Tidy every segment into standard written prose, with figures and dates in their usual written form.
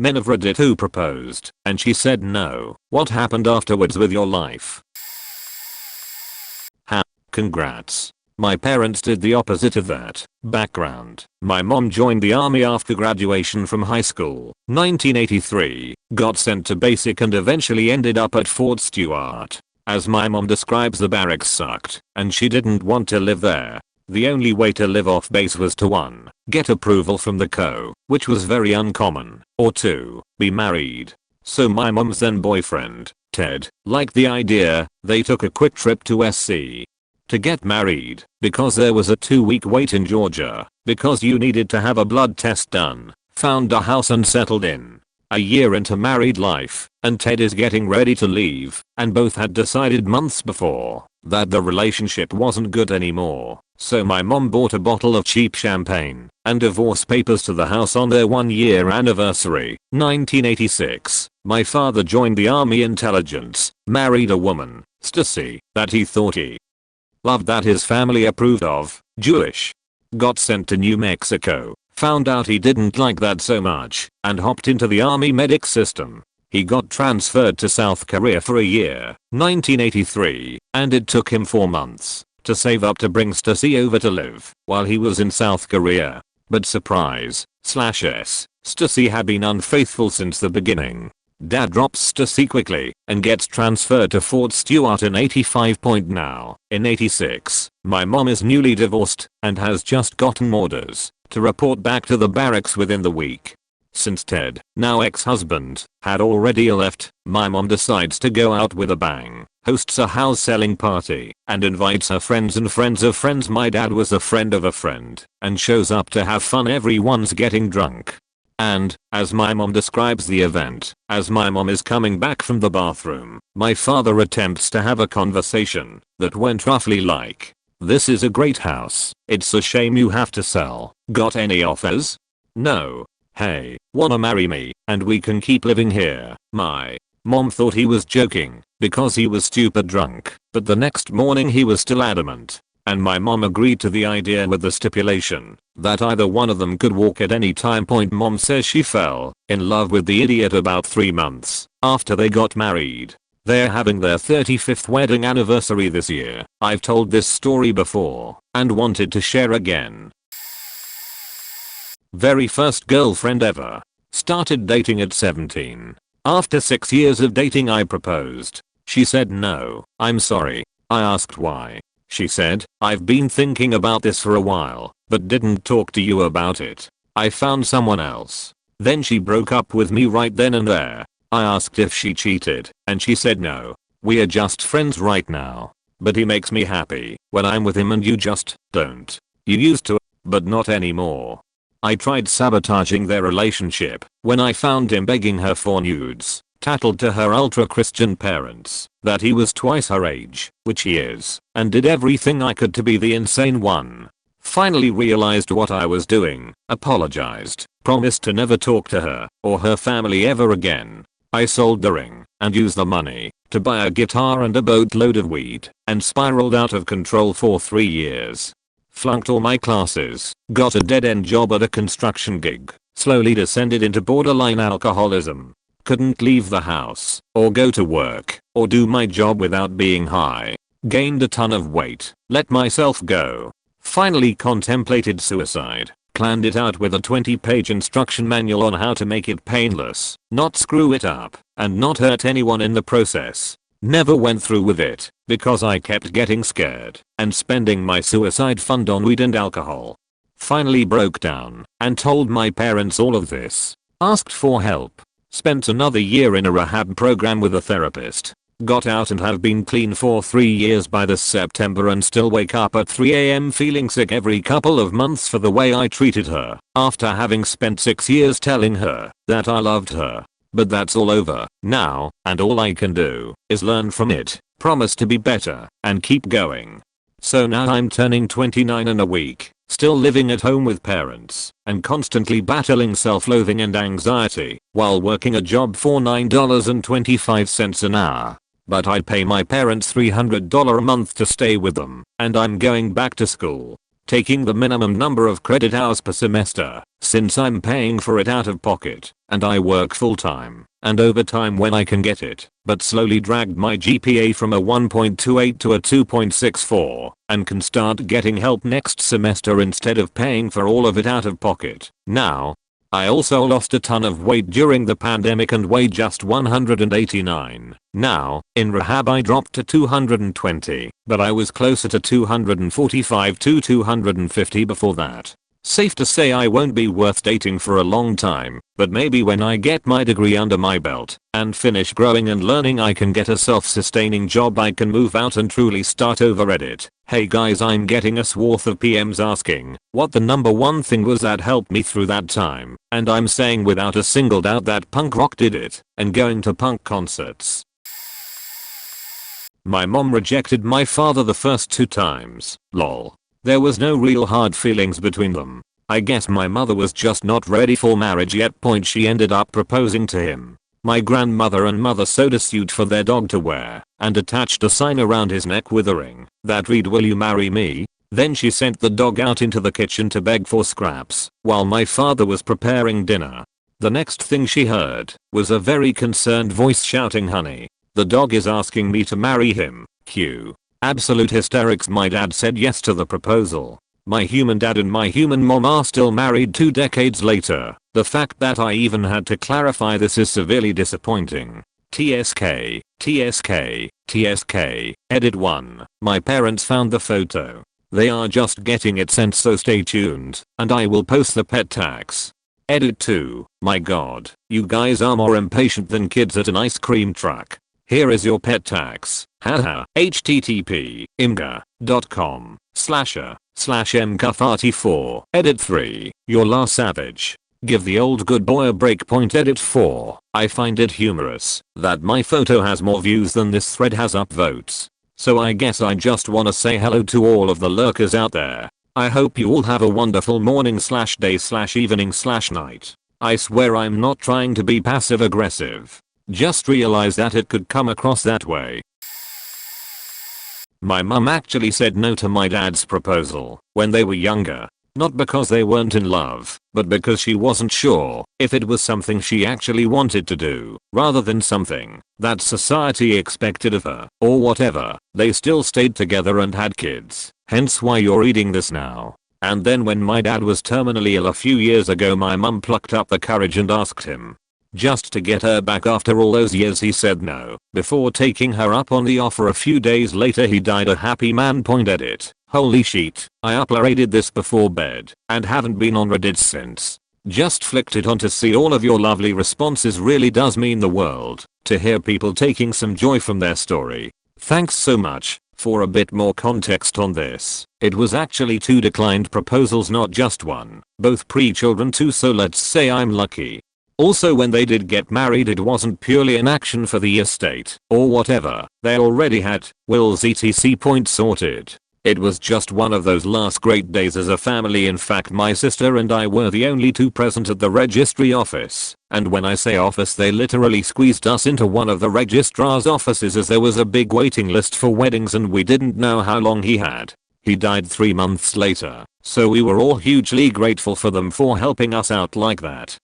Men of Reddit who proposed, and she said no. What happened afterwards with your life? Ha. Congrats. My parents did the opposite of that. Background. My mom joined the army after graduation from high school, 1983, got sent to basic and eventually ended up at Fort Stewart. As my mom describes, the barracks sucked, and she didn't want to live there. The only way to live off base was to 1. Get approval from the co, which was very uncommon, or 2. Be married. So my mom's then boyfriend, Ted, liked the idea. They took a quick trip to SC to get married, because there was a 2-week wait in Georgia, because you needed to have a blood test done, found a house and settled in. A year into married life, and Ted is getting ready to leave, and both had decided months before that the relationship wasn't good anymore. So my mom bought a bottle of cheap champagne and divorce papers to the house on their 1-year anniversary, 1986. My father joined the army intelligence, married a woman, Stacy, that he thought he loved, that his family approved of, Jewish. Got sent to New Mexico, found out he didn't like that so much, and hopped into the army medic system. He got transferred to South Korea for a year, 1983, and it took him 4 months to save up to bring Stacy over to live while he was in South Korea. But surprise, /s, Stacy had been unfaithful since the beginning. Dad drops Stacy quickly and gets transferred to Fort Stewart in 85. Now, in 86, my mom is newly divorced and has just gotten orders to report back to the barracks within the week. Since Ted, now ex-husband, had already left, my mom decides to go out with a bang, hosts a house selling party, and invites her friends and friends of friends. My dad was a friend of a friend, and shows up to have fun. Everyone's getting drunk. And, as my mom describes the event, as my mom is coming back from the bathroom, my father attempts to have a conversation that went roughly like, "This is a great house, it's a shame you have to sell. Got any offers? No. Hey, wanna marry me, and we can keep living here." My mom thought he was joking, because he was stupid drunk, but the next morning he was still adamant. And my mom agreed to the idea with the stipulation that either one of them could walk at any time. Mom says she fell in love with the idiot about 3 months after they got married. They're having their 35th wedding anniversary this year. I've told this story before and wanted to share again. Very first girlfriend ever. Started dating at 17. After 6 years of dating I proposed. She said no. I'm sorry. I asked why. She said, "I've been thinking about this for a while, but didn't talk to you about it. I found someone else." Then she broke up with me right then and there. I asked if she cheated, and she said no. "We are just friends right now. But he makes me happy when I'm with him and you just don't. You used to, but not anymore." I tried sabotaging their relationship when I found him begging her for nudes, tattled to her ultra-Christian parents that he was twice her age, which he is, and did everything I could to be the insane one. Finally realized what I was doing, apologized, promised to never talk to her or her family ever again. I sold the ring and used the money to buy a guitar and a boatload of weed and spiraled out of control for 3 years. Flunked all my classes, got a dead-end job at a construction gig, slowly descended into borderline alcoholism. Couldn't leave the house, or go to work, or do my job without being high. Gained a ton of weight, let myself go. Finally contemplated suicide, planned it out with a 20-page instruction manual on how to make it painless, not screw it up, and not hurt anyone in the process. Never went through with it, because I kept getting scared, and spending my suicide fund on weed and alcohol. Finally broke down, and told my parents all of this. Asked for help. Spent another year in a rehab program with a therapist. Got out and have been clean for 3 years by this September and still wake up at 3 AM feeling sick every couple of months for the way I treated her after having spent 6 years telling her that I loved her. But that's all over now, and all I can do is learn from it, promise to be better, and keep going. So now I'm turning 29 in a week, still living at home with parents, and constantly battling self-loathing and anxiety, while working a job for $9.25 an hour. But I'd pay my parents $300 a month to stay with them, and I'm going back to school. taking the minimum number of credit hours per semester, since I'm paying for it out of pocket, and I work full time and overtime when I can get it, but slowly dragged my GPA from a 1.28 to a 2.64, and can start getting help next semester instead of paying for all of it out of pocket. Now, I also lost a ton of weight during the pandemic and weighed just 189. Now, in rehab I dropped to 220, but I was closer to 245 to 250 before that. Safe to say I won't be worth dating for a long time, but maybe when I get my degree under my belt and finish growing and learning I can get a self-sustaining job, I can move out and truly start over Reddit. Hey guys, I'm getting a swath of PMs asking what the number one thing was that helped me through that time, and I'm saying without a single doubt that punk rock did it, and going to punk concerts. My mom rejected my father the first 2 times, lol. There was no real hard feelings between them. I guess my mother was just not ready for marriage yet. She ended up proposing to him. My grandmother and mother sewed a suit for their dog to wear and attached a sign around his neck with a ring that read, "Will you marry me?" Then she sent the dog out into the kitchen to beg for scraps while my father was preparing dinner. The next thing she heard was a very concerned voice shouting, "Honey, the dog is asking me to marry him." Cue absolute hysterics. My dad said yes to the proposal. My human dad and my human mom are still married 2 decades later. The fact that I even had to clarify this is severely disappointing. TSK, TSK, TSK, edit 1. My parents found the photo. They are just getting it sent, so stay tuned, and I will post the pet tax. Edit 2. My god, you guys are more impatient than kids at an ice cream truck. Here is your pet tax. Haha. http imga.com/a/mka34. Edit 3. You're La Savage. Give the old good boy a break. Point. Edit 4. I find it humorous that my photo has more views than this thread has upvotes. So I guess I just wanna say hello to all of the lurkers out there. I hope you all have a wonderful morning/day/evening/night. I swear I'm not trying to be passive aggressive. Just realize that it could come across that way. My mum actually said no to my dad's proposal when they were younger. Not because they weren't in love, but because she wasn't sure if it was something she actually wanted to do, rather than something that society expected of her, or whatever. They still stayed together and had kids, hence why you're reading this now. And then when my dad was terminally ill a few years ago, my mum plucked up the courage and asked him. Just to get her back after all those years, he said no, before taking her up on the offer. A few days later he died a happy man. Edit. Holy shit, I uploaded this before bed and haven't been on Reddit since. Just flicked it on to see all of your lovely responses. Really does mean the world to hear people taking some joy from their story. Thanks so much. For a bit more context on this, it was actually 2 declined proposals, not just one, both pre-children too, so let's say I'm lucky. Also, when they did get married, it wasn't purely an action for the estate or whatever they already had, wills etc. Point sorted. It was just one of those last great days as a family. In fact, my sister and I were the only 2 present at the registry office, and when I say office, they literally squeezed us into one of the registrar's offices as there was a big waiting list for weddings and we didn't know how long he had. He died 3 months later, so we were all hugely grateful for them for helping us out like that.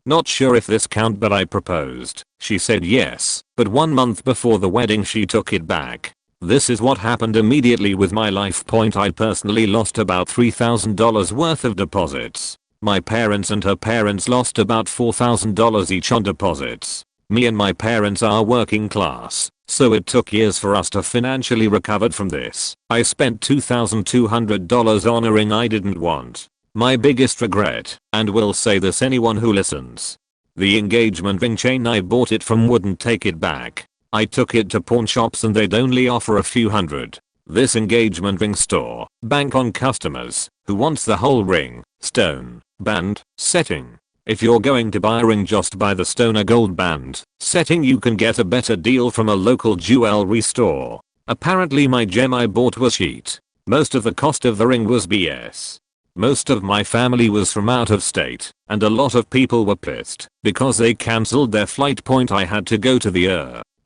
Not sure if this count, but I proposed. She said yes, but 1 month before the wedding she took it back. This is what happened immediately with my life. I personally lost about $3,000 worth of deposits. My parents and her parents lost about $4,000 each on deposits. Me and my parents are working class, so it took years for us to financially recover from this. I spent $2,200 on a ring I didn't want. My biggest regret, and will say this anyone who listens. The engagement ring chain I bought it from wouldn't take it back. I took it to pawn shops and they'd only offer a few hundred. This engagement ring store bank on customers who wants the whole ring, stone, band, setting. If you're going to buy a ring, just buy the stone or gold band setting. You can get a better deal from a local jewelry store. Apparently my gem I bought was cheap. Most of the cost of the ring was BS. Most of my family was from out of state, and a lot of people were pissed because they cancelled their flight. I had to go to the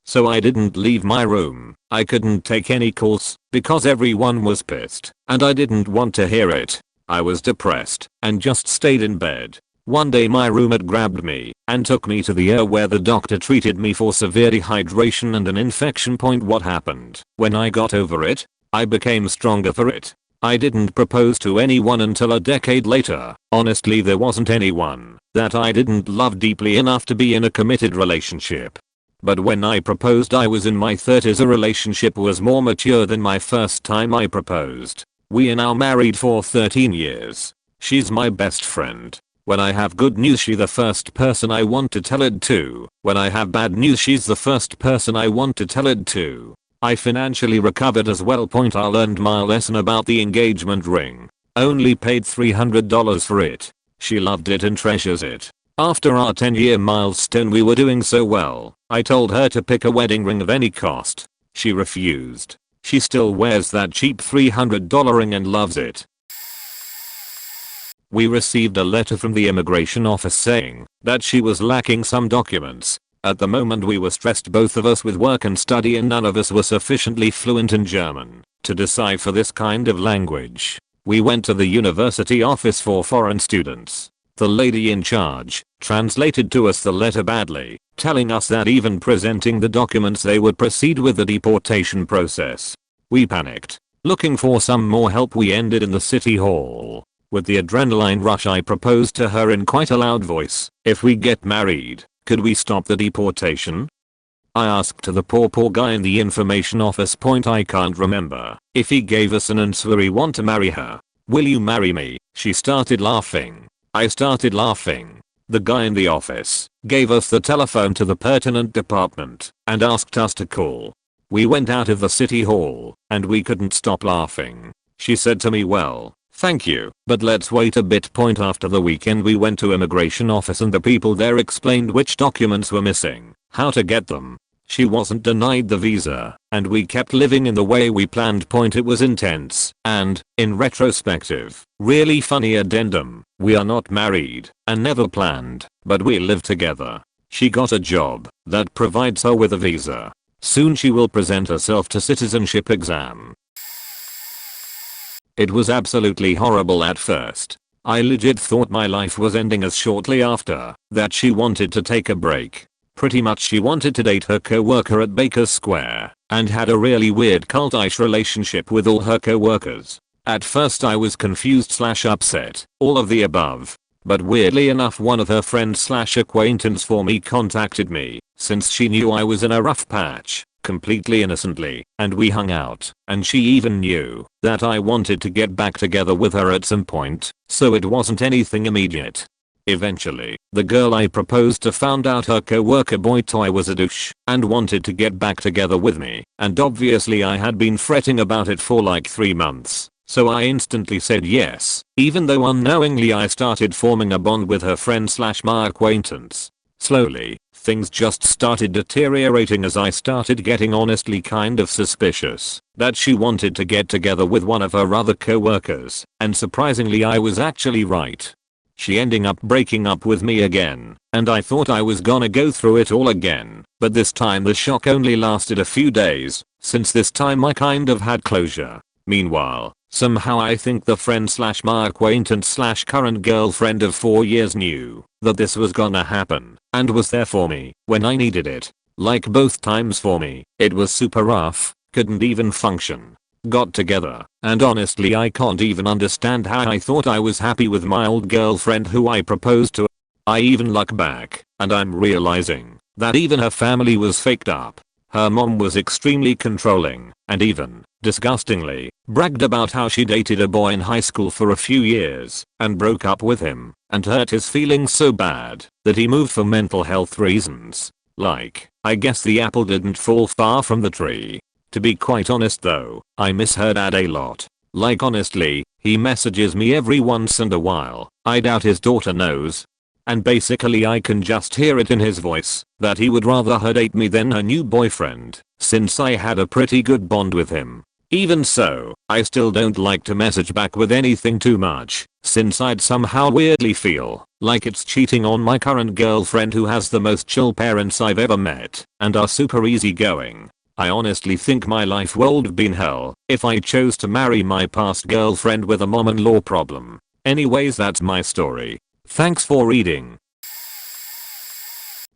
So I didn't leave my room. I couldn't take any calls because everyone was pissed and I didn't want to hear it. I was depressed and just stayed in bed. One day my roommate grabbed me and took me to the ER where the doctor treated me for severe dehydration and an infection. What happened? When I got over it, I became stronger for it. I didn't propose to anyone until a decade later. Honestly, there wasn't anyone that I didn't love deeply enough to be in a committed relationship. But when I proposed I was in my 30s. A relationship was more mature than my first time I proposed. We are now married for 13 years. She's my best friend. When I have good news, she's the first person I want to tell it to. When I have bad news, she's the first person I want to tell it to. I financially recovered as well. I learned my lesson about the engagement ring. Only paid $300 for it. She loved it and treasures it. After our 10-year milestone, we were doing so well. I told her to pick a wedding ring of any cost. She refused. She still wears that cheap $300 ring and loves it. We received a letter from the immigration office saying that she was lacking some documents. At the moment we were stressed, both of us, with work and study, and none of us were sufficiently fluent in German to decipher this kind of language. We went to the university office for foreign students. The lady in charge translated to us the letter badly, telling us that even presenting the documents they would proceed with the deportation process. We panicked. Looking for some more help, we ended in the city hall. With the adrenaline rush, I proposed to her in quite a loud voice, "If we get married, could we stop the deportation?" I asked the poor guy in the information office. I can't remember if he gave us an answer. We want to marry her. Will you marry me? She started laughing. I started laughing. The guy in the office gave us the telephone to the pertinent department and asked us to call. We went out of the city hall and we couldn't stop laughing. She said to me, "Well, thank you, but let's wait a bit." After the weekend we went to immigration office and the people there explained which documents were missing, how to get them. She wasn't denied the visa and we kept living in the way we planned. It was intense and, in retrospective, really funny. Addendum: we are not married and never planned, but we live together. She got a job that provides her with a visa. Soon she will present herself to citizenship exam. It was absolutely horrible at first. I legit thought my life was ending, as shortly after that she wanted to take a break. Pretty much she wanted to date her co-worker at Baker Square and had a really weird cult-ish relationship with all her co-workers. At first I was confused / upset, all of the above. But weirdly enough, one of her friends / acquaintance for me contacted me since she knew I was in a rough patch, completely innocently, and we hung out, and she even knew that I wanted to get back together with her at some point, so it wasn't anything immediate. Eventually, the girl I proposed to found out her co-worker boy toy was a douche and wanted to get back together with me, and obviously I had been fretting about it for like 3 months, so I instantly said yes, even though unknowingly I started forming a bond with her friend / my acquaintance. Slowly, things just started deteriorating as I started getting honestly kind of suspicious that she wanted to get together with one of her other co-workers, and surprisingly I was actually right. She ended up breaking up with me again, and I thought I was gonna go through it all again, but this time the shock only lasted a few days, since this time I kind of had closure. Meanwhile, somehow I think the friend / my acquaintance / current girlfriend of 4 years knew that this was gonna happen and was there for me when I needed it. Like both times for me, it was super rough, couldn't even function. Got together, and honestly I can't even understand how I thought I was happy with my old girlfriend who I proposed to. I even look back, and I'm realizing that even her family was faked up. Her mom was extremely controlling, and even, disgustingly, bragged about how she dated a boy in high school for a few years, and broke up with him, and hurt his feelings so bad that he moved for mental health reasons. Like, I guess the apple didn't fall far from the tree. To be quite honest though, I miss her dad a lot. Like honestly, he messages me every once in a while. I doubt his daughter knows. And basically I can just hear it in his voice that he would rather her date me than her new boyfriend, since I had a pretty good bond with him. Even so, I still don't like to message back with anything too much, since I'd somehow weirdly feel like it's cheating on my current girlfriend who has the most chill parents I've ever met and are super easygoing. I honestly think my life would have been hell if I chose to marry my past girlfriend with a mom-in-law problem. Anyways, that's my story. Thanks for reading.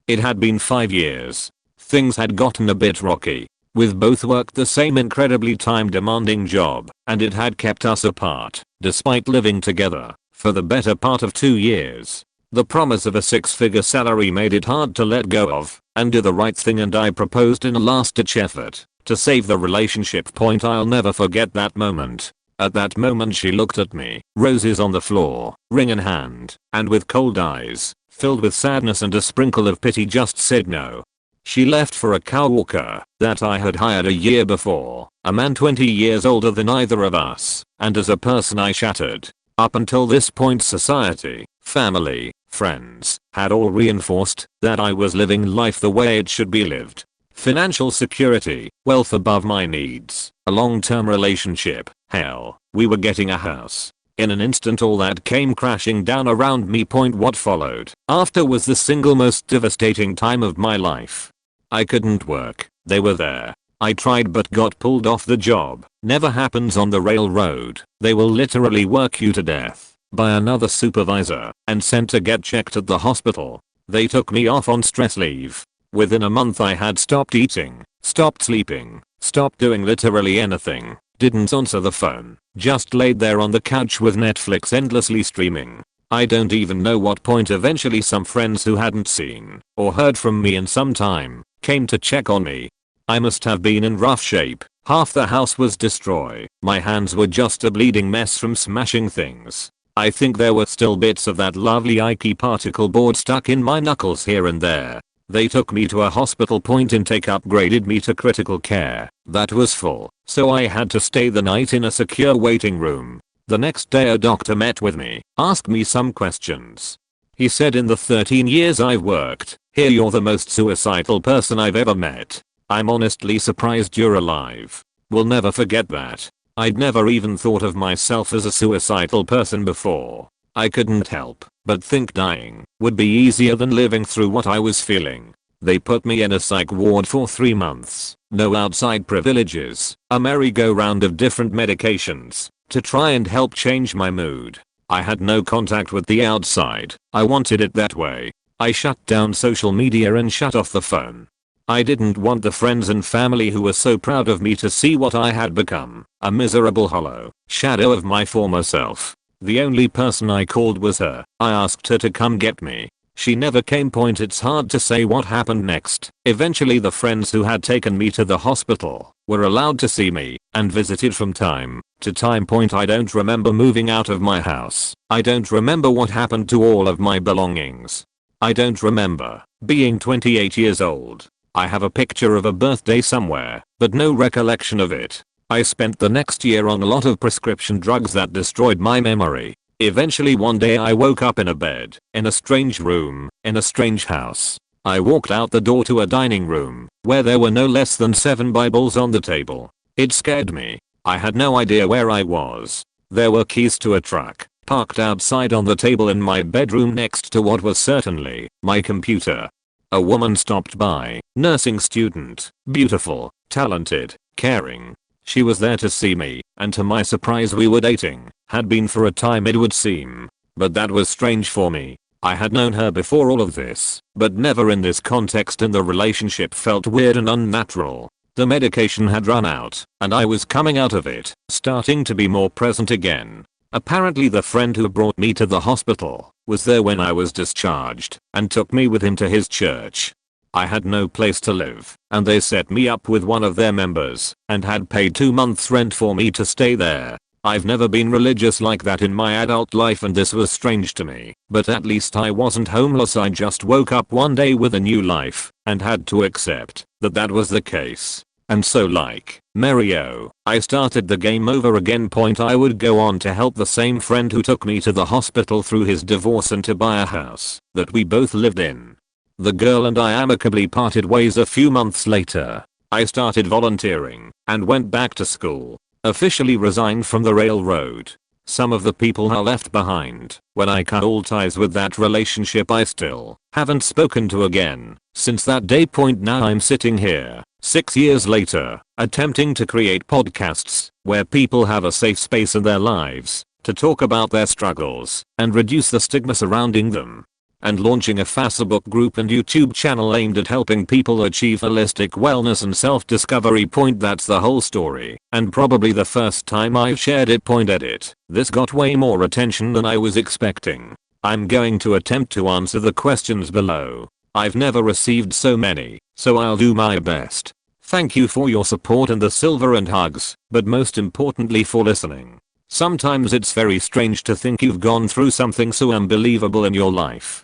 It had been 5 years. Things had gotten a bit rocky. We've both worked the same incredibly time-demanding job, and it had kept us apart, despite living together, for the better part of 2 years. The promise of a 6-figure salary made it hard to let go of and do the right thing, and I proposed in a last-ditch effort to save the relationship. I'll never forget that moment. At that moment she looked at me, roses on the floor, ring in hand, and with cold eyes, filled with sadness and a sprinkle of pity, just said no. She left for a car walker that I had hired a year before, a man 20 years older than either of us, and as a person I shattered. Up until this point society, family, friends, had all reinforced that I was living life the way it should be lived. Financial security, wealth above my needs, a long-term relationship, hell, we were getting a house. In an instant all that came crashing down around me. What followed after was the single most devastating time of my life. I couldn't work, they were there. I tried but got pulled off the job. Never happens on the railroad. They will literally work you to death by another supervisor and sent to get checked at the hospital. They took me off on stress leave. Within a month I had stopped eating, stopped sleeping, stopped doing literally anything, didn't answer the phone, just laid there on the couch with Netflix endlessly streaming. I don't even know what point eventually some friends who hadn't seen or heard from me in some time came to check on me. I must have been in rough shape. Half the house was destroyed. My hands were just a bleeding mess from smashing things. I think there were still bits of that lovely Ike particle board stuck in my knuckles here and there. They took me to a hospital. Intake upgraded me to critical care. That was full, so I had to stay the night in a secure waiting room. The next day a doctor met with me, asked me some questions. He said, in the 13 years I've worked here, you're the most suicidal person I've ever met. I'm honestly surprised you're alive. Will never forget that. I'd never even thought of myself as a suicidal person before. I couldn't help but think dying would be easier than living through what I was feeling. They put me in a psych ward for 3 months, no outside privileges, a merry-go-round of different medications to try and help change my mood. I had no contact with the outside. I wanted it that way. I shut down social media and shut off the phone. I didn't want the friends and family who were so proud of me to see what I had become, a miserable hollow shadow of my former self. The only person I called was her. I asked her to come get me. She never came. It's hard to say what happened next. Eventually the friends who had taken me to the hospital were allowed to see me and visited from time to time. I don't remember moving out of my house. I don't remember what happened to all of my belongings. I don't remember being 28 years old. I have a picture of a birthday somewhere, but no recollection of it. I spent the next year on a lot of prescription drugs that destroyed my memory. Eventually one day I woke up in a bed, in a strange room, in a strange house. I walked out the door to a dining room, where there were no less than 7 Bibles on the table. It scared me. I had no idea where I was. There were keys to a truck, parked outside on the table in my bedroom next to what was certainly my computer. A woman stopped by, nursing student, beautiful, talented, caring. She was there to see me, and to my surprise we were dating. Had been for a time it would seem. But that was strange for me. I had known her before all of this, but never in this context, and the relationship felt weird and unnatural. The medication had run out, and I was coming out of it, starting to be more present again. Apparently the friend who brought me to the hospital was there when I was discharged and took me with him to his church. I had no place to live, and they set me up with one of their members and had paid 2 months rent for me to stay there. I've never been religious like that in my adult life, and this was strange to me, but at least I wasn't homeless. I just woke up one day with a new life and had to accept that that was the case. And so, like Mario, I started the game over again. I would go on to help the same friend who took me to the hospital through his divorce and to buy a house that we both lived in. The girl and I amicably parted ways a few months later. I started volunteering and went back to school. officially resigned from the railroad. Some of the people I left behind when I cut all ties with that relationship I still haven't spoken to again since that day. Now I'm sitting here 6 years later attempting to create podcasts where people have a safe space in their lives to talk about their struggles and reduce the stigma surrounding them. And launching a Facebook group and YouTube channel aimed at helping people achieve holistic wellness and self-discovery. That's the whole story, and probably the first time I've shared it. Edit. This got way more attention than I was expecting. I'm going to attempt to answer the questions below. I've never received so many, so I'll do my best. Thank you for your support and the silver and hugs, but most importantly for listening. Sometimes it's very strange to think you've gone through something so unbelievable in your life.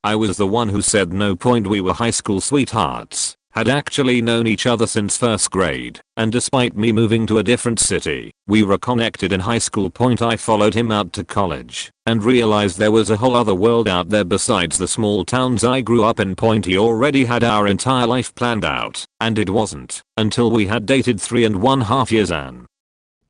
I was the one who said no. We were high school sweethearts, had actually known each other since first grade, and despite me moving to a different city, we reconnected in high school. I followed him out to college and realized there was a whole other world out there besides the small towns I grew up in. He already had our entire life planned out, and it wasn't until we had dated 3.5 years and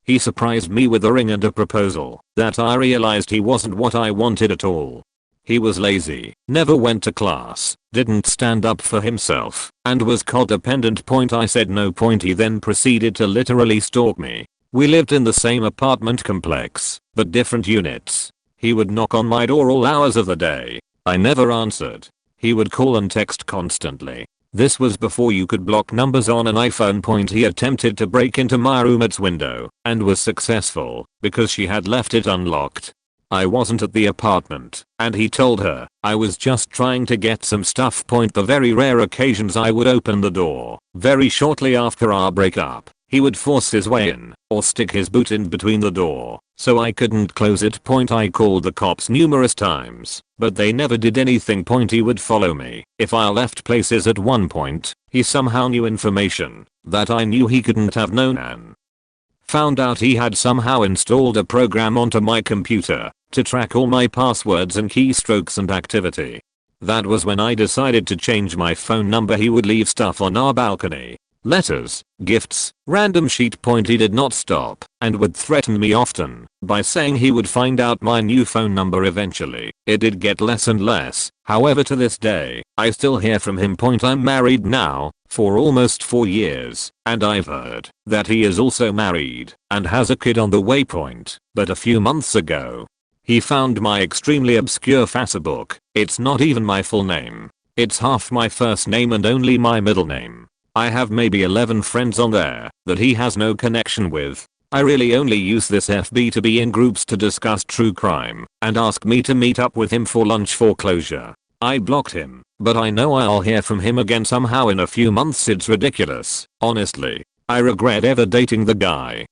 he surprised me with a ring and a proposal that I realized he wasn't what I wanted at all. He was lazy, never went to class, didn't stand up for himself, and was codependent. I said no. He then proceeded to literally stalk me. We lived in the same apartment complex, but different units. He would knock on my door all hours of the day. I never answered. He would call and text constantly. This was before you could block numbers on an iPhone. He attempted to break into my roommate's window and was successful because she had left it unlocked. I wasn't at the apartment, and he told her I was just trying to get some stuff. The very rare occasions I would open the door very shortly after our breakup, he would force his way in or stick his boot in between the door so I couldn't close it. I called the cops numerous times, but they never did anything. He would follow me if I left places. At one point, he somehow knew information that I knew he couldn't have known and found out he had somehow installed a program onto my computer to track all my passwords and keystrokes and activity. That was when I decided to change my phone number. He would leave stuff on our balcony. Letters, gifts, random sheet. He did not stop and would threaten me often by saying he would find out my new phone number eventually. It did get less and less. However, to this day, I still hear from him. I'm married now for almost 4 years, and I've heard that he is also married and has a kid on the way. But a few months ago, he found my extremely obscure Facebook. It's not even my full name. It's half my first name and only my middle name. I have maybe 11 friends on there that he has no connection with. I really only use this FB to be in groups to discuss true crime and ask me to meet up with him for lunch for closure. I blocked him, but I know I'll hear from him again somehow in a few months. It's ridiculous. Honestly, I regret ever dating the guy.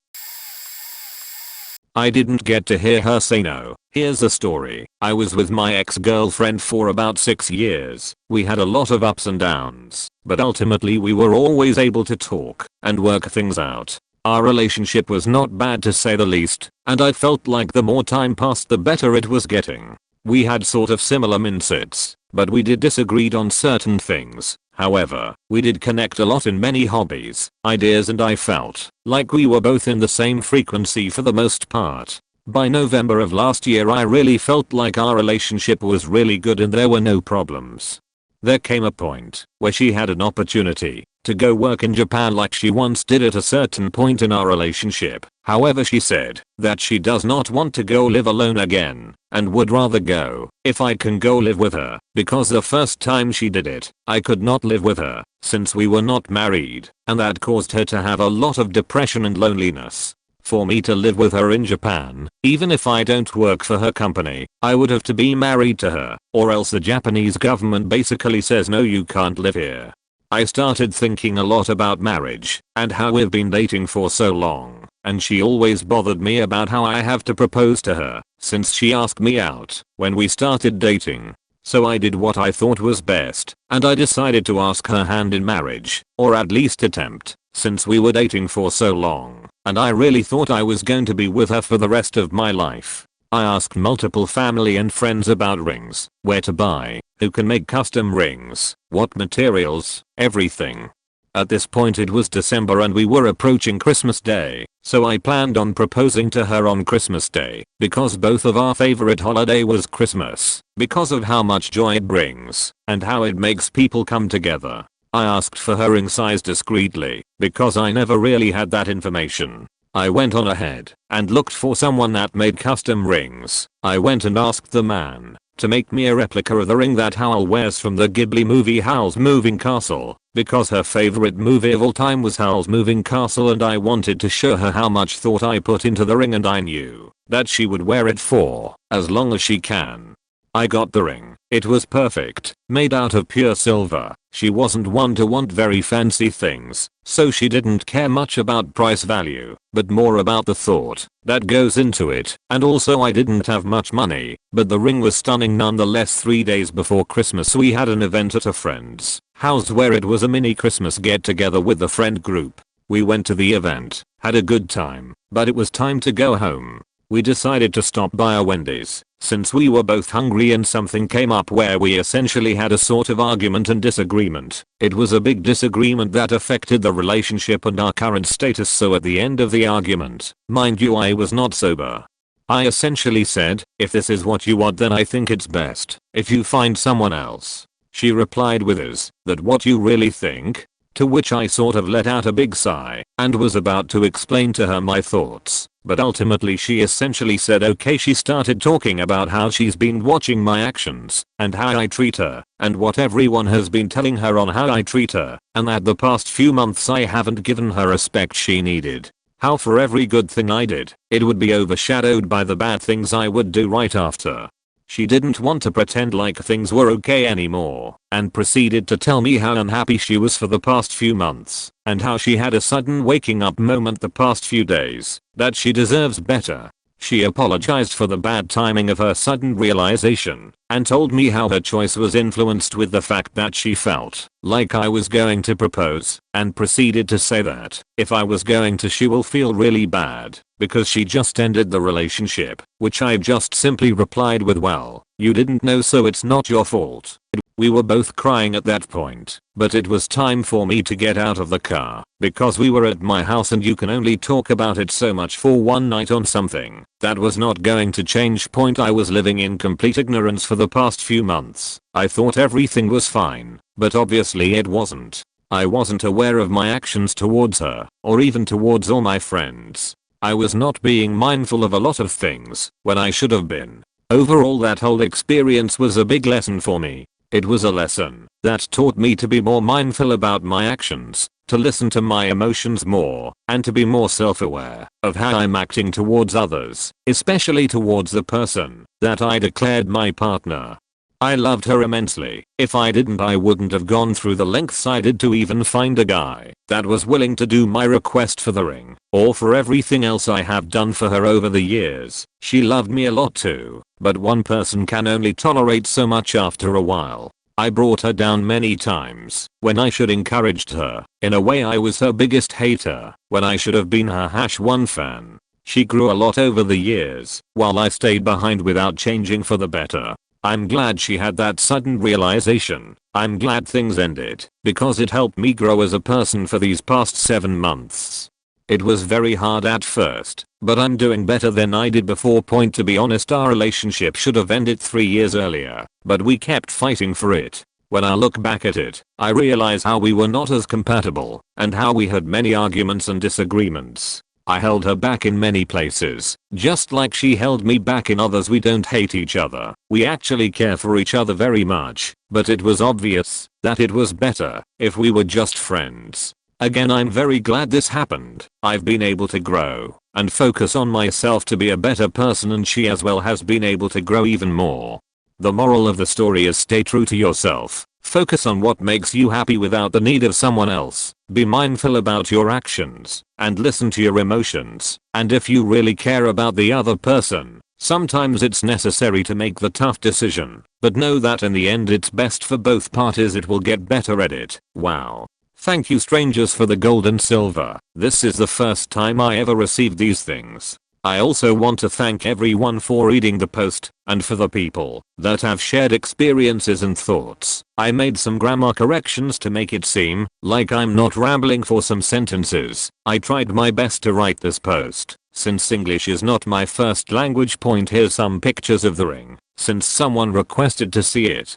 I didn't get to hear her say no. Here's the story. I was with my ex-girlfriend for about 6 years. We had a lot of ups and downs, but ultimately we were always able to talk and work things out. Our relationship was not bad to say the least, and I felt like the more time passed the better it was getting. We had sort of similar mindsets, but we did disagreed on certain things. However, we did connect a lot in many hobbies, ideas, and I felt like we were both in the same frequency for the most part. By November of last year I really felt like our relationship was really good and there were no problems. There came a point where she had an opportunity to go work in Japan like she once did at a certain point in our relationship. However, she said that she does not want to go live alone again and would rather go if I can go live with her, because the first time she did it, I could not live with her since we were not married, and that caused her to have a lot of depression and loneliness. For me to live with her in Japan, even if I don't work for her company, I would have to be married to her, or else the Japanese government basically says no, you can't live here. I started thinking a lot about marriage and how we've been dating for so long, and she always bothered me about how I have to propose to her since she asked me out when we started dating. So I did what I thought was best, and I decided to ask her hand in marriage, or at least attempt, since we were dating for so long, and I really thought I was going to be with her for the rest of my life. I asked multiple family and friends about rings, where to buy, who can make custom rings, what materials, everything. At this point it was December and we were approaching Christmas Day, so I planned on proposing to her on Christmas Day because both of our favorite holiday was Christmas, because of how much joy it brings and how it makes people come together. I asked for her ring size discreetly because I never really had that information. I went on ahead and looked for someone that made custom rings. I went and asked the man to make me a replica of the ring that Howell wears from the Ghibli movie Howl's Moving Castle, because her favorite movie of all time was Howl's Moving Castle, and I wanted to show her how much thought I put into the ring, and I knew that she would wear it for as long as she can. I got the ring. It was perfect, made out of pure silver. She wasn't one to want very fancy things, so she didn't care much about price value, but more about the thought that goes into it. And also I didn't have much money, but the ring was stunning nonetheless. 3 days before Christmas we had an event at a friend's house where it was a mini Christmas get together with the friend group. We went to the event, had a good time, but it was time to go home. We decided to stop by a Wendy's, since we were both hungry, and something came up where we essentially had a sort of argument and disagreement. It was a big disagreement that affected the relationship and our current status, so at the end of the argument, mind you I was not sober, I essentially said, if this is what you want then I think it's best if you find someone else. She replied with, is that what you really think? To which I sort of let out a big sigh and was about to explain to her my thoughts, but ultimately she essentially said okay. She started talking about how she's been watching my actions and how I treat her and what everyone has been telling her on how I treat her, and that the past few months I haven't given her respect she needed. How for every good thing I did, it would be overshadowed by the bad things I would do right after. She didn't want to pretend like things were okay anymore and proceeded to tell me how unhappy she was for the past few months and how she had a sudden waking up moment the past few days, that she deserves better. She apologized for the bad timing of her sudden realization and told me how her choice was influenced with the fact that she felt like I was going to propose, and proceeded to say that if I was going to she will feel really bad because she just ended the relationship, which I just simply replied with, well, you didn't know so it's not your fault. We were both crying at that point, but it was time for me to get out of the car because we were at my house and you can only talk about it so much for one night on something that was not going to change. I was living in complete ignorance for the past few months. I thought everything was fine, but obviously it wasn't. I wasn't aware of my actions towards her or even towards all my friends. I was not being mindful of a lot of things when I should have been. Overall that whole experience was a big lesson for me. It was a lesson that taught me to be more mindful about my actions, to listen to my emotions more, and to be more self-aware of how I'm acting towards others, especially towards the person that I declared my partner. I loved her immensely. If I didn't I wouldn't have gone through the lengths I did to even find a guy that was willing to do my request for the ring, or for everything else I have done for her over the years. She loved me a lot too, but one person can only tolerate so much after a while. I brought her down many times when I should encouraged her. In a way I was her biggest hater when I should have been her #1 fan. She grew a lot over the years while I stayed behind without changing for the better. I'm glad she had that sudden realization. I'm glad things ended because it helped me grow as a person for these past 7 months. It was very hard at first, but I'm doing better than I did before. To be honest, our relationship should have ended 3 years earlier, but we kept fighting for it. When I look back at it, I realize how we were not as compatible and how we had many arguments and disagreements. I held her back in many places, just like she held me back in others. We don't hate each other. We actually care for each other very much, but it was obvious that it was better if we were just friends. Again, I'm very glad this happened. I've been able to grow and focus on myself to be a better person, and she as well has been able to grow even more. The moral of the story is stay true to yourself. Focus on what makes you happy without the need of someone else. Be mindful about your actions and listen to your emotions. And if you really care about the other person, sometimes it's necessary to make the tough decision, but know that in the end it's best for both parties. It will get better at it. Wow. Thank you strangers for the gold and silver. This is the first time I ever received these things. I also want to thank everyone for reading the post and for the people that have shared experiences and thoughts. I made some grammar corrections to make it seem like I'm not rambling for some sentences. I tried my best to write this post. Since English is not my first language, here's some pictures of the ring since someone requested to see it.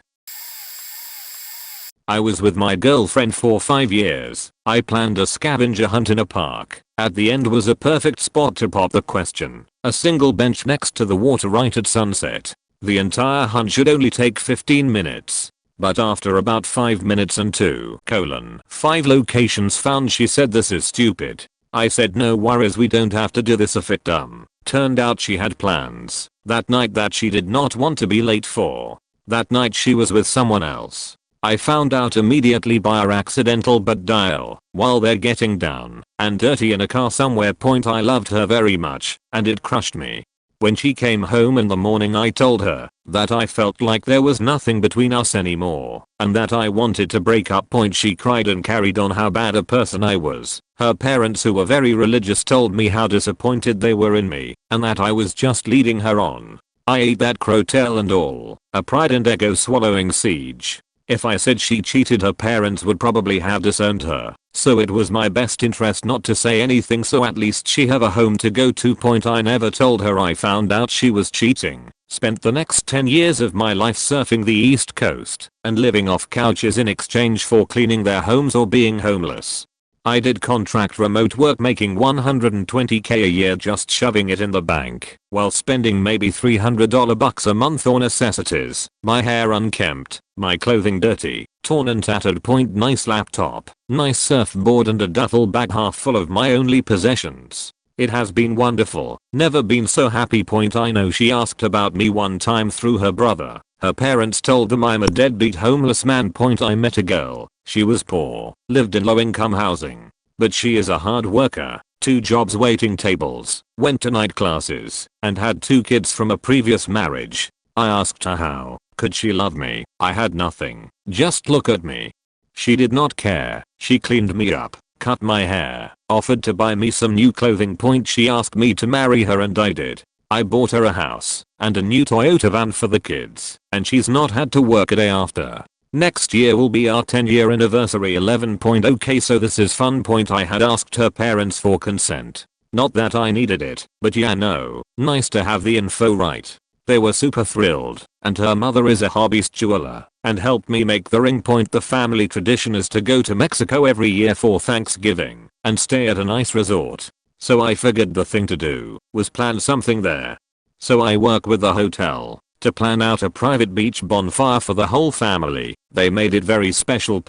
I was with my girlfriend for 5 years. I planned a scavenger hunt in a park. At the end was a perfect spot to pop the question. A single bench next to the water right at sunset. The entire hunt should only take 15 minutes. But after about 5 minutes and 5 locations found, she said this is stupid. I said no worries, we don't have to do this if it dumb. Turned out she had plans that night that she did not want to be late for. That night she was with someone else. I found out immediately by our accidental but dial while they're getting down and dirty in a car somewhere. I loved her very much and it crushed me. When she came home in the morning, I told her that I felt like there was nothing between us anymore and that I wanted to break up. She cried and carried on how bad a person I was. Her parents, who were very religious, told me how disappointed they were in me and that I was just leading her on. I ate that crow tail and all. A pride and ego swallowing siege. If I said she cheated, her parents would probably have disowned her. So it was my best interest not to say anything, so at least she have a home to go to. I never told her I found out she was cheating. Spent the next 10 years of my life surfing the East Coast and living off couches in exchange for cleaning their homes or being homeless. I did contract remote work making $120k a year just shoving it in the bank while spending maybe $300 a month on necessities. My hair unkempt, my clothing dirty, torn and tattered. Nice laptop, nice surfboard and a duffel bag half full of my only possessions. It has been wonderful, never been so happy. I know she asked about me one time through her brother. Her parents told them I'm a deadbeat homeless man. I met a girl. She was poor, lived in low-income housing. But she is a hard worker, 2 jobs waiting tables, went to night classes, and had 2 kids from a previous marriage. I asked her how could she love me. I had nothing, just look at me. She did not care. She cleaned me up, cut my hair, offered to buy me some new clothing. She asked me to marry her and I did. I bought her a house and a new Toyota van for the kids, and she's not had to work a day after. Next year will be our 10-year anniversary. 11. Okay, so this is fun. I had asked her parents for consent. Not that I needed it, but yeah, no, nice to have the info right. They were super thrilled, and her mother is a hobbyist jeweler and helped me make the ring. The family tradition is to go to Mexico every year for Thanksgiving and stay at a nice resort. So I figured the thing to do was plan something there. So I work with the hotel to plan out a private beach bonfire for the whole family. They made it very special.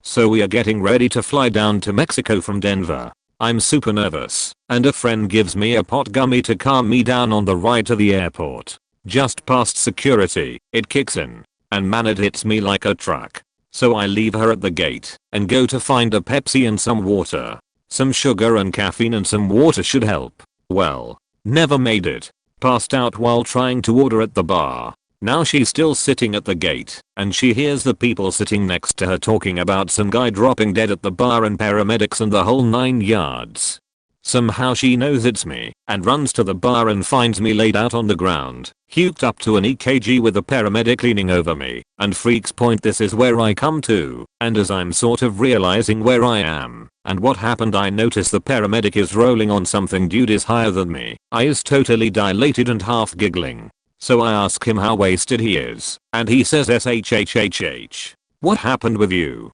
So we are getting ready to fly down to Mexico from Denver. I'm super nervous, and a friend gives me a pot gummy to calm me down on the ride to the airport. Just past security, it kicks in, and man, it hits me like a truck. So I leave her at the gate and go to find a Pepsi and some water. Some sugar and caffeine and some water should help. Well, never made it. Passed out while trying to order at the bar. Now she's still sitting at the gate, and she hears the people sitting next to her talking about some guy dropping dead at the bar and paramedics and the whole 9 yards. Somehow she knows it's me and runs to the bar and finds me laid out on the ground, hooked up to an EKG with a paramedic leaning over me, and freaks. This is where I come to, and as I'm sort of realizing where I am and what happened, I notice the paramedic is rolling on something. Dude is higher than me, eyes totally dilated and half giggling. So I ask him how wasted he is, and he says SHHHH. What happened with you?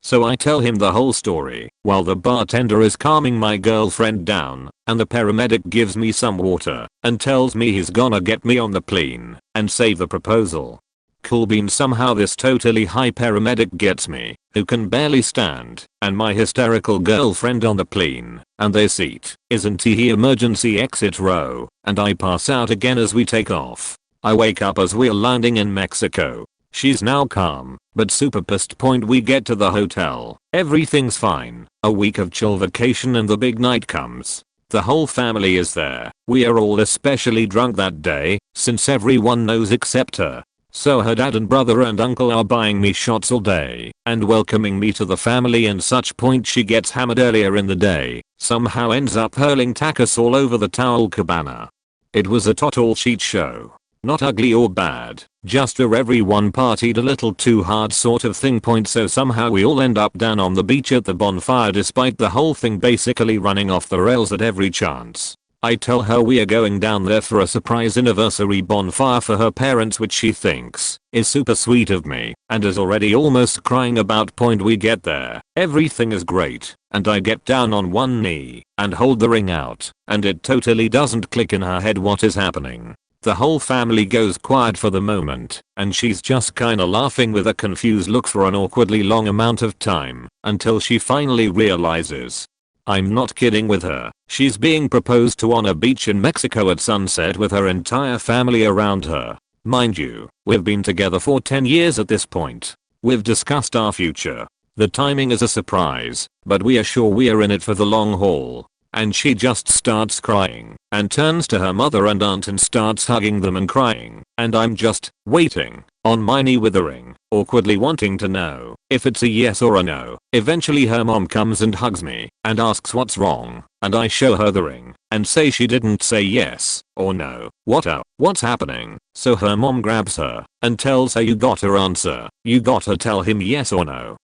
So I tell him the whole story while the bartender is calming my girlfriend down, and the paramedic gives me some water and tells me he's gonna get me on the plane and save the proposal. Cool beans. Somehow this totally high paramedic gets me, who can barely stand, and my hysterical girlfriend on the plane, and their seat isn't the emergency exit row, and I pass out again as we take off. I wake up as we're landing in Mexico. She's now calm, but super pissed. We get to the hotel. Everything's fine. A week of chill vacation and the big night comes. The whole family is there. We are all especially drunk that day, since everyone knows except her. So her dad and brother and uncle are buying me shots all day and welcoming me to the family, and such point she gets hammered earlier in the day, somehow ends up hurling tacos all over the towel cabana. It was a total shit show. Not ugly or bad, just where everyone partied a little too hard sort of thing. So somehow we all end up down on the beach at the bonfire despite the whole thing basically running off the rails at every chance. I tell her we are going down there for a surprise anniversary bonfire for her parents, which she thinks is super sweet of me, and is already almost crying about. Point we get there, everything is great, and I get down on one knee and hold the ring out, and it totally doesn't click in her head what is happening. The whole family goes quiet for the moment, and she's just kinda laughing with a confused look for an awkwardly long amount of time, until she finally realizes. I'm not kidding with her, she's being proposed to on a beach in Mexico at sunset with her entire family around her. Mind you, we've been together for 10 years at this point. We've discussed our future. The timing is a surprise, but we are sure we are in it for the long haul. And she just starts crying and turns to her mother and aunt and starts hugging them and crying, and I'm just waiting on my knee with the ring, awkwardly wanting to know if it's a yes or a no. Eventually her mom comes and hugs me and asks what's wrong, and I show her the ring and say she didn't say yes or no. What's happening? So her mom grabs her and tells her you gotta answer, you gotta tell him yes or no.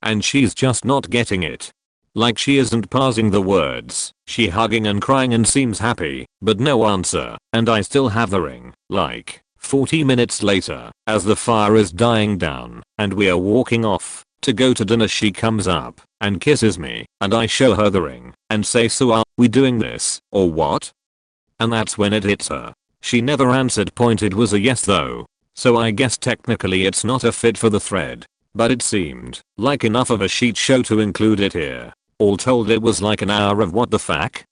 And she's just not getting it. Like she isn't parsing the words, she hugging and crying and seems happy, but no answer, and I still have the ring, like, 40 minutes later, as the fire is dying down, and we are walking off to go to dinner. She comes up and kisses me, and I show her the ring, and say, so are we doing this, or what? And that's when it hits her. She never answered. It was a yes though, so I guess technically it's not a fit for the thread, but it seemed like enough of a shit show to include it here. All told it was like an hour of what the fuck.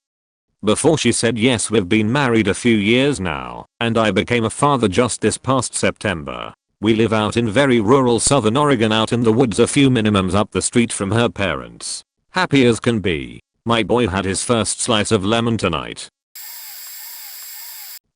Before she said yes. We've been married a few years now, and I became a father just this past September. We live out in very rural southern Oregon, out in the woods a few minimums up the street from her parents. Happy as can be. My boy had his first slice of lemon tonight.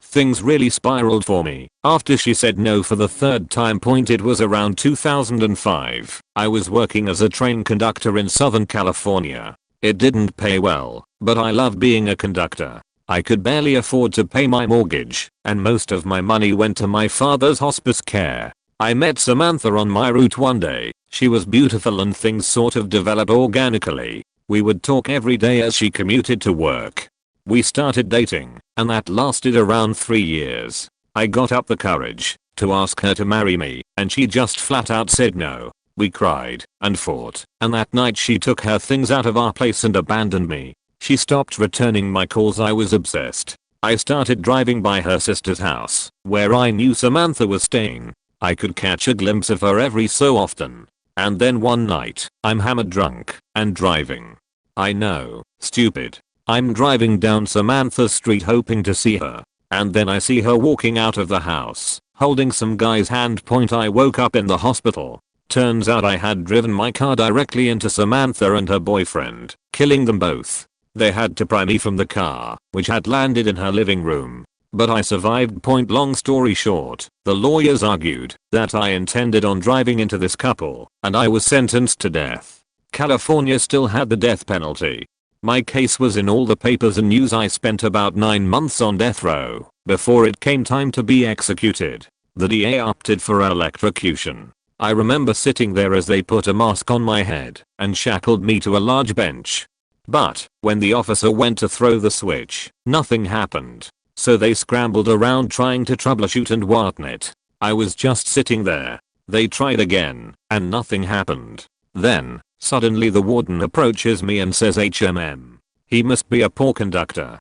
Things really spiraled for me after she said no for the third time. It was around 2005. I was working as a train conductor in Southern California. It didn't pay well, but I loved being a conductor. I could barely afford to pay my mortgage, and most of my money went to my father's hospice care. I met Samantha on my route one day. She was beautiful and things sort of developed organically. We would talk every day as she commuted to work. We started dating, and that lasted around 3 years. I got up the courage to ask her to marry me, and she just flat out said no. We cried and fought, and that night she took her things out of our place and abandoned me. She stopped returning my calls. I was obsessed. I started driving by her sister's house, where I knew Samantha was staying. I could catch a glimpse of her every so often. And then one night, I'm hammered drunk and driving. I know, stupid. I'm driving down Samantha's street hoping to see her, and then I see her walking out of the house, holding some guy's hand. I woke up in the hospital. Turns out I had driven my car directly into Samantha and her boyfriend, killing them both. They had to pry me from the car, which had landed in her living room. But I survived. Long story short, the lawyers argued that I intended on driving into this couple, and I was sentenced to death. California still had the death penalty. My case was in all the papers and news. I spent about 9 months on death row before it came time to be executed. The DA opted for electrocution. I remember sitting there as they put a mask on my head and shackled me to a large bench. But when the officer went to throw the switch, nothing happened. So they scrambled around trying to troubleshoot and whatnot. I was just sitting there. They tried again, and nothing happened. Then, suddenly the warden approaches me and says HMM. He must be a poor conductor.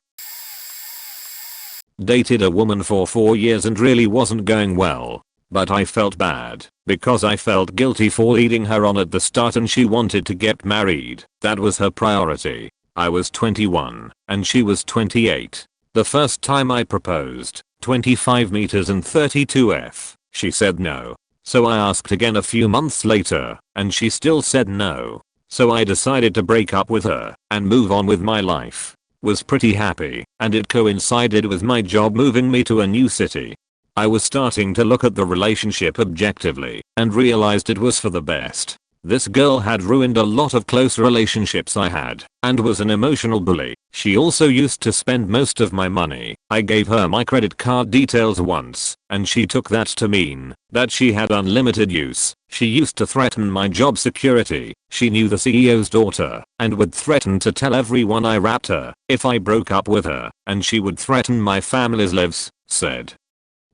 Dated a woman for 4 years and really wasn't going well. But I felt bad, because I felt guilty for leading her on at the start, and she wanted to get married. That was her priority. I was 21, and she was 28. The first time I proposed, 25 meters and 32F, she said no. So I asked again a few months later, and she still said no. So I decided to break up with her and move on with my life. Was pretty happy, and it coincided with my job moving me to a new city. I was starting to look at the relationship objectively and realized it was for the best. This girl had ruined a lot of close relationships I had and was an emotional bully. She also used to spend most of my money. I gave her my credit card details once and she took that to mean that she had unlimited use. She used to threaten my job security. She knew the CEO's daughter and would threaten to tell everyone I rapped her if I broke up with her, and she would threaten my family's lives. Said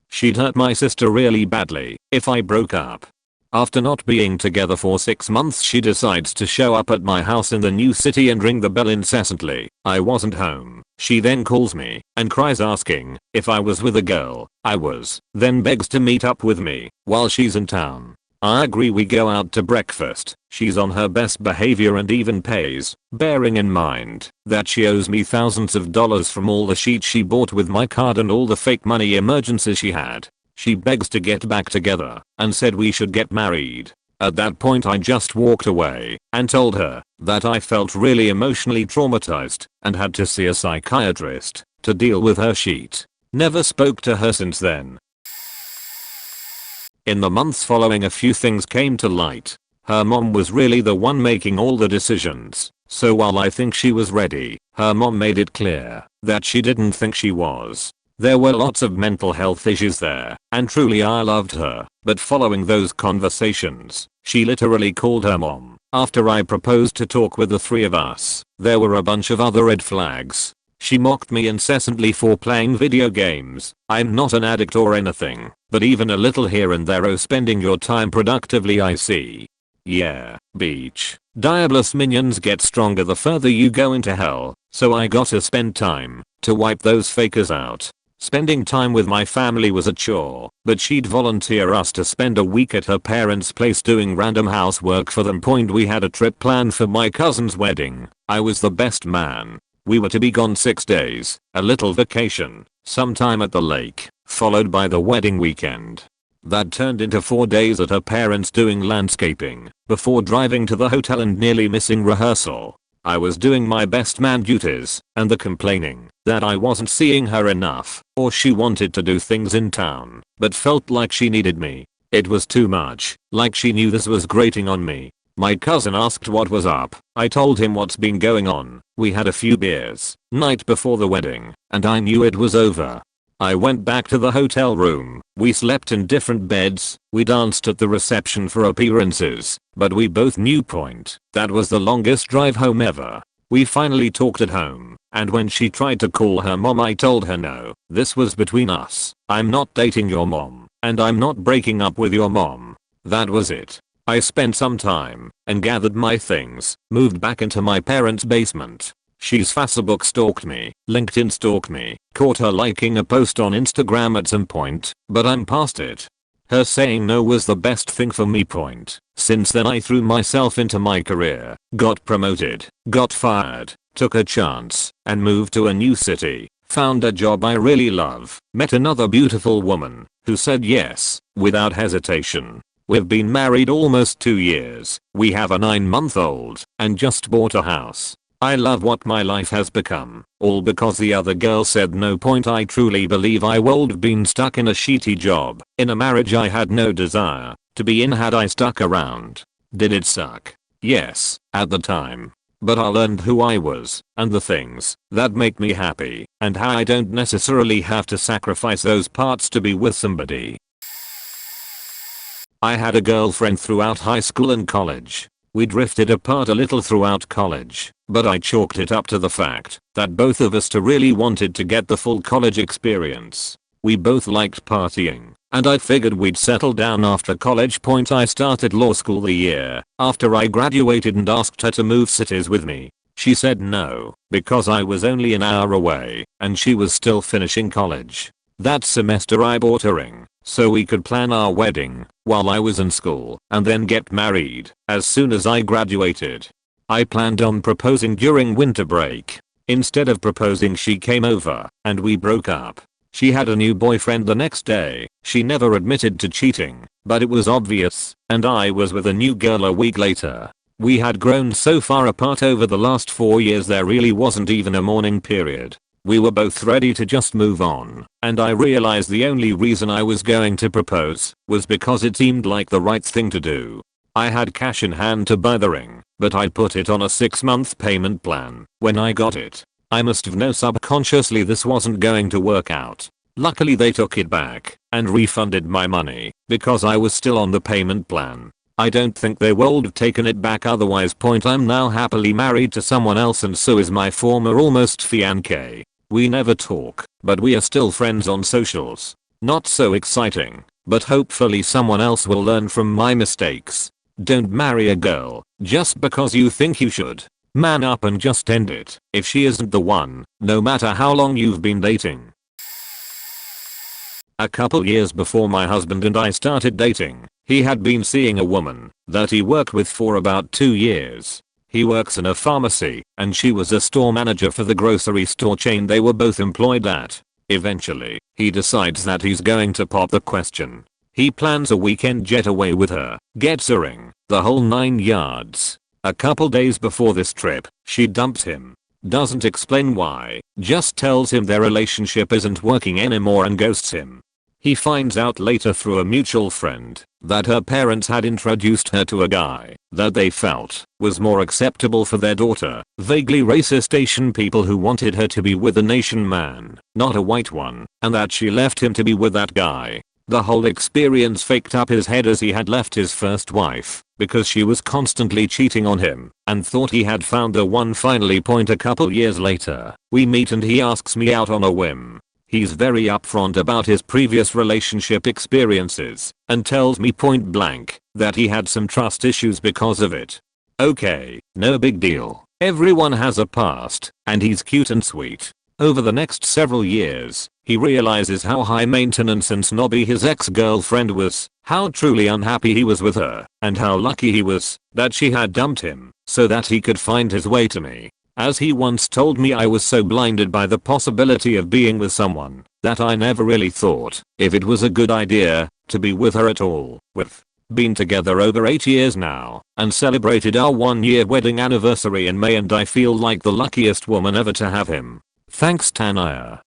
she'd hurt my sister really badly if I broke up. After not being together for 6 months, she decides to show up at my house in the new city and ring the bell incessantly. I wasn't home. She then calls me and cries asking if I was with a girl. I was. Then begs to meet up with me while she's in town. I agree, we go out to breakfast. She's on her best behavior and even pays, bearing in mind that she owes me thousands of dollars from all the sheets she bought with my card and all the fake money emergencies she had. She begs to get back together and said we should get married. At that point I just walked away and told her that I felt really emotionally traumatized and had to see a psychiatrist to deal with her shit. Never spoke to her since then. In the months following, a few things came to light. Her mom was really the one making all the decisions. So while I think she was ready, her mom made it clear that she didn't think she was. There were lots of mental health issues there, and truly I loved her, but following those conversations, she literally called her mom. After I proposed to talk with the three of us, there were a bunch of other red flags. She mocked me incessantly for playing video games. I'm not an addict or anything, but even a little here and there. Oh, spending your time productively, I see. Yeah, beach. Diabolus minions get stronger the further you go into hell, so I gotta spend time to wipe those fakers out. Spending time with my family was a chore, but she'd volunteer us to spend a week at her parents' place doing random housework for them. We had a trip planned for my cousin's wedding. I was the best man. We were to be gone 6 days, a little vacation, sometime at the lake, followed by the wedding weekend. That turned into 4 days at her parents doing landscaping, before driving to the hotel and nearly missing rehearsal. I was doing my best man duties, and the complaining that I wasn't seeing her enough, or she wanted to do things in town, but felt like she needed me. It was too much, like she knew this was grating on me. My cousin asked what was up. I told him what's been going on. We had a few beers, night before the wedding, and I knew it was over. I went back to the hotel room. We slept in different beds. We danced at the reception for appearances, but we both knew that was the longest drive home ever. We finally talked at home, and when she tried to call her mom, I told her no, this was between us. I'm not dating your mom, and I'm not breaking up with your mom. That was it. I spent some time and gathered my things, moved back into my parents' basement. She's Facebook stalked me, LinkedIn stalked me, caught her liking a post on Instagram at some point, but I'm past it. Her saying no was the best thing for me. Since then I threw myself into my career, got promoted, got fired, took a chance, and moved to a new city, found a job I really love, met another beautiful woman, who said yes, without hesitation. We've been married almost 2 years, we have a 9-month-old, and just bought a house. I love what my life has become, all because the other girl said no. I truly believe I would have been stuck in a shitty job, in a marriage I had no desire to be in had I stuck around. Did it suck? Yes, at the time. But I learned who I was, and the things that make me happy, and how I don't necessarily have to sacrifice those parts to be with somebody. I had a girlfriend throughout high school and college. We drifted apart a little throughout college, but I chalked it up to the fact that both of us really wanted to get the full college experience. We both liked partying, and I figured we'd settle down after college. I started law school the year after I graduated and asked her to move cities with me. She said no, because I was only an hour away, and she was still finishing college. That semester I bought a ring, so we could plan our wedding while I was in school and then get married as soon as I graduated. I planned on proposing during winter break. Instead of proposing, she came over and we broke up. She had a new boyfriend the next day. She never admitted to cheating, but it was obvious, and I was with a new girl a week later. We had grown so far apart over the last 4 years there really wasn't even a mourning period. We were both ready to just move on, and I realized the only reason I was going to propose was because it seemed like the right thing to do. I had cash in hand to buy the ring, but I put it on a 6-month payment plan. When I got it, I must have known subconsciously this wasn't going to work out. Luckily they took it back and refunded my money because I was still on the payment plan. I don't think they would have taken it back otherwise. I'm now happily married to someone else, and so is my former almost fiancé. We never talk, but we are still friends on socials. Not so exciting, but hopefully someone else will learn from my mistakes. Don't marry a girl just because you think you should. Man up and just end it if she isn't the one, no matter how long you've been dating. A couple years before my husband and I started dating, he had been seeing a woman that he worked with for about 2 years. He works in a pharmacy and she was a store manager for the grocery store chain they were both employed at. Eventually, he decides that he's going to pop the question. He plans a weekend getaway with her, gets a ring, the whole 9 yards. A couple days before this trip, she dumps him. Doesn't explain why, just tells him their relationship isn't working anymore and ghosts him. He finds out later through a mutual friend that her parents had introduced her to a guy that they felt was more acceptable for their daughter, vaguely racist Asian people who wanted her to be with an Asian man, not a white one, and that she left him to be with that guy. The whole experience faked up his head as he had left his first wife because she was constantly cheating on him and thought he had found the one. Finally, a couple years later, we meet and he asks me out on a whim. He's very upfront about his previous relationship experiences and tells me point blank that he had some trust issues because of it. Okay, no big deal. Everyone has a past, and he's cute and sweet. Over the next several years, he realizes how high maintenance and snobby his ex-girlfriend was, how truly unhappy he was with her, and how lucky he was that she had dumped him so that he could find his way to me. As he once told me, I was so blinded by the possibility of being with someone that I never really thought if it was a good idea to be with her at all. We've been together over 8 years now and celebrated our 1-year wedding anniversary in May, and I feel like the luckiest woman ever to have him. Thanks, Tanaya.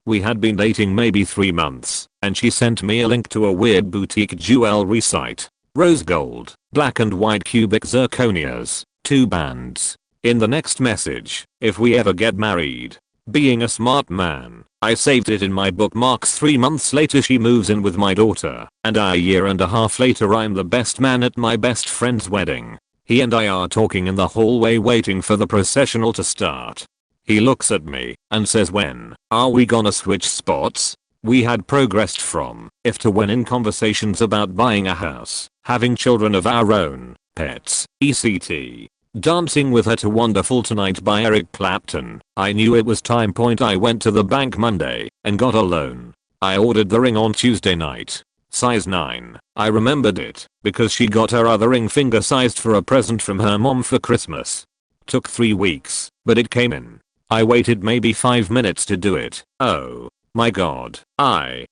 We had been dating maybe 3 months and she sent me a link to a weird boutique jewelry site. Rose gold, black and white cubic zirconias, 2 bands. In the next message, if we ever get married. Being a smart man, I saved it in my bookmarks. 3 months later she moves in with my daughter, and a year and a half later I'm the best man at my best friend's wedding. He and I are talking in the hallway waiting for the processional to start. He looks at me and says, "When are we gonna switch spots?" We had progressed from if to when in conversations about buying a house, having children of our own, pets, etc. Dancing with Her to Wonderful Tonight by Eric Clapton. I knew it was time. I went to the bank Monday and got a loan. I ordered the ring on Tuesday night. Size 9. I remembered it because she got her other ring finger sized for a present from her mom for Christmas. Took 3 weeks, but it came in. I waited maybe 5 minutes to do it. Oh my god. I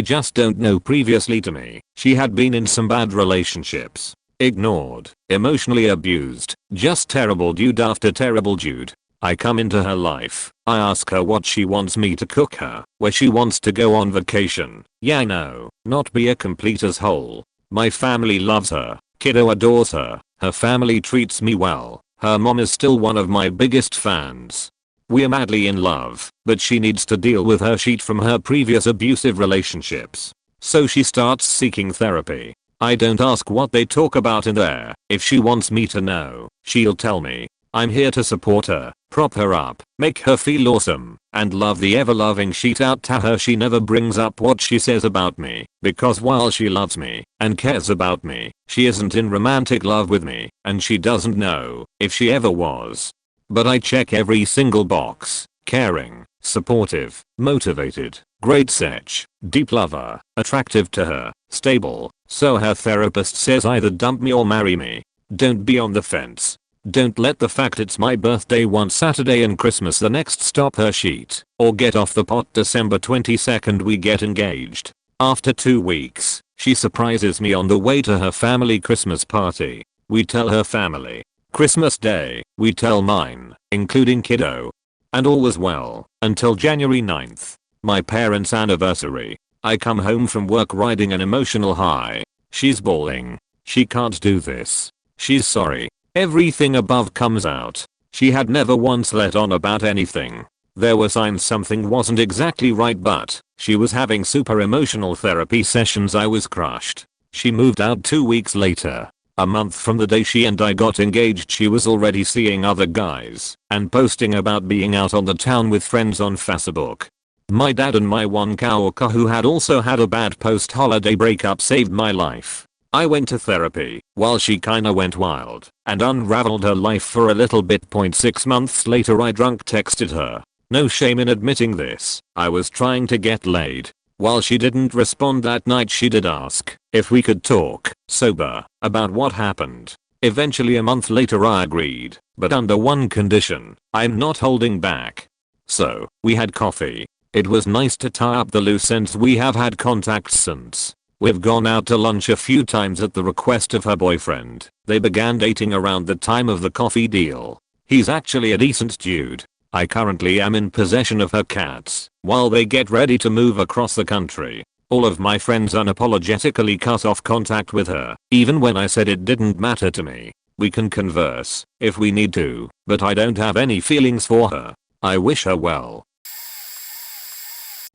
just don't know. Previously to me, she had been in some bad relationships. Ignored, emotionally abused, just terrible dude after terrible dude. I come into her life, I ask her what she wants me to cook her, where she wants to go on vacation. Yeah, no, not be a complete asshole. My family loves her, kiddo adores her, her family treats me well, her mom is still one of my biggest fans. We're madly in love, but she needs to deal with her shit from her previous abusive relationships. So she starts seeking therapy. I don't ask what they talk about in there. If she wants me to know, she'll tell me. I'm here to support her, prop her up, make her feel awesome, and love the ever-loving shit out to her. She never brings up what she says about me, because while she loves me and cares about me, she isn't in romantic love with me, and she doesn't know if she ever was. But I check every single box. Caring, supportive, motivated, great sex, deep lover, attractive to her, stable. So her therapist says either dump me or marry me. Don't be on the fence. Don't let the fact it's my birthday one Saturday and Christmas the next stop her sheet. Or get off the pot. December 22nd we get engaged. After 2 weeks, she surprises me on the way to her family Christmas party. We tell her family. Christmas Day, we tell mine, including kiddo. And all was well, until January 9th. My parents' anniversary. I come home from work riding an emotional high. She's bawling. She can't do this. She's sorry. Everything above comes out. She had never once let on about anything. There were signs something wasn't exactly right, but she was having super emotional therapy sessions. I was crushed. She moved out 2 weeks later. A month from the day she and I got engaged, she was already seeing other guys and posting about being out on the town with friends on Facebook. My dad and my one coworker who had also had a bad post-holiday breakup saved my life. I went to therapy while she kinda went wild and unraveled her life for a little bit. 6 months later I drunk texted her. No shame in admitting this. I was trying to get laid. While she didn't respond that night, she did ask if we could talk, sober, about what happened. Eventually a month later I agreed, but under one condition: I'm not holding back. So, we had coffee. It was nice to tie up the loose ends. We have had contact since. We've gone out to lunch a few times at the request of her boyfriend. They began dating around the time of the coffee deal. He's actually a decent dude. I currently am in possession of her cats while they get ready to move across the country. All of my friends unapologetically cut off contact with her, even when I said it didn't matter to me. We can converse if we need to, but I don't have any feelings for her. I wish her well.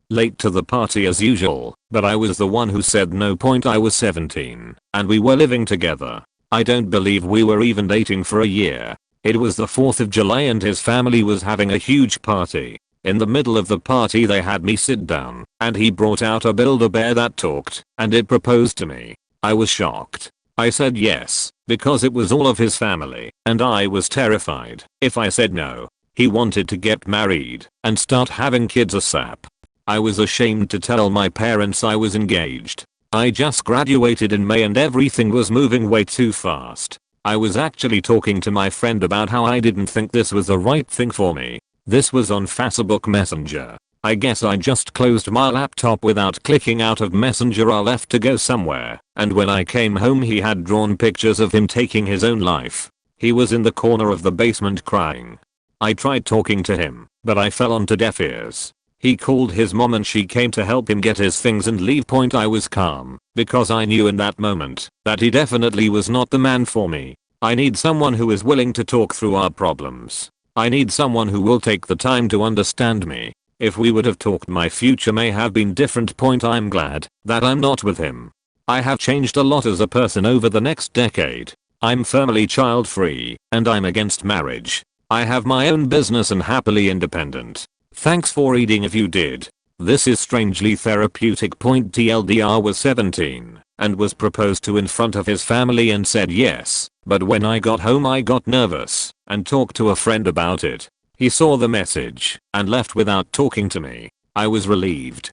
Late to the party as usual, but I was the one who said no. I was 17, and we were living together. I don't believe we were even dating for a year. It was the 4th of July and his family was having a huge party. In the middle of the party they had me sit down, and he brought out a Build-A-Bear that talked, and it proposed to me. I was shocked. I said yes, because it was all of his family, and I was terrified if I said no. He wanted to get married and start having kids ASAP. I was ashamed to tell my parents I was engaged. I just graduated in May and everything was moving way too fast. I was actually talking to my friend about how I didn't think this was the right thing for me. This was on Facebook Messenger. I guess I just closed my laptop without clicking out of Messenger. I left to go somewhere, and when I came home he had drawn pictures of him taking his own life. He was in the corner of the basement crying. I tried talking to him, but I fell onto deaf ears. He called his mom and she came to help him get his things and leave. I was calm because I knew in that moment that he definitely was not the man for me. I need someone who is willing to talk through our problems. I need someone who will take the time to understand me. If we would have talked, my future may have been different. I'm glad that I'm not with him. I have changed a lot as a person over the next decade. I'm firmly child free and I'm against marriage. I have my own business and happily independent. Thanks for reading if you did. This is strangely therapeutic. TLDR was 17 and was proposed to in front of his family and said yes, but when I got home I got nervous and talked to a friend about it. He saw the message and left without talking to me. I was relieved.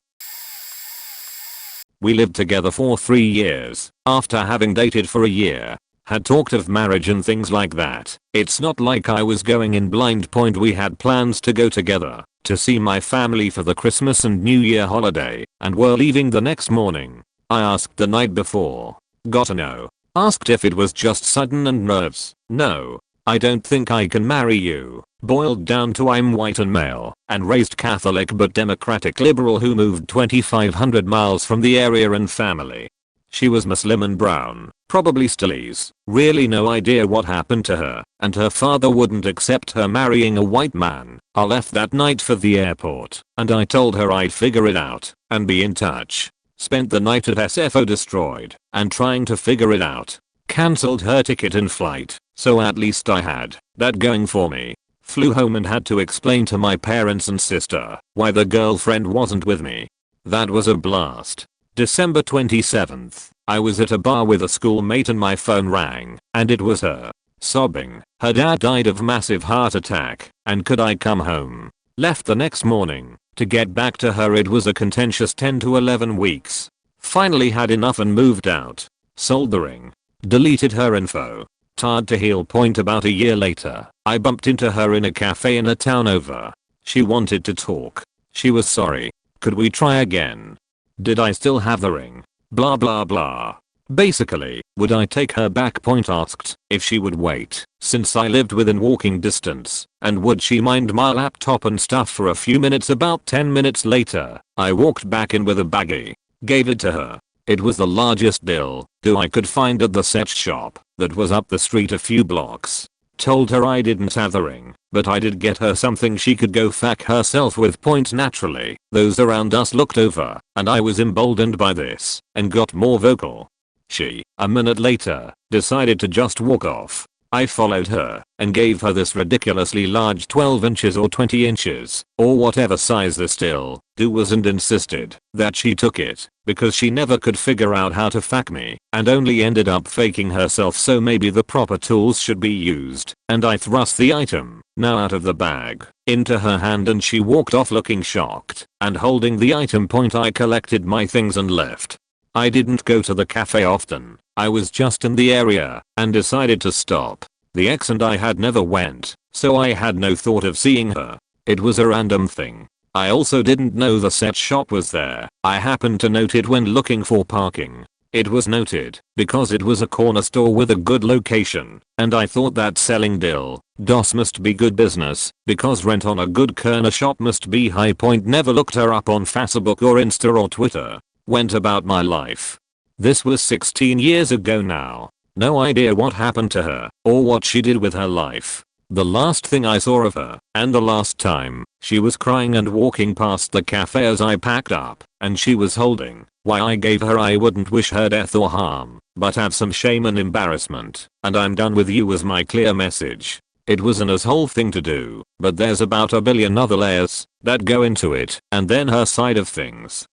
We lived together for 3 years after having dated for a year. Had talked of marriage and things like that. It's not like I was going in blind. We had plans to go together to see my family for the Christmas and New Year holiday and were leaving the next morning. I asked the night before. Got a no. Asked if it was just sudden and nerves. No. I don't think I can marry you. Boiled down to I'm white and male and raised Catholic but Democratic liberal who moved 2,500 miles from the area and family. She was Muslim and brown, probably still is. Really no idea what happened to her, and her father wouldn't accept her marrying a white man. I left that night for the airport, and I told her I'd figure it out and be in touch. Spent the night at SFO destroyed and trying to figure it out. Cancelled her ticket and flight, so at least I had that going for me. Flew home and had to explain to my parents and sister why the girlfriend wasn't with me. That was a blast. December 27th, I was at a bar with a schoolmate and my phone rang, and it was her. Sobbing, her dad died of massive heart attack, and could I come home? Left the next morning. To get back to her it was a contentious 10 to 11 weeks. Finally had enough and moved out. Sold the ring. Deleted her info. Tired to heal. About a year later, I bumped into her in a cafe in a town over. She wanted to talk. She was sorry. Could we try again? Did I still have the ring? Blah blah blah. Basically, would I take her back? Point asked if she would wait, since I lived within walking distance, and would she mind my laptop and stuff for a few minutes. About 10 minutes later, I walked back in with a baggie, gave it to her. It was the largest dildo I could find at the sex shop that was up the street a few blocks. Told her I didn't have the ring, but I did get her something she could go fuck herself with. Point naturally, those around us looked over, and I was emboldened by this, and got more vocal. She, a minute later, decided to just walk off. I followed her, and gave her this ridiculously large 12 inches or 20 inches, or whatever size this dildo was, and insisted that she took it, because she never could figure out how to fuck me, and only ended up faking herself, so maybe the proper tools should be used, and I thrust the item, now out of the bag, into her hand, and she walked off looking shocked, and holding the item. Point I collected my things and left. I didn't go to the cafe often, I was just in the area, and decided to stop. The ex and I had never went, so I had no thought of seeing her. It was a random thing. I also didn't know the set shop was there. I happened to note it when looking for parking. It was noted because it was a corner store with a good location, and I thought that selling dildos must be good business, because rent on a good corner shop must be high. Point never looked her up on Facebook or Insta or Twitter. Went about my life. This was 16 years ago now. No idea what happened to her, or what she did with her life. The last thing I saw of her, and the last time, she was crying and walking past the cafe as I packed up, and she was holding. Why I gave her I wouldn't wish her death or harm, but have some shame and embarrassment, and I'm done with you was my clear message. It was an asshole thing to do, but there's about a billion other layers that go into it, and then her side of things.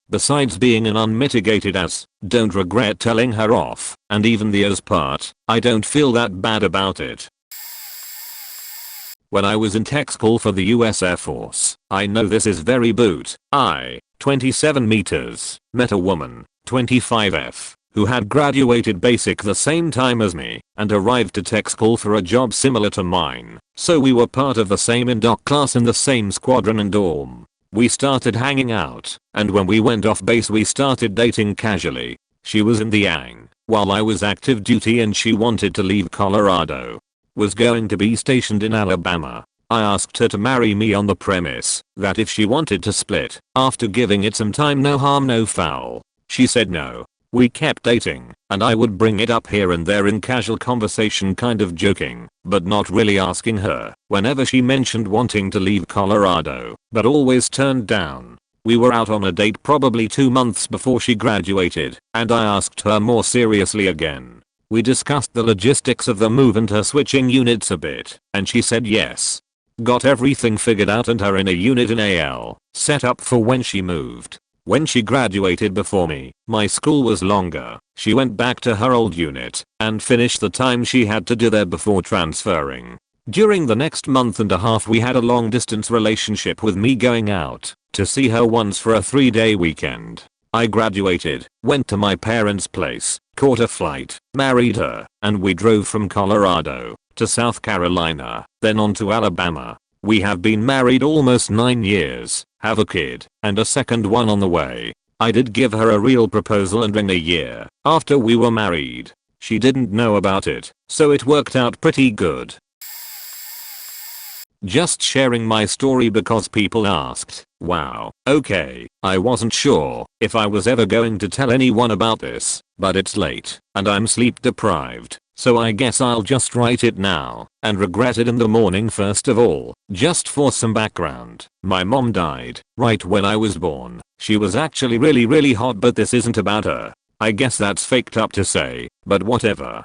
Besides being an unmitigated ass, don't regret telling her off, and even the ass part, I don't feel that bad about it. When I was in tech school for the US Air Force, I know this is very boot. 27 meters, met a woman, 25F, who had graduated basic the same time as me, and arrived to tech school for a job similar to mine, so we were part of the same indoc class in the same squadron and dorm. We started hanging out, and when we went off base we started dating casually. She was in the Yang, while I was active duty, and she wanted to leave Colorado. Was going to be stationed in Alabama. I asked her to marry me on the premise that if she wanted to split, after giving it some time, no harm no foul. She said no. We kept dating, and I would bring it up here and there in casual conversation, kind of joking, but not really asking her, whenever she mentioned wanting to leave Colorado, but always turned down. We were out on a date probably 2 months before she graduated, and I asked her more seriously again. We discussed the logistics of the move and her switching units a bit, and she said yes. Got everything figured out and her in a unit in AL, set up for when she moved. When she graduated before me, my school was longer. She went back to her old unit and finished the time she had to do there before transferring. During the next month and a half we had a long distance relationship, with me going out to see her once for a 3-day weekend. I graduated, went to my parents' place, caught a flight, married her, and we drove from Colorado to South Carolina, then on to Alabama. We have been married almost 9 years, have a kid, and a second one on the way. I did give her a real proposal and ring a year after we were married. She didn't know about it, so it worked out pretty good. Just sharing my story because people asked. Wow, okay, I wasn't sure if I was ever going to tell anyone about this, but it's late, and I'm sleep deprived. So I guess I'll just write it now, and regret it in the morning. First of all, just for some background, my mom died right when I was born. She was actually really hot, but this isn't about her. I guess that's faked up to say, but whatever.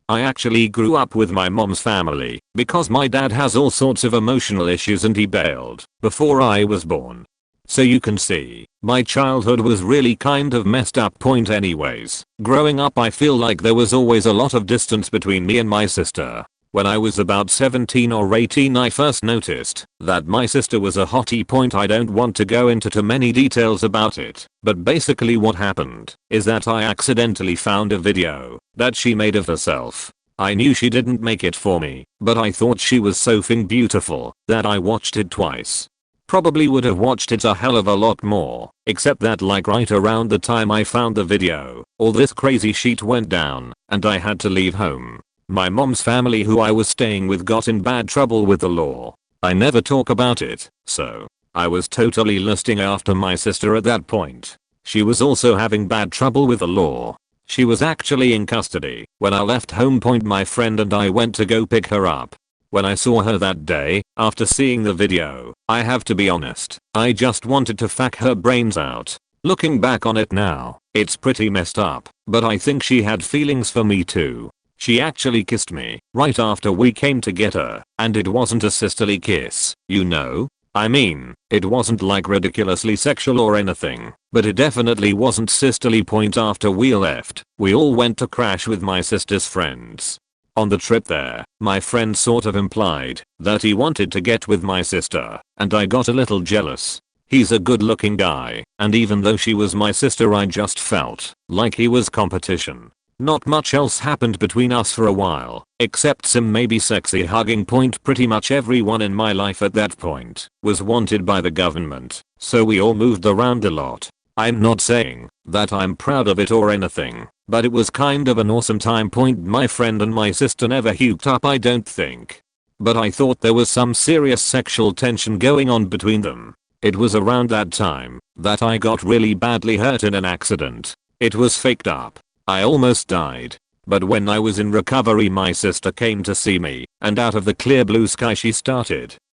I actually grew up with my mom's family, because my dad has all sorts of emotional issues and he bailed before I was born. So you can see, my childhood was really kind of messed up. Point anyways, growing up I feel like there was always a lot of distance between me and my sister. When I was about 17 or 18 I first noticed that my sister was a hottie. Point I don't want to go into too many details about it, but basically what happened is that I accidentally found a video that she made of herself. I knew she didn't make it for me, but I thought she was so beautiful that I watched it twice. Probably would have watched it a hell of a lot more, except that like right around the time I found the video, all this crazy shit went down, and I had to leave home. My mom's family who I was staying with got in bad trouble with the law. I never talk about it, so I was totally lusting after my sister at that point. She was also having bad trouble with the law. She was actually in custody when I left home. My friend and I went to go pick her up. When I saw her that day, after seeing the video, I have to be honest, I just wanted to fuck her brains out. Looking back on it now, it's pretty messed up, but I think she had feelings for me too. She actually kissed me right after we came to get her, and it wasn't a sisterly kiss, you know? I mean, it wasn't like ridiculously sexual or anything, but it definitely wasn't sisterly. After we left, we all went to crash with my sister's friends. On the trip there, my friend sort of implied that he wanted to get with my sister, and I got a little jealous. He's a good looking guy, and even though she was my sister I just felt like he was competition. Not much else happened between us for a while, except some maybe sexy hugging. Pretty much everyone in my life at that point was wanted by the government, so we all moved around a lot. I'm not saying that I'm proud of it or anything, but it was kind of an awesome time. My friend and my sister never hooked up, I don't think. But I thought there was some serious sexual tension going on between them. It was around that time that I got really badly hurt in an accident. It was faked up. I almost died. But when I was in recovery my sister came to see me, and out of the clear blue sky she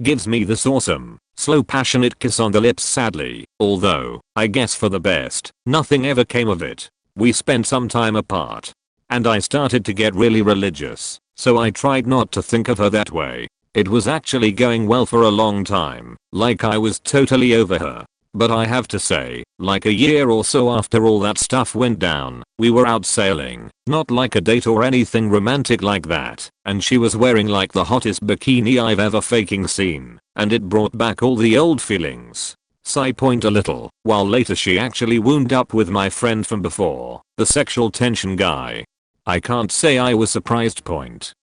gives me this awesome, slow passionate kiss on the lips. Sadly, although, I guess for the best, nothing ever came of it. We spent some time apart. And I started to get really religious, so I tried not to think of her that way. It was actually going well for a long time, like I was totally over her. But I have to say, like a year or so after all that stuff went down, we were out sailing, not like a date or anything romantic like that, and she was wearing like the hottest bikini I've ever faking seen, and it brought back all the old feelings. Sigh. A little while later she actually wound up with my friend from before, the sexual tension guy. I can't say I was surprised.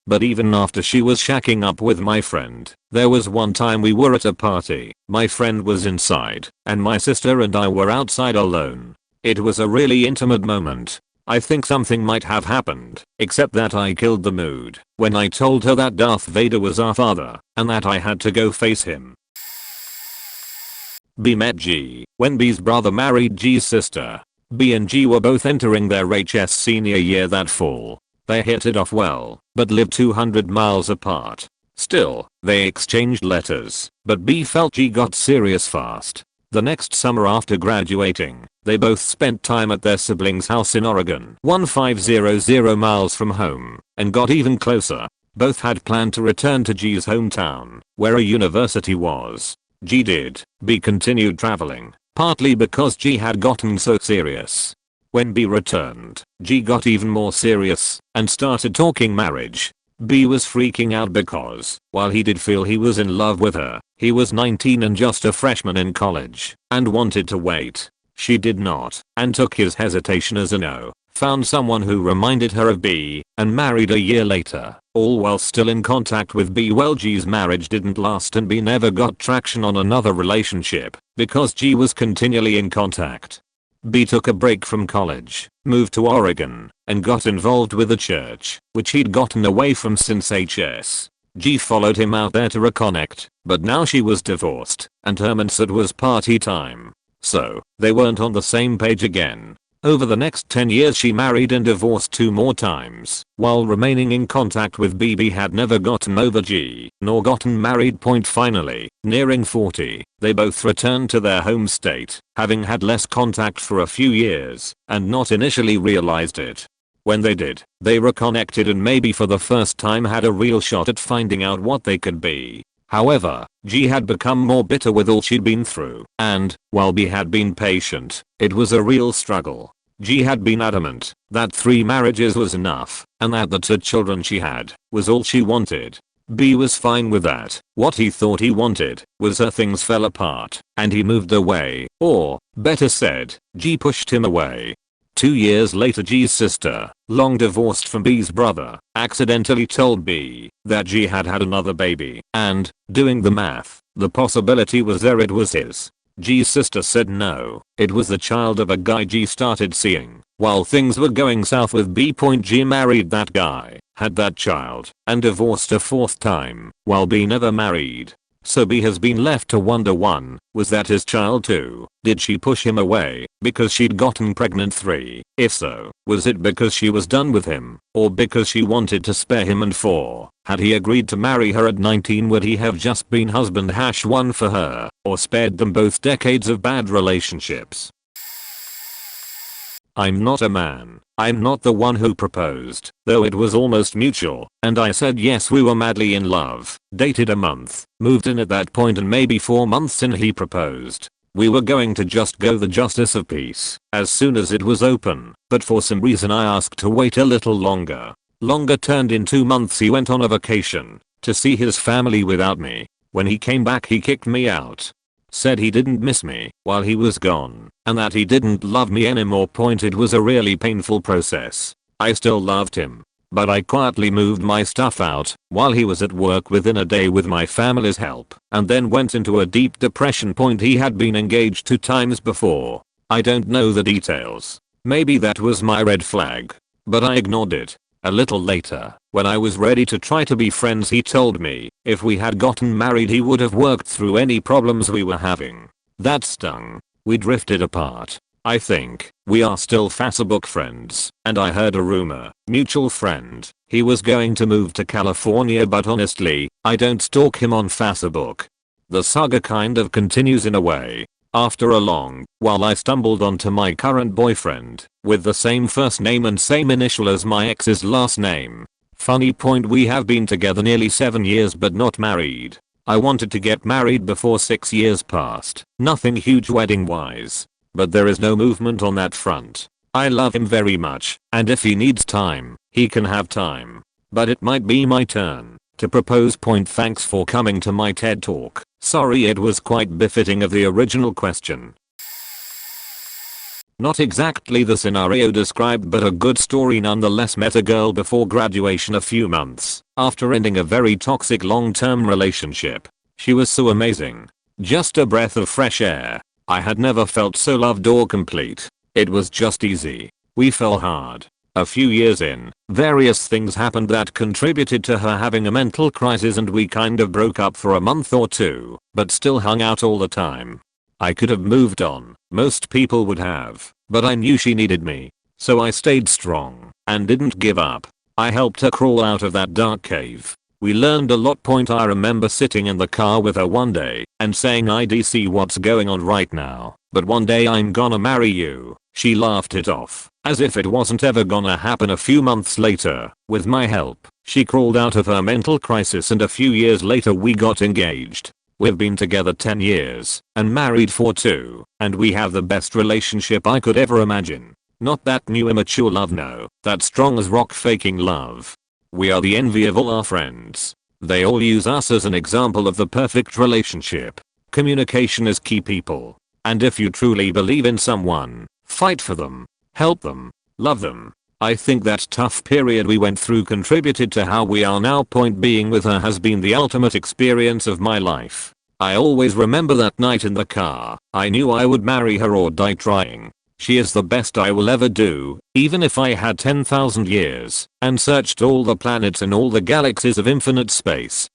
But even after she was shacking up with my friend, there was one time we were at a party, my friend was inside, and my sister and I were outside alone. It was a really intimate moment. I think something might have happened, except that I killed the mood when I told her that Darth Vader was our father, and that I had to go face him. B met G when B's brother married G's sister. B and G were both entering their HS senior year that fall. They hit it off well, but lived 200 miles apart. Still, they exchanged letters, but B felt G got serious fast. The next summer after graduating, they both spent time at their siblings' house in Oregon, 1500 miles from home, and got even closer. Both had planned to return to G's hometown, where a university was. G did. B continued traveling, partly because G had gotten so serious. When B returned, G got even more serious and started talking marriage. B was freaking out because, while he did feel he was in love with her, he was 19 and just a freshman in college and wanted to wait. She did not, and took his hesitation as a no, found someone who reminded her of B, and married a year later, all while still in contact with B. Well, G's marriage didn't last and B never got traction on another relationship because G was continually in contact. B took a break from college, moved to Oregon, and got involved with a church, which he'd gotten away from since HS. G followed him out there to reconnect, but now she was divorced, and her mindset was party time. So, they weren't on the same page again. Over the next 10 years she married and divorced 2 more times, while remaining in contact with B. B had never gotten over G, nor gotten married. Finally, nearing 40, they both returned to their home state, having had less contact for a few years, and not initially realized it. When they did, they reconnected and maybe for the first time had a real shot at finding out what they could be. However, G had become more bitter with all she'd been through, and, while B had been patient, it was a real struggle. G had been adamant that 3 marriages was enough, and that the 2 children she had was all she wanted. B was fine with that. What he thought he wanted was her things fell apart, and he moved away, or, better said, G pushed him away. 2 years later G's sister, long divorced from B's brother, accidentally told B that G had had another baby, and, doing the math, The possibility was there, it was his. G's sister said no, it was the child of a guy G started seeing. While things were going south with B. G married that guy, had that child, and divorced a fourth time, while B never married. So B has been left to wonder, 1. Was that his child? 2. Did she push him away because she'd gotten pregnant? 3. If so, was it because she was done with him, or because she wanted to spare him? And 4. Had he agreed to marry her at 19, would he have just been husband #1 for her, or spared them both decades of bad relationships? I'm not a man. I'm not the one who proposed, though it was almost mutual, and I said yes. We were madly in love, dated a month, moved in at that point, and maybe 4 months in he proposed. We were going to just go the justice of peace as soon as it was open, but for some reason I asked to wait a little longer. Longer turned in 2 months. He went on a vacation to see his family without me. When he came back he kicked me out. Said he didn't miss me while he was gone, and that he didn't love me anymore. It was a really painful process. I still loved him, but I quietly moved my stuff out while he was at work within a day with my family's help, and then went into a deep depression. He had been engaged 2 times before. I don't know the details. Maybe that was my red flag, but I ignored it. A little later, when I was ready to try to be friends, he told me if we had gotten married he would have worked through any problems we were having. That stung. We drifted apart. I think we are still Facebook friends, and I heard a rumor, mutual friend, he was going to move to California, but honestly, I don't stalk him on Facebook. The saga kind of continues in a way. After a long while I stumbled onto my current boyfriend, with the same first name and same initial as my ex's last name. Funny point, we have been together nearly 7 years but not married. I wanted to get married before 6 years passed. Nothing huge wedding wise, but there is no movement on that front. I love him very much, and if he needs time, he can have time. But it might be my turn to propose. Thanks for coming to my TED Talk. Sorry it was quite befitting of the original question. Not exactly the scenario described, but a good story nonetheless. Met a girl before graduation a few months after ending a very toxic long-term relationship. She was so amazing. Just a breath of fresh air. I had never felt so loved or complete. It was just easy. We fell hard. A few years in, various things happened that contributed to her having a mental crisis, and we kind of broke up for a month or 2, but still hung out all the time. I could have moved on, most people would have, but I knew she needed me, so I stayed strong and didn't give up. I helped her crawl out of that dark cave. We learned a lot. I remember sitting in the car with her one day and saying, "I see what's going on right now, but one day I'm gonna marry you." She laughed it off, as if it wasn't ever gonna happen. A few months later, with my help, she crawled out of her mental crisis, and a few years later we got engaged. We've been together 10 years and married for 2, and we have the best relationship I could ever imagine. Not that new immature love, no, that strong as rock faking love. We are the envy of all our friends. They all use us as an example of the perfect relationship. Communication is key, people. And if you truly believe in someone, fight for them, help them, love them. I think that tough period we went through contributed to how we are now. Being with her has been the ultimate experience of my life. I always remember that night in the car. I knew I would marry her or die trying. She is the best I will ever do, even if I had 10,000 years and searched all the planets in all the galaxies of infinite space.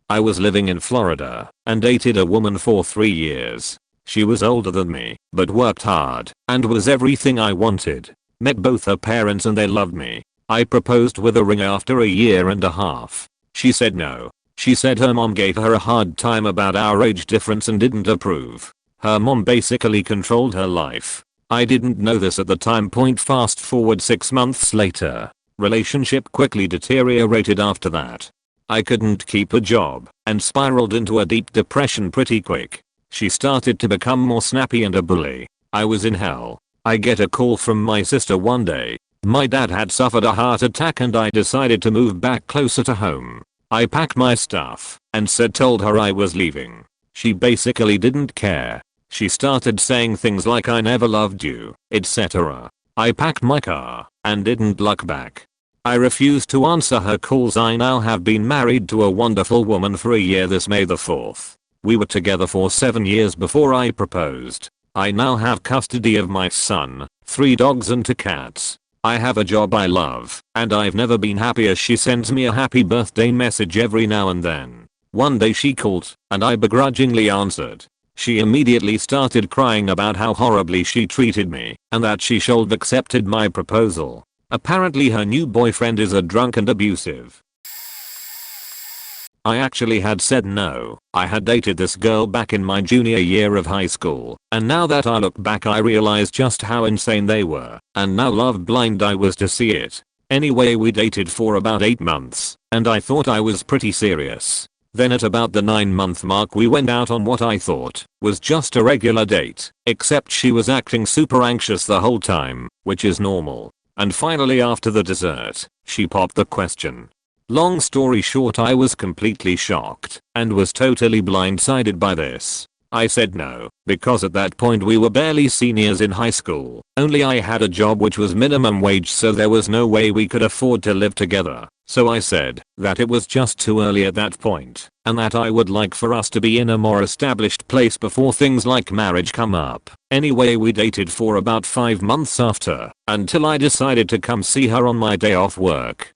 I was living in Florida and dated a woman for 3 years. She was older than me, but worked hard and was everything I wanted. Met both her parents and they loved me. I proposed with a ring after a year and a half. She said no. She said her mom gave her a hard time about our age difference and didn't approve. Her mom basically controlled her life. I didn't know this at the time. Fast forward 6 months later. Relationship quickly deteriorated after that. I couldn't keep a job and spiraled into a deep depression pretty quick. She started to become more snappy and a bully. I was in hell. I get a call from my sister one day. My dad had suffered a heart attack and I decided to move back closer to home. I packed my stuff and told her I was leaving. She basically didn't care. She started saying things like, "I never loved you," etc. I packed my car and didn't look back. I refused to answer her calls. I now have been married to a wonderful woman for a year this May the 4th. We were together for 7 years before I proposed. I now have custody of my son, 3 dogs and 2 cats. I have a job I love, and I've never been happier. She sends me a happy birthday message every now and then. One day she called, and I begrudgingly answered. She immediately started crying about how horribly she treated me, and that she should have accepted my proposal. Apparently her new boyfriend is a drunk and abusive. I actually had said no. I had dated this girl back in my junior year of high school, and now that I look back I realize just how insane they were, and now love blind I was to see it. Anyway, we dated for about 8 months, and I thought I was pretty serious. Then at about the 9-month mark we went out on what I thought was just a regular date, except she was acting super anxious the whole time, which is normal. And finally after the dessert, she popped the question. Long story short, I was completely shocked and was totally blindsided by this. I said no, because at that point we were barely seniors in high school, only I had a job which was minimum wage, so there was no way we could afford to live together. So I said that it was just too early at that point, and that I would like for us to be in a more established place before things like marriage come up. Anyway, we dated for about 5 months after, until I decided to come see her on my day off work.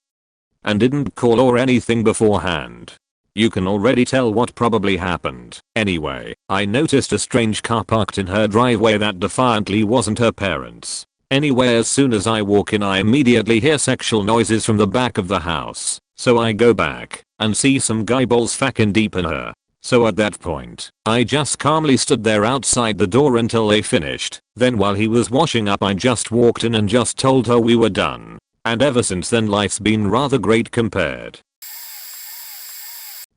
And didn't call or anything beforehand. You can already tell what probably happened. Anyway, I noticed a strange car parked in her driveway that defiantly wasn't her parents'. Anyway, as soon as I walk in I immediately hear sexual noises from the back of the house, so I go back and see some guy balls fucking deep in her. So at that point, I just calmly stood there outside the door until they finished. Then while he was washing up I just walked in and just told her we were done. And ever since then life's been rather great compared.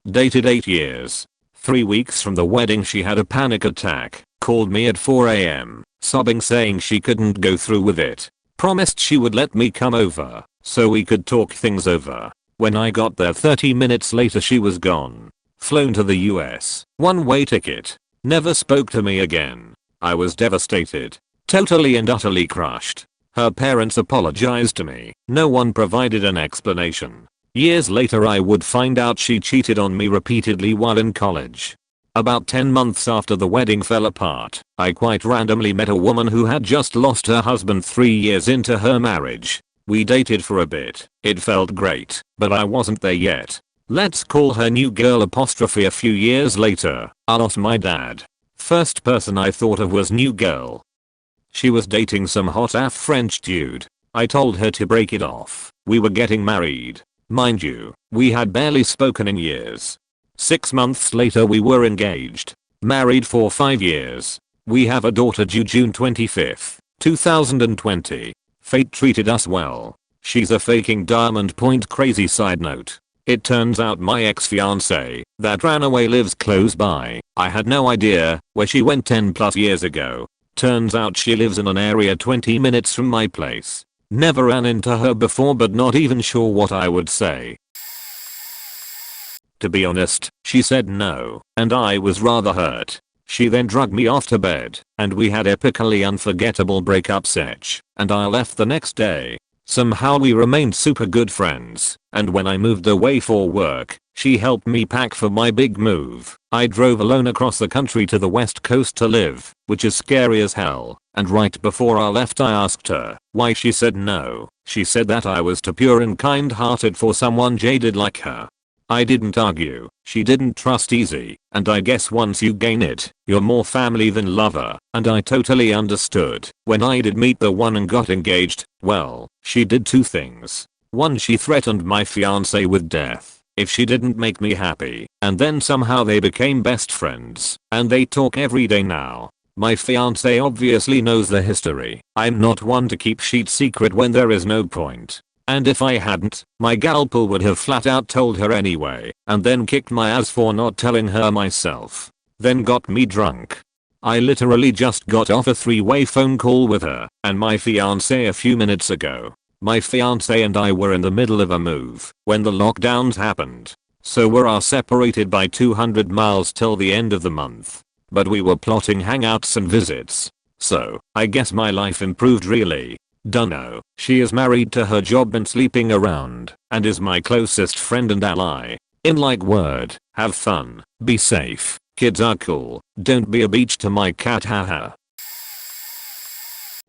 Dated 8 years. 3 weeks from the wedding she had a panic attack, called me at 4 AM, sobbing saying she couldn't go through with it. Promised she would let me come over, so we could talk things over. When I got there 30 minutes later she was gone. Flown to the US. One-way ticket. Never spoke to me again. I was devastated. Totally and utterly crushed. Her parents apologized to me. No one provided an explanation. Years later I would find out she cheated on me repeatedly while in college. About 10 months after the wedding fell apart, I quite randomly met a woman who had just lost her husband 3 years into her marriage. We dated for a bit. It felt great, but I wasn't there yet. Let's call her new girl apostrophe. A few years later, I lost my dad. First person I thought of was new girl. She was dating some hot AF French dude. I told her to break it off. We were getting married. Mind you, we had barely spoken in years. 6 months later we were engaged. Married for 5 years. We have a daughter due June 25th, 2020. Fate treated us well. She's a faking diamond point crazy. Side note. It turns out my ex-fiancé that ran away lives close by. I had no idea where she went 10+ years ago. Turns out she lives in an area 20 minutes from my place. Never ran into her before, but not even sure what I would say. To be honest, she said no, and I was rather hurt. She then dragged me off to bed, and we had epically unforgettable breakup sesh, and I left the next day. Somehow we remained super good friends, and when I moved away for work, she helped me pack for my big move. I drove alone across the country to the west coast to live, which is scary as hell, and right before I left I asked her why she said no. She said that I was too pure and kind-hearted for someone jaded like her. I didn't argue. She didn't trust easy, and I guess once you gain it, you're more family than lover, and I totally understood. When I did meet the one and got engaged, well, she did 2 things. 1, she threatened my fiancé with death if she didn't make me happy, and then somehow they became best friends, and they talk every day now. My fiancé obviously knows the history. I'm not one to keep shit secret when there is no point. And if I hadn't, my galpal would have flat out told her anyway, and then kicked my ass for not telling her myself. Then got me drunk. I literally just got off a 3-way phone call with her and my fiancé a few minutes ago. My fiancé and I were in the middle of a move when the lockdowns happened. So we're separated by 200 miles till the end of the month. But we were plotting hangouts and visits. So, I guess my life improved really. Dunno. She is married to her job and sleeping around, and is my closest friend and ally. In like word, have fun, be safe, kids are cool, don't be a beach to my cat haha.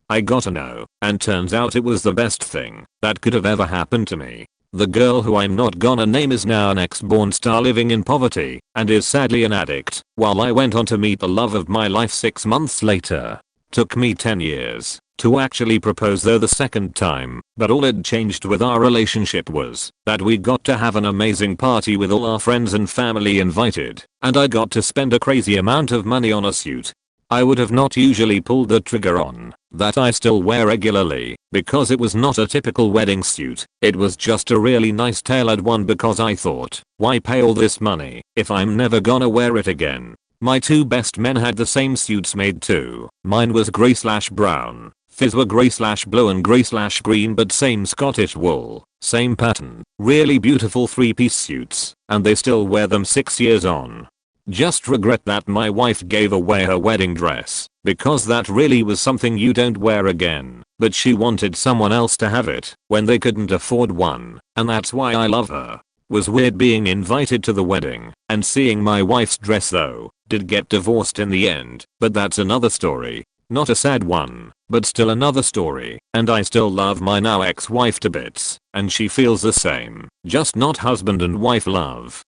I gotta know, and turns out it was the best thing that could have ever happened to me. The girl who I'm not gonna name is now an ex-born star living in poverty, and is sadly an addict, while I went on to meet the love of my life 6 months later. Took me 10 years to actually propose though the second time, but all it changed with our relationship was that we got to have an amazing party with all our friends and family invited, and I got to spend a crazy amount of money on a suit I would have not usually pulled the trigger on, that I still wear regularly, because it was not a typical wedding suit, it was just a really nice tailored one because I thought, why pay all this money if I'm never gonna wear it again. My two best men had the same suits made too. Mine was grey/brown, his were grey/blue and grey/green but same Scottish wool, same pattern, really beautiful 3-piece suits, and they still wear them 6 years on. Just regret that my wife gave away her wedding dress, because that really was something you don't wear again, but she wanted someone else to have it when they couldn't afford one, and that's why I love her. Was weird being invited to the wedding and seeing my wife's dress though. Did get divorced in the end, but that's another story. Not a sad one, but still another story, and I still love my now ex-wife to bits, and she feels the same, just not husband and wife love.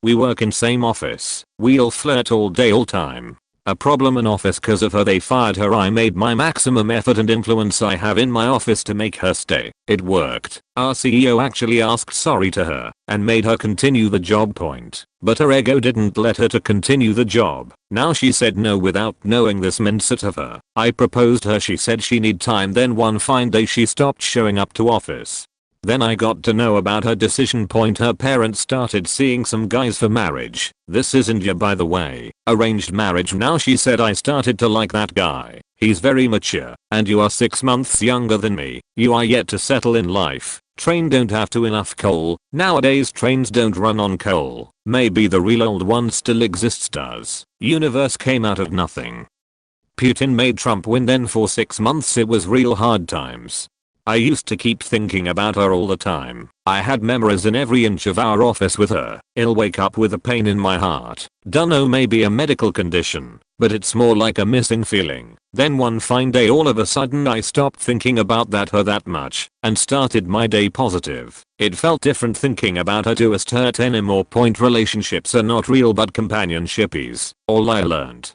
We work in same office, we'll flirt all day all time. A problem in office cause of her they fired her. I made my maximum effort and influence I have in my office to make her stay. It worked. Our CEO actually asked sorry to her and made her continue the job point, but her ego didn't let her to continue the job. Now she said no without knowing this mindset of her. I proposed her, she said she need time, then one fine day she stopped showing up to office. Then I got to know about her decision point. Her parents started seeing some guys for marriage. This isn't ya by the way, arranged marriage. Now she said I started to like that guy. He's very mature, and you are 6 months younger than me. You are yet to settle in life. Train don't have to enough coal. Nowadays trains don't run on coal. Maybe the real old one still exists does. Universe came out of nothing. Putin made Trump win, then for 6 months it was real hard times. I used to keep thinking about her all the time. I had memories in every inch of our office with her. I'll wake up with a pain in my heart. Dunno, maybe a medical condition, but it's more like a missing feeling. Then one fine day all of a sudden I stopped thinking about her that much and started my day positive. It felt different thinking about her to hurt anymore. Point relationships are not real but companionship-is. All I learned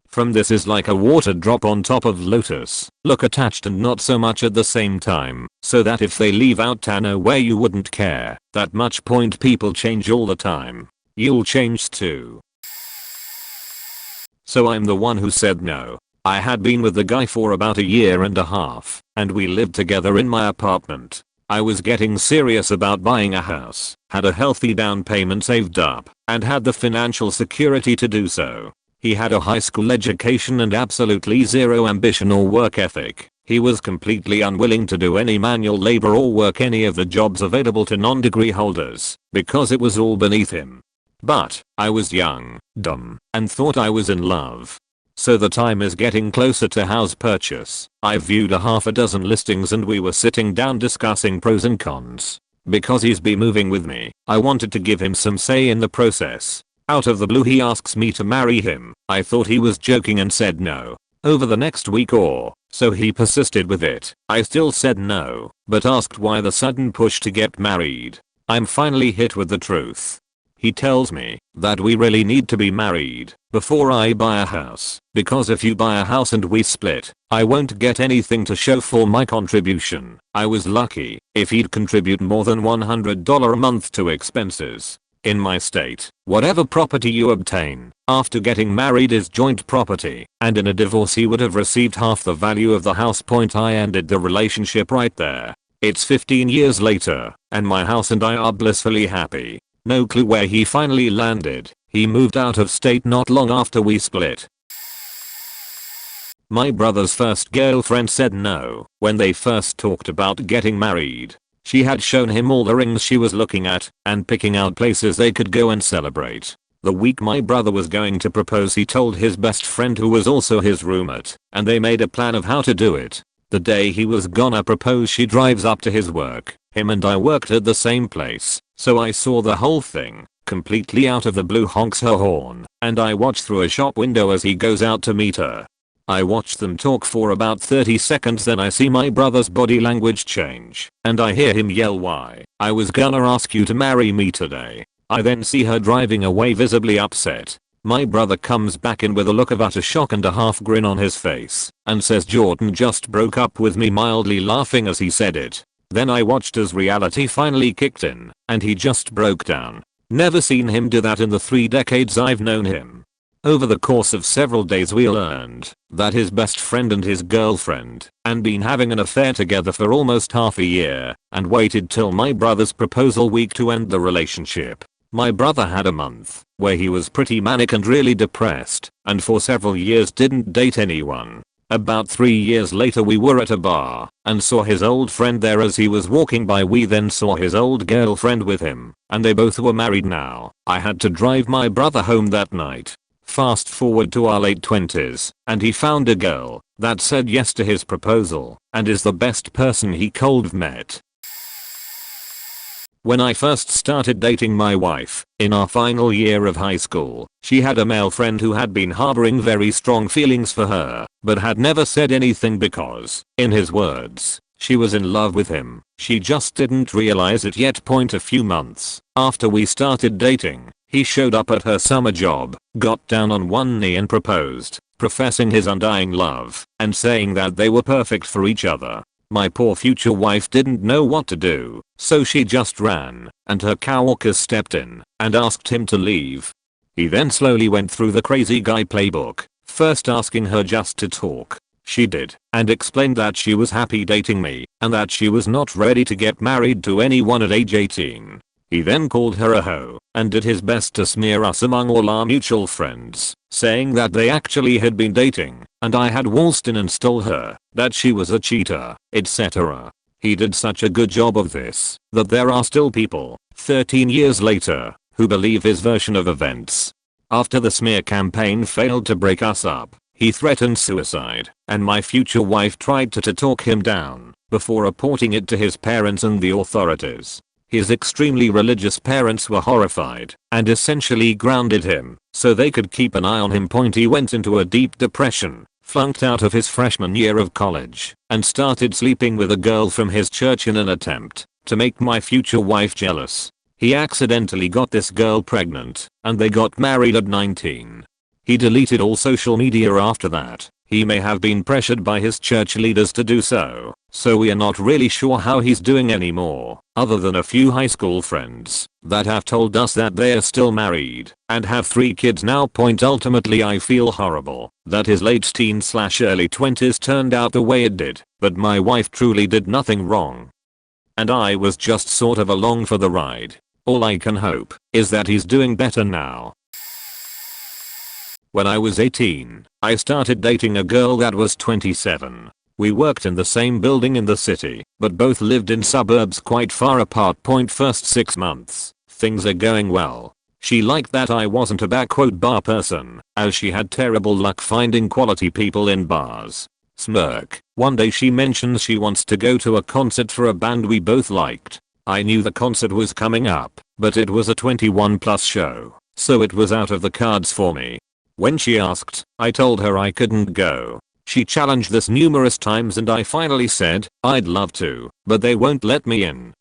from this is like a water drop on top of lotus. Look attached and not so much at the same time, so that if they leave out Tano where you wouldn't care that much. Point people change all the time. You'll change too. So I'm the one who said no. I had been with the guy for about a year and a half, and we lived together in my apartment. I was getting serious about buying a house, had a healthy down payment saved up, and had the financial security to do so. He had a high school education and absolutely zero ambition or work ethic. He was completely unwilling to do any manual labor or work any of the jobs available to non-degree holders, because it was all beneath him. But I was young, dumb, and thought I was in love. So the time is getting closer to house purchase. I viewed a half a dozen listings and we were sitting down discussing pros and cons. Because he's be moving with me, I wanted to give him some say in the process. Out of the blue he asks me to marry him. I thought he was joking and said no. Over the next week or so he persisted with it. I still said no, but asked why the sudden push to get married. I'm finally hit with the truth. He tells me that we really need to be married before I buy a house, because if you buy a house and we split, I won't get anything to show for my contribution. I was lucky if he'd contribute more than $100 a month to expenses. In my state, whatever property you obtain after getting married is joint property, and in a divorce he would have received half the value of the house. Point I ended the relationship right there. It's 15 years later, and my house and I are blissfully happy. No clue where he finally landed. He moved out of state not long after we split. My brother's first girlfriend said no when they first talked about getting married. She had shown him all the rings she was looking at and picking out places they could go and celebrate. The week my brother was going to propose, he told his best friend, who was also his roommate, and they made a plan of how to do it. The day he was gonna propose, she drives up to his work. Him and I worked at the same place, so I saw the whole thing. Completely out of the blue honks her horn, and I watch through a shop window as he goes out to meet her. I watch them talk for about 30 seconds, then I see my brother's body language change, and I hear him yell, "Why? I was gonna ask you to marry me today." I then see her driving away, visibly upset. My brother comes back in with a look of utter shock and a half grin on his face, and says Jordan just broke up with me, mildly laughing as he said it. Then I watched as reality finally kicked in, and he just broke down. Never seen him do that in the 3 decades I've known him. Over the course of several days we learned that his best friend and his girlfriend had been having an affair together for almost half a year, and waited till my brother's proposal week to end the relationship. My brother had a month where he was pretty manic and really depressed, and for several years didn't date anyone. About 3 years later we were at a bar and saw his old friend there. As he was walking by, we then saw his old girlfriend with him, and they both were married now. I had to drive my brother home that night. Fast forward to our late 20s, and he found a girl that said yes to his proposal and is the best person he could have met. When I first started dating my wife, in our final year of high school, she had a male friend who had been harboring very strong feelings for her, but had never said anything because, in his words, she was in love with him. She just didn't realize it yet. A few months after we started dating, he showed up at her summer job, got down on one knee and proposed, professing his undying love and saying that they were perfect for each other. My poor future wife didn't know what to do, so she just ran, and her coworkers stepped in and asked him to leave. He then slowly went through the crazy guy playbook, first asking her just to talk. She did, and explained that she was happy dating me, and that she was not ready to get married to anyone at age 18. He then called her a hoe, and did his best to smear us among all our mutual friends, saying that they actually had been dating, and I had waltzed in and stole her, that she was a cheater, etc. He did such a good job of this, that there are still people, 13 years later, who believe his version of events. After the smear campaign failed to break us up, he threatened suicide, and my future wife tried to talk him down, before reporting it to his parents and the authorities. His extremely religious parents were horrified and essentially grounded him so they could keep an eye on him. He went into a deep depression, flunked out of his freshman year of college, and started sleeping with a girl from his church in an attempt to make my future wife jealous. He accidentally got this girl pregnant, and they got married at 19. He deleted all social media after that. He may have been pressured by his church leaders to do so we are not really sure how he's doing anymore, other than a few high school friends that have told us that they are still married and have 3 kids now. Ultimately, I feel horrible that his late teens/early 20s turned out the way it did, but my wife truly did nothing wrong, and I was just sort of along for the ride. All I can hope is that he's doing better now. When I was 18, I started dating a girl that was 27. We worked in the same building in the city, but both lived in suburbs quite far apart. First 6 months, things are going well. She liked that I wasn't a bar person, as she had terrible luck finding quality people in bars. Smirk. One day she mentions she wants to go to a concert for a band we both liked. I knew the concert was coming up, but it was a 21+ show, so it was out of the cards for me. When she asked, I told her I couldn't go. She challenged this numerous times and I finally said, I'd love to, but they won't let me in.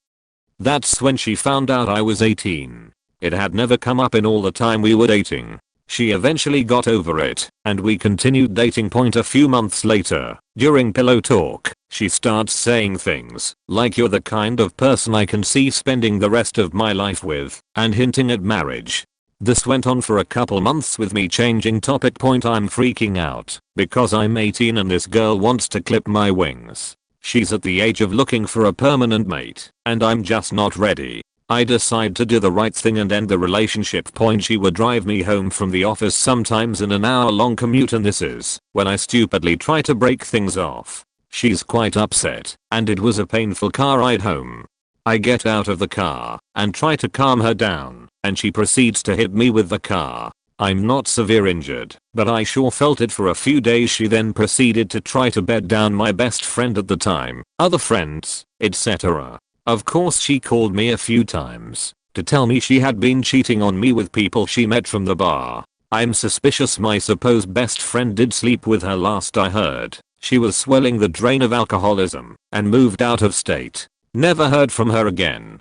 That's when she found out I was 18. It had never come up in all the time we were dating. She eventually got over it, and we continued dating. A few months later, during pillow talk, she starts saying things like, "You're the kind of person I can see spending the rest of my life with," and hinting at marriage. This went on for a couple months with me changing topic. I'm freaking out because I'm 18 and this girl wants to clip my wings. She's at the age of looking for a permanent mate, and I'm just not ready. I decide to do the right thing and end the relationship. She would drive me home from the office sometimes in an hour-long commute, and this is when I stupidly try to break things off. She's quite upset, and it was a painful car ride home. I get out of the car and try to calm her down, and she proceeds to hit me with the car. I'm not severe injured, but I sure felt it for a few days. She then proceeded to try to bed down my best friend at the time, other friends, etc. Of course she called me a few times to tell me she had been cheating on me with people she met from the bar. I'm suspicious my supposed best friend did sleep with her last I heard. She was swelling the drain of alcoholism and moved out of state. Never heard from her again.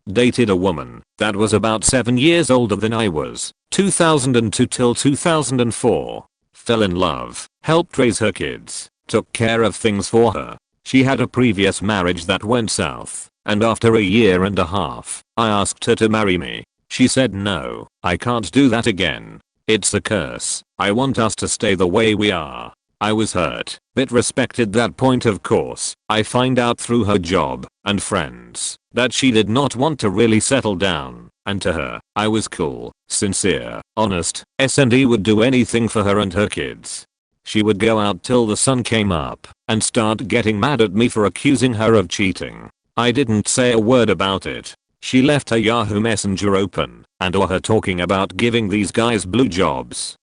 Dated a woman that was about 7 years older than I was, 2002 till 2004. Fell in love, helped raise her kids, took care of things for her. She had a previous marriage that went south, and after a year and a half, I asked her to marry me. She said no, I can't do that again. It's a curse. I want us to stay the way we are. I was hurt, but respected that point. Of course, I find out through her job and friends that she did not want to really settle down, and to her, I was cool, sincere, honest, and would do anything for her and her kids. She would go out till the sun came up and start getting mad at me for accusing her of cheating. I didn't say a word about it. She left her Yahoo Messenger open and/or her talking about giving these guys blue jobs,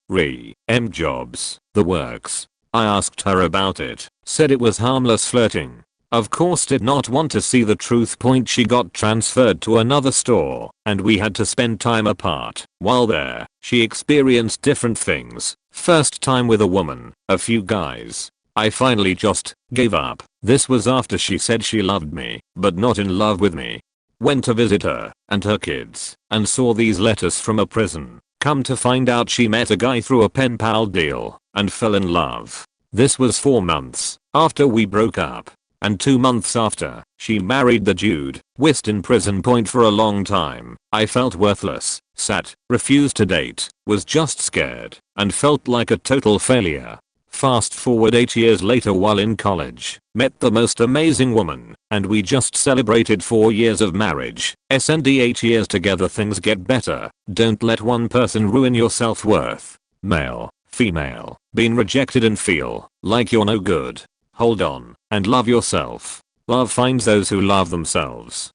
jobs, the works. I asked her about it, said it was harmless flirting. Of course did not want to see the truth. She got transferred to another store and we had to spend time apart. While there, she experienced different things. First time with a woman, a few guys. I finally just gave up. This was after she said she loved me, but not in love with me. Went to visit her and her kids and saw these letters from a prison. Come to find out she met a guy through a pen pal deal and fell in love. This was 4 months after we broke up, and 2 months after, she married the dude. Whist in prison. For a long time, I felt worthless, sat, refused to date, was just scared, and felt like a total failure. Fast forward 8 years later while in college, met the most amazing woman, and we just celebrated 4 years of marriage. And 8 years together. Things get better. Don't let one person ruin your self-worth. Male, female, been rejected and feel like you're no good. Hold on and love yourself. Love finds those who love themselves.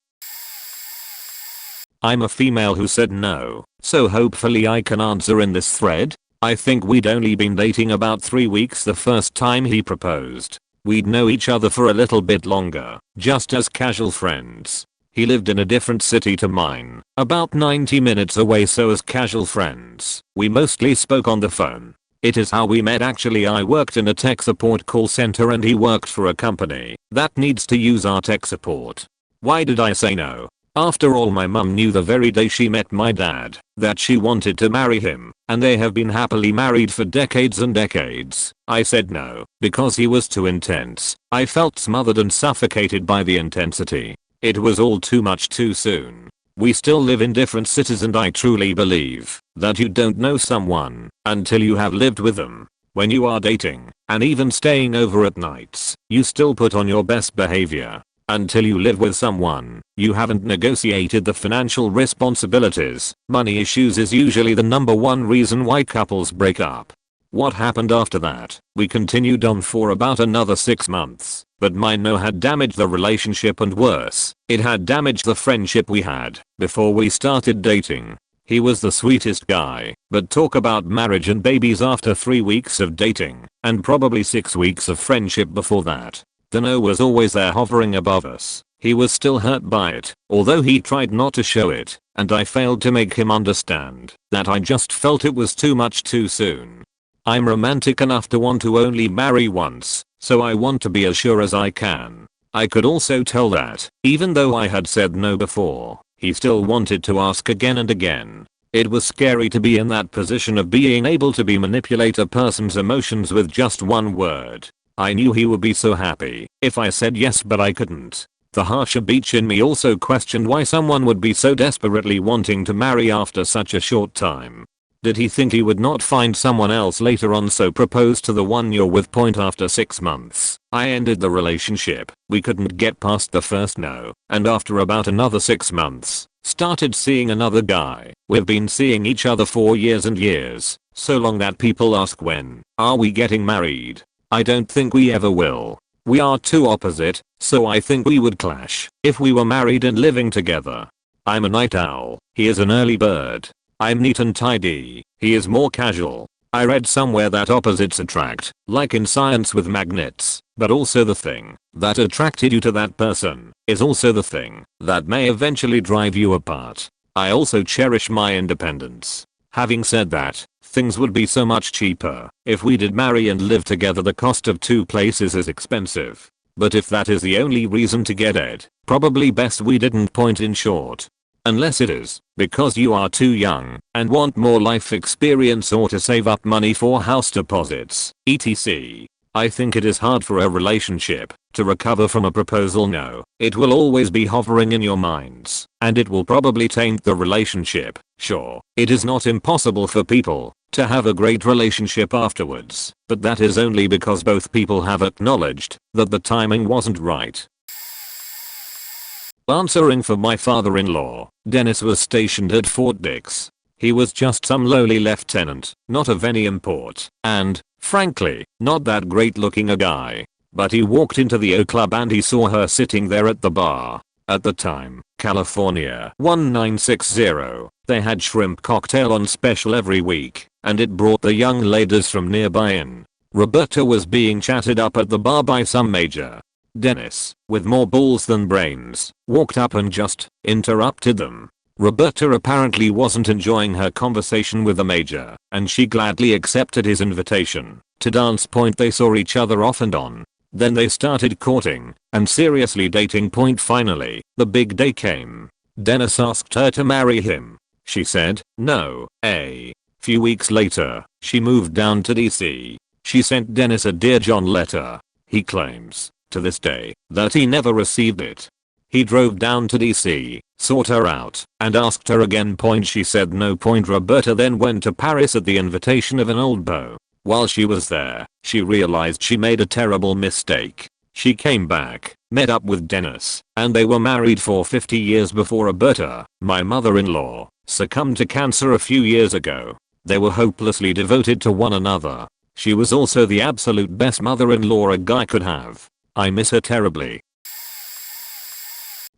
I'm a female who said no, so hopefully I can answer in this thread. I think we'd only been dating about 3 weeks the first time he proposed. We'd know each other for a little bit longer, just as casual friends. He lived in a different city to mine, about 90 minutes away, so as casual friends, we mostly spoke on the phone. It is how we met actually. I worked in a tech support call center and he worked for a company that needs to use our tech support. Why did I say no? After all, my mum knew the very day she met my dad that she wanted to marry him, and they have been happily married for decades and decades. I said no because he was too intense. I felt smothered and suffocated by the intensity. It was all too much too soon. We still live in different cities and I truly believe that you don't know someone until you have lived with them. When you are dating and even staying over at nights, you still put on your best behavior. Until you live with someone, you haven't negotiated the financial responsibilities. Money issues is usually the #1 reason why couples break up. What happened after that? We continued on for about another 6 months, but my no had damaged the relationship, and worse, it had damaged the friendship we had before we started dating. He was the sweetest guy, but talk about marriage and babies after 3 weeks of dating, and probably 6 weeks of friendship before that. The no was always there hovering above us. He was still hurt by it, although he tried not to show it, and I failed to make him understand that I just felt it was too much too soon. I'm romantic enough to want to only marry once, so I want to be as sure as I can. I could also tell that, even though I had said no before, he still wanted to ask again and again. It was scary to be in that position of being able to manipulate a person's emotions with just one word. I knew he would be so happy if I said yes, but I couldn't. The harsher beach in me also questioned why someone would be so desperately wanting to marry after such a short time. Did he think he would not find someone else later on, so proposed to the one you're with? After 6 months, I ended the relationship. We couldn't get past the first no, and after about another 6 months, started seeing another guy. We've been seeing each other for years and years, so long that people ask when are we getting married. I don't think we ever will. We are too opposite, so I think we would clash if we were married and living together. I'm a night owl, he is an early bird. I'm neat and tidy, he is more casual. I read somewhere that opposites attract, like in science with magnets, but also the thing that attracted you to that person is also the thing that may eventually drive you apart. I also cherish my independence. Having said that, things would be so much cheaper if we did marry and live together. The cost of two places is expensive. But if that is the only reason to get it, probably best we didn't. Point in short. Unless it is because you are too young and want more life experience or to save up money for house deposits, etc. I think it is hard for a relationship to recover from a proposal no. It will always be hovering in your minds, and it will probably taint the relationship. Sure, it is not impossible for people to have a great relationship afterwards, but that is only because both people have acknowledged that the timing wasn't right. Answering for my father-in-law, Dennis was stationed at Fort Dix. He was just some lowly lieutenant, not of any import, and, frankly, not that great looking a guy. But he walked into the O Club and he saw her sitting there at the bar. At the time, California 1960, they had shrimp cocktail on special every week, and it brought the young ladies from nearby in. Roberta was being chatted up at the bar by some major. Dennis, with more balls than brains, walked up and just interrupted them. Roberta apparently wasn't enjoying her conversation with the major, and she gladly accepted his invitation to dance. They saw each other off and on. Then they started courting and seriously dating. Finally, the big day came. Dennis asked her to marry him. She said no. A few weeks later, she moved down to DC. She sent Dennis a Dear John letter. He claims to this day that he never received it. He drove down to DC, sought her out, and asked her again. She said no. Roberta then went to Paris at the invitation of an old beau. While she was there, she realized she made a terrible mistake. She came back, met up with Dennis, and they were married for 50 years before Roberta, my mother-in-law, succumbed to cancer a few years ago. They were hopelessly devoted to one another. She was also the absolute best mother-in-law a guy could have. I miss her terribly.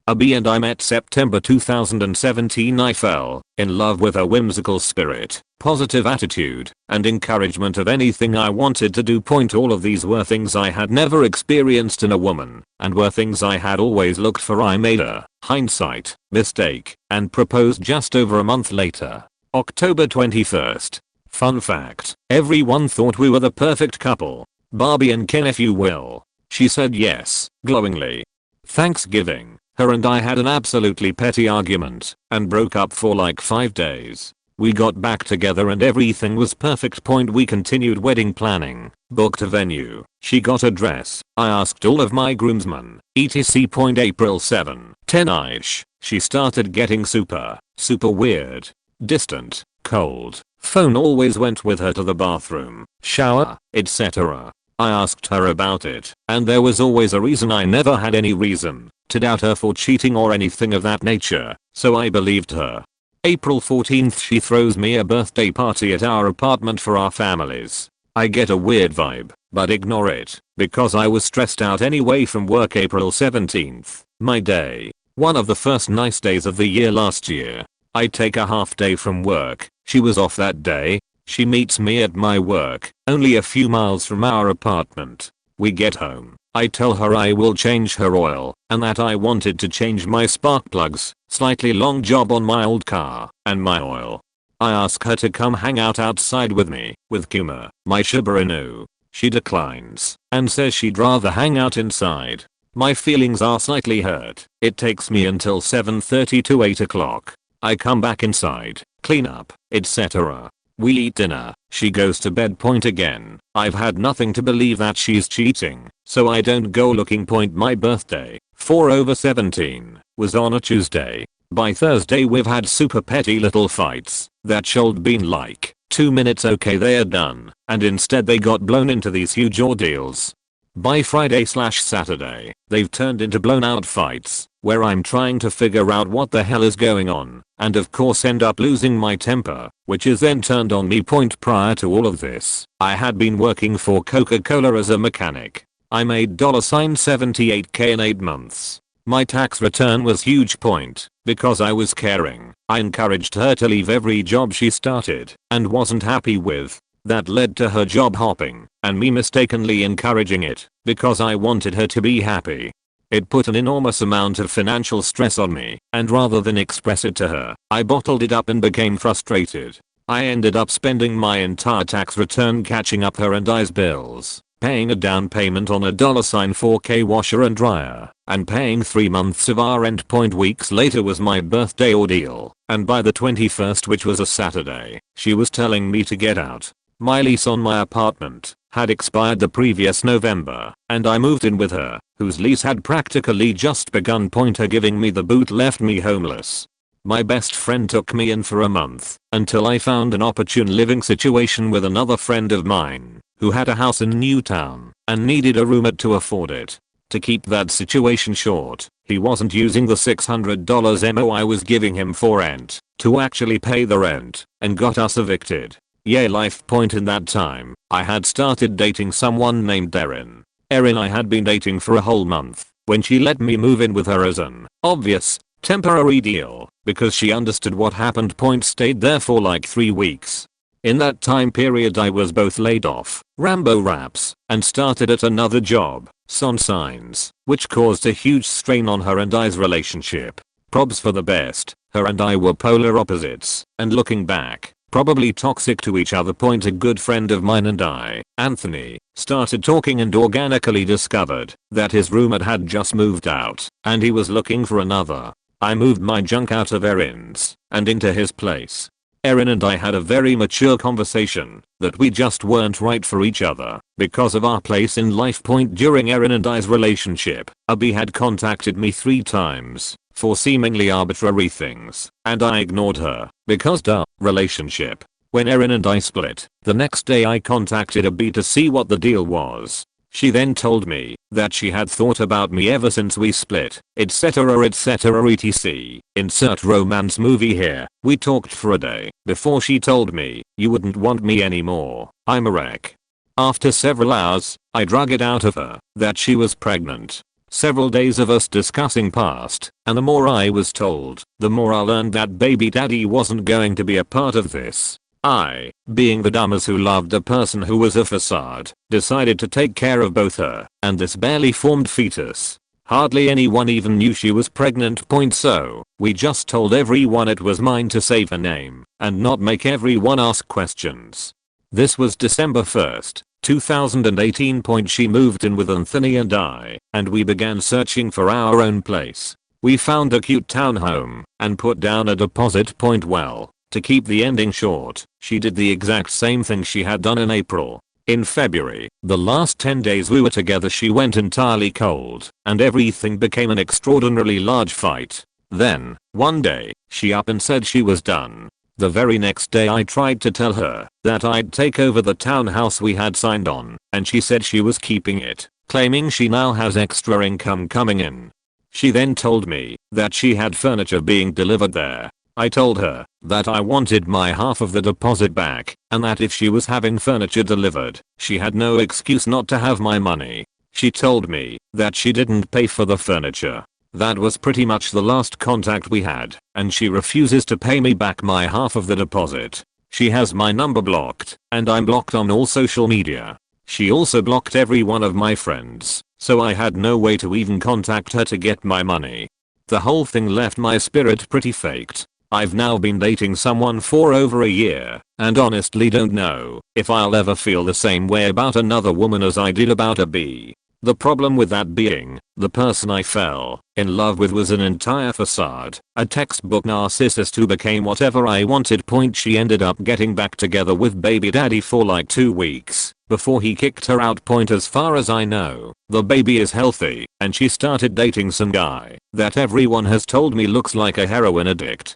Abby and I met September 2017. I fell in love with her whimsical spirit, positive attitude, and encouragement of anything I wanted to do. All of these were things I had never experienced in a woman, and were things I had always looked for. I made a hindsight mistake and proposed just over a month later, October 21st. Fun fact, everyone thought we were the perfect couple, Barbie and Ken if you will. She said yes, glowingly. Thanksgiving, her and I had an absolutely petty argument and broke up for like 5 days. We got back together and everything was perfect. We continued wedding planning, booked a venue, she got a dress, I asked all of my groomsmen, etc. April 7, 10ish, she started getting super weird, distant, cold, phone always went with her to the bathroom, shower, etc. I asked her about it, and there was always a reason. I never had any reason to doubt her for cheating or anything of that nature, so I believed her. April 14th, she throws me a birthday party at our apartment for our families. I get a weird vibe, but ignore it, because I was stressed out anyway from work. April 17th, my day. One of the first nice days of the year last year. I take a half day from work, she was off that day. She meets me at my work, only a few miles from our apartment. We get home. I tell her I will change her oil, and that I wanted to change my spark plugs, slightly long job on my old car, and my oil. I ask her to come hang out outside with me, with Kuma, my Shiba Inu. She declines, and says she'd rather hang out inside. My feelings are slightly hurt. It takes me until 7:30 to 8 o'clock. I come back inside, clean up, etc. We eat dinner, she goes to bed. Again, I've had nothing to believe that she's cheating, so I don't go looking. My birthday, 4/17, was on a Tuesday. By Thursday we've had super petty little fights that should been like 2 minutes. Okay, they're done, and instead they got blown into these huge ordeals. By Friday/Saturday, they've turned into blown out fights, where I'm trying to figure out what the hell is going on, and of course end up losing my temper, which is then turned on me. Prior to all of this, I had been working for Coca-Cola as a mechanic. I made $78k in 8 months. My tax return was huge point because I was caring. I encouraged her to leave every job she started and wasn't happy with. That led to her job hopping and me mistakenly encouraging it because I wanted her to be happy. It put an enormous amount of financial stress on me, and rather than express it to her, I bottled it up and became frustrated. I ended up spending my entire tax return catching up her and I's bills, paying a down payment on a $4K washer and dryer, and paying 3 months of our rent. Weeks later was my birthday ordeal, and by the 21st, which was a Saturday, she was telling me to get out. My lease on my apartment had expired the previous November, and I moved in with her, whose lease had practically just begun. Her giving me the boot left me homeless. My best friend took me in for a month until I found an opportune living situation with another friend of mine who had a house in Newtown and needed a roommate to afford it. To keep that situation short, he wasn't using the $600 MO I was giving him for rent to actually pay the rent and got us evicted. Yay life. In that time, I had started dating someone named Erin. Erin I had been dating for a whole month when she let me move in with her as an obvious temporary deal because she understood what happened. Stayed there for like 3 weeks. In that time period I was both laid off, Rambo raps, and started at another job, Son Signs, which caused a huge strain on her and I's relationship. Probs for the best, her and I were polar opposites, and looking back, probably toxic to each other. A good friend of mine and I, Anthony, started talking and organically discovered that his roommate had just moved out and he was looking for another. I moved my junk out of Erin's and into his place. Erin and I had a very mature conversation that we just weren't right for each other because of our place in life. During Erin and I's relationship, Abby had contacted me 3 times for seemingly arbitrary things, and I ignored her because duh, relationship. When Erin and I split, the next day I contacted Abby to see what the deal was. She then told me that she had thought about me ever since we split, etc etc. Insert romance movie here. We talked for a day before she told me, "You wouldn't want me anymore, I'm a wreck." After several hours, I drug it out of her that she was pregnant. Several days of us discussing past, and the more I was told, the more I learned that baby daddy wasn't going to be a part of this. I, being the dumbass who loved a person who was a facade, decided to take care of both her and this barely formed fetus. Hardly anyone even knew she was pregnant. So, we just told everyone it was mine to save her name and not make everyone ask questions. This was December 1st. 2018. She moved in with Anthony and I, and we began searching for our own place. We found a cute townhome and put down a deposit. Well, to keep the ending short, she did the exact same thing she had done in April. In February, the last 10 days we were together, she went entirely cold, and everything became an extraordinarily large fight. Then, one day, she up and said she was done. The very next day I tried to tell her that I'd take over the townhouse we had signed on, and she said she was keeping it, claiming she now has extra income coming in. She then told me that she had furniture being delivered there. I told her that I wanted my half of the deposit back, and that if she was having furniture delivered, she had no excuse not to have my money. She told me that she didn't pay for the furniture. That was pretty much the last contact we had, and she refuses to pay me back my half of the deposit. She has my number blocked, and I'm blocked on all social media. She also blocked every one of my friends, so I had no way to even contact her to get my money. The whole thing left my spirit pretty faked. I've now been dating someone for over a year, and honestly don't know if I'll ever feel the same way about another woman as I did about a bee. The problem with that being, the person I fell in love with was an entire facade, a textbook narcissist who became whatever I wanted. She ended up getting back together with baby daddy for like 2 weeks before he kicked her out. As far as I know, the baby is healthy, and she started dating some guy that everyone has told me looks like a heroin addict.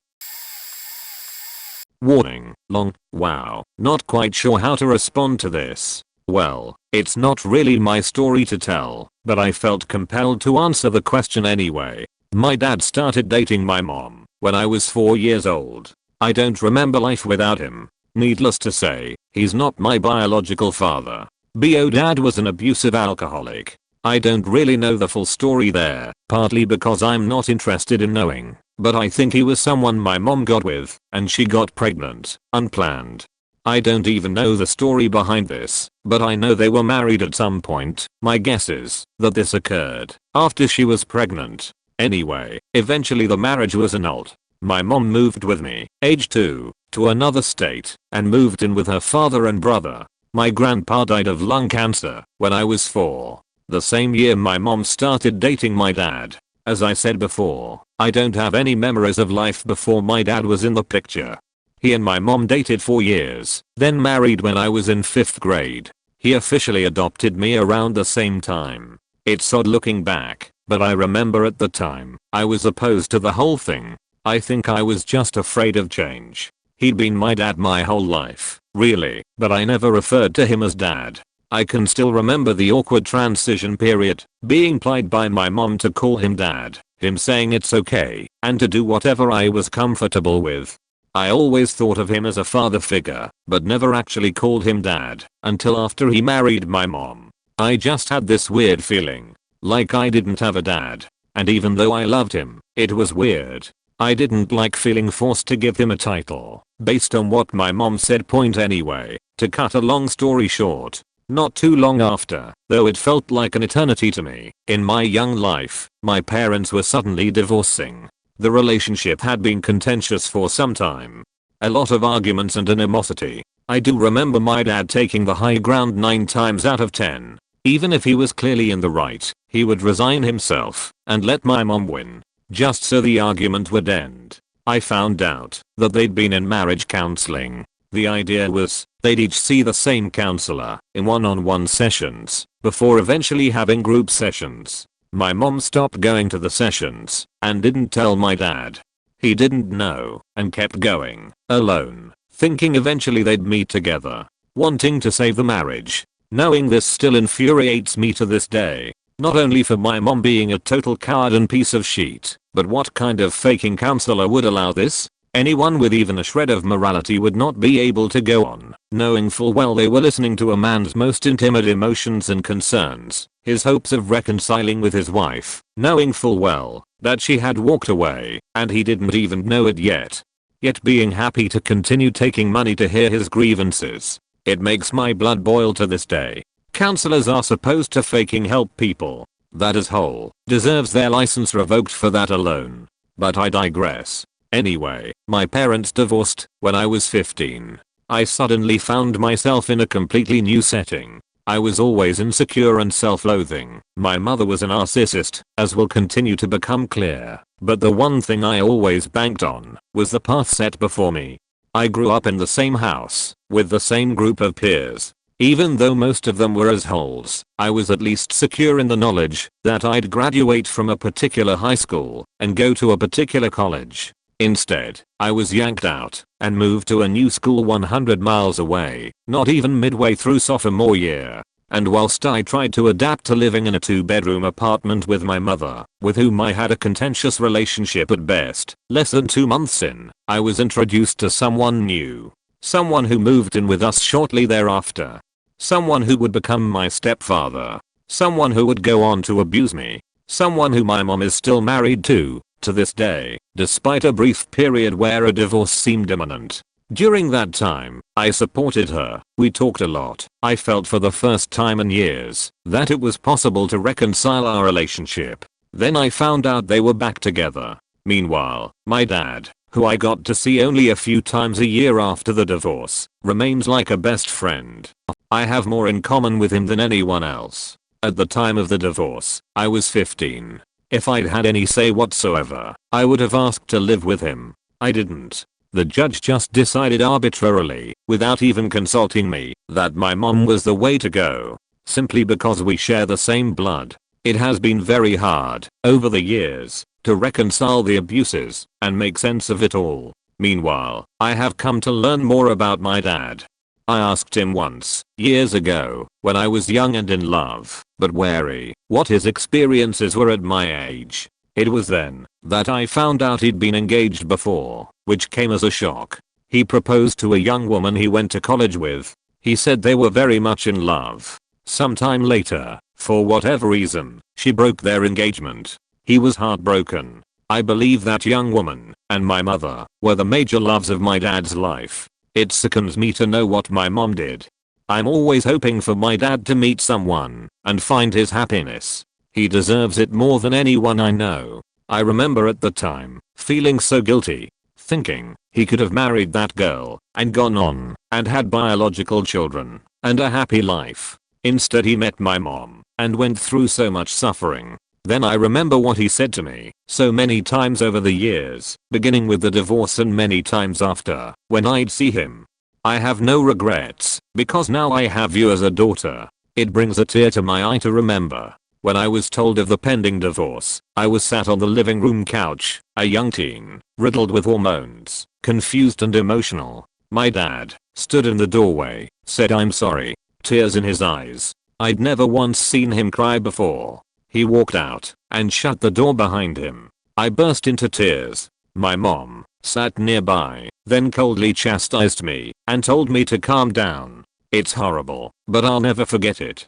Warning, long, wow, not quite sure how to respond to this. Well, it's not really my story to tell, but I felt compelled to answer the question anyway. My dad started dating my mom when I was 4 years old. I don't remember life without him. Needless to say, he's not my biological father. BO dad was an abusive alcoholic. I don't really know the full story there, partly because I'm not interested in knowing, but I think he was someone my mom got with, and she got pregnant, unplanned. I don't even know the story behind this, but I know they were married at some point. My guess is that this occurred after she was pregnant. Anyway, eventually the marriage was annulled. My mom moved with me, age 2, to another state, and moved in with her father and brother. My grandpa died of lung cancer when I was 4. The same year my mom started dating my dad. As I said before, I don't have any memories of life before my dad was in the picture. He and my mom dated 4 years, then married when I was in 5th grade. He officially adopted me around the same time. It's odd looking back, but I remember at the time, I was opposed to the whole thing. I think I was just afraid of change. He'd been my dad my whole life, really, but I never referred to him as dad. I can still remember the awkward transition period, being plied by my mom to call him dad, him saying it's okay, and to do whatever I was comfortable with. I always thought of him as a father figure, but never actually called him dad, until after he married my mom. I just had this weird feeling, like I didn't have a dad, and even though I loved him, it was weird. I didn't like feeling forced to give him a title, based on what my mom said. Point anyway, to cut a long story short, not too long after, though it felt like an eternity to me, in my young life, my parents were suddenly divorcing. The relationship had been contentious for some time. A lot of arguments and animosity. I do remember my dad taking the high ground 9 times out of 10. Even if he was clearly in the right, he would resign himself and let my mom win, just so the argument would end. I found out that they'd been in marriage counseling. The idea was they'd each see the same counselor in one-on-one sessions before eventually having group sessions. My mom stopped going to the sessions and didn't tell my dad. He didn't know and kept going alone, thinking eventually they'd meet together, wanting to save the marriage. Knowing this still infuriates me to this day. Not only for my mom being a total coward and piece of shit, but what kind of faking counselor would allow this? Anyone with even a shred of morality would not be able to go on, knowing full well they were listening to a man's most intimate emotions and concerns, his hopes of reconciling with his wife, knowing full well that she had walked away and he didn't even know it yet. Yet being happy to continue taking money to hear his grievances. It makes my blood boil to this day. Counselors are supposed to faking help people. That as whole deserves their license revoked for that alone. But I digress. Anyway, my parents divorced when I was 15. I suddenly found myself in a completely new setting. I was always insecure and self-loathing. My mother was a narcissist, as will continue to become clear. But the one thing I always banked on was the path set before me. I grew up in the same house, with the same group of peers. Even though most of them were assholes, I was at least secure in the knowledge that I'd graduate from a particular high school and go to a particular college. Instead, I was yanked out and moved to a new school 100 miles away, not even midway through sophomore year. And whilst I tried to adapt to living in a 2-bedroom apartment with my mother, with whom I had a contentious relationship at best, less than 2 months in, I was introduced to someone new. Someone who moved in with us shortly thereafter. Someone who would become my stepfather. Someone who would go on to abuse me. Someone who my mom is still married to this day, despite a brief period where a divorce seemed imminent. During that time, I supported her, we talked a lot. I felt for the first time in years that it was possible to reconcile our relationship. Then I found out they were back together. Meanwhile, my dad, who I got to see only a few times a year after the divorce, remains like a best friend. I have more in common with him than anyone else. At the time of the divorce, I was 15. If I'd had any say whatsoever, I would have asked to live with him. I didn't. The judge just decided arbitrarily, without even consulting me, that my mom was the way to go. Simply because we share the same blood. It has been very hard, over the years, to reconcile the abuses and make sense of it all. Meanwhile, I have come to learn more about my dad. I asked him once, years ago, when I was young and in love, but wary, what his experiences were at my age. It was then that I found out he'd been engaged before, which came as a shock. He proposed to a young woman he went to college with. He said they were very much in love. Sometime later, for whatever reason, she broke their engagement. He was heartbroken. I believe that young woman and my mother were the major loves of my dad's life. It sickens me to know what my mom did. I'm always hoping for my dad to meet someone and find his happiness. He deserves it more than anyone I know. I remember at the time feeling so guilty, thinking he could have married that girl and gone on and had biological children and a happy life. Instead he met my mom and went through so much suffering. Then I remember what he said to me so many times over the years, beginning with the divorce and many times after, when I'd see him. I have no regrets, because now I have you as a daughter. It brings a tear to my eye to remember. When I was told of the pending divorce, I was sat on the living room couch, a young teen, riddled with hormones, confused and emotional. My dad stood in the doorway, said I'm sorry, tears in his eyes. I'd never once seen him cry before. He walked out and shut the door behind him. I burst into tears. My mom sat nearby, then coldly chastised me and told me to calm down. It's horrible, but I'll never forget it.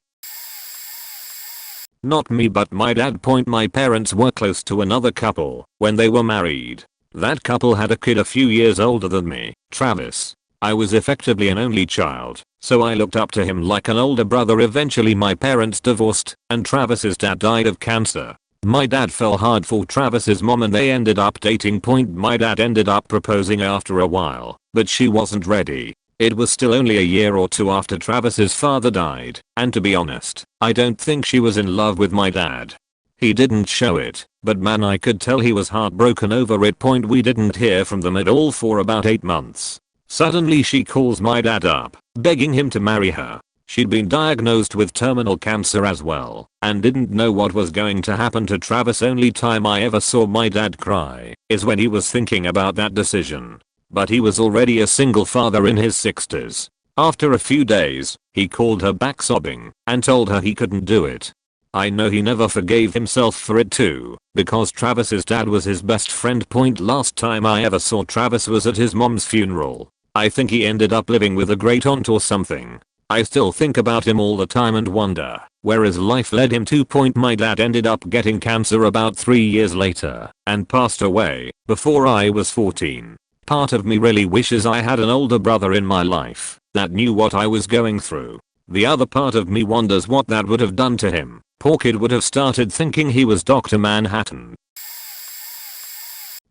Not me but my dad. My parents were close to another couple when they were married. That couple had a kid a few years older than me, Travis. I was effectively an only child, so I looked up to him like an older brother. Eventually my parents divorced and Travis's dad died of cancer. My dad fell hard for Travis's mom and they ended up dating. My dad ended up proposing after a while, but she wasn't ready. It was still only a year or two after Travis's father died, and to be honest, I don't think she was in love with my dad. He didn't show it, but man, I could tell he was heartbroken over it. We didn't hear from them at all for about 8 months. Suddenly she calls my dad up, begging him to marry her. She'd been diagnosed with terminal cancer as well, and didn't know what was going to happen to Travis. Only time I ever saw my dad cry is when he was thinking about that decision. But he was already a single father in his 60s. After a few days, he called her back sobbing and told her he couldn't do it. I know he never forgave himself for it too, because Travis's dad was his best friend. Last time I ever saw Travis was at his mom's funeral. I think he ended up living with a great aunt or something. I still think about him all the time and wonder where his life led him to. My dad ended up getting cancer about 3 years later and passed away before I was 14. Part of me really wishes I had an older brother in my life that knew what I was going through. The other part of me wonders what that would have done to him. Poor kid would have started thinking he was Dr. Manhattan.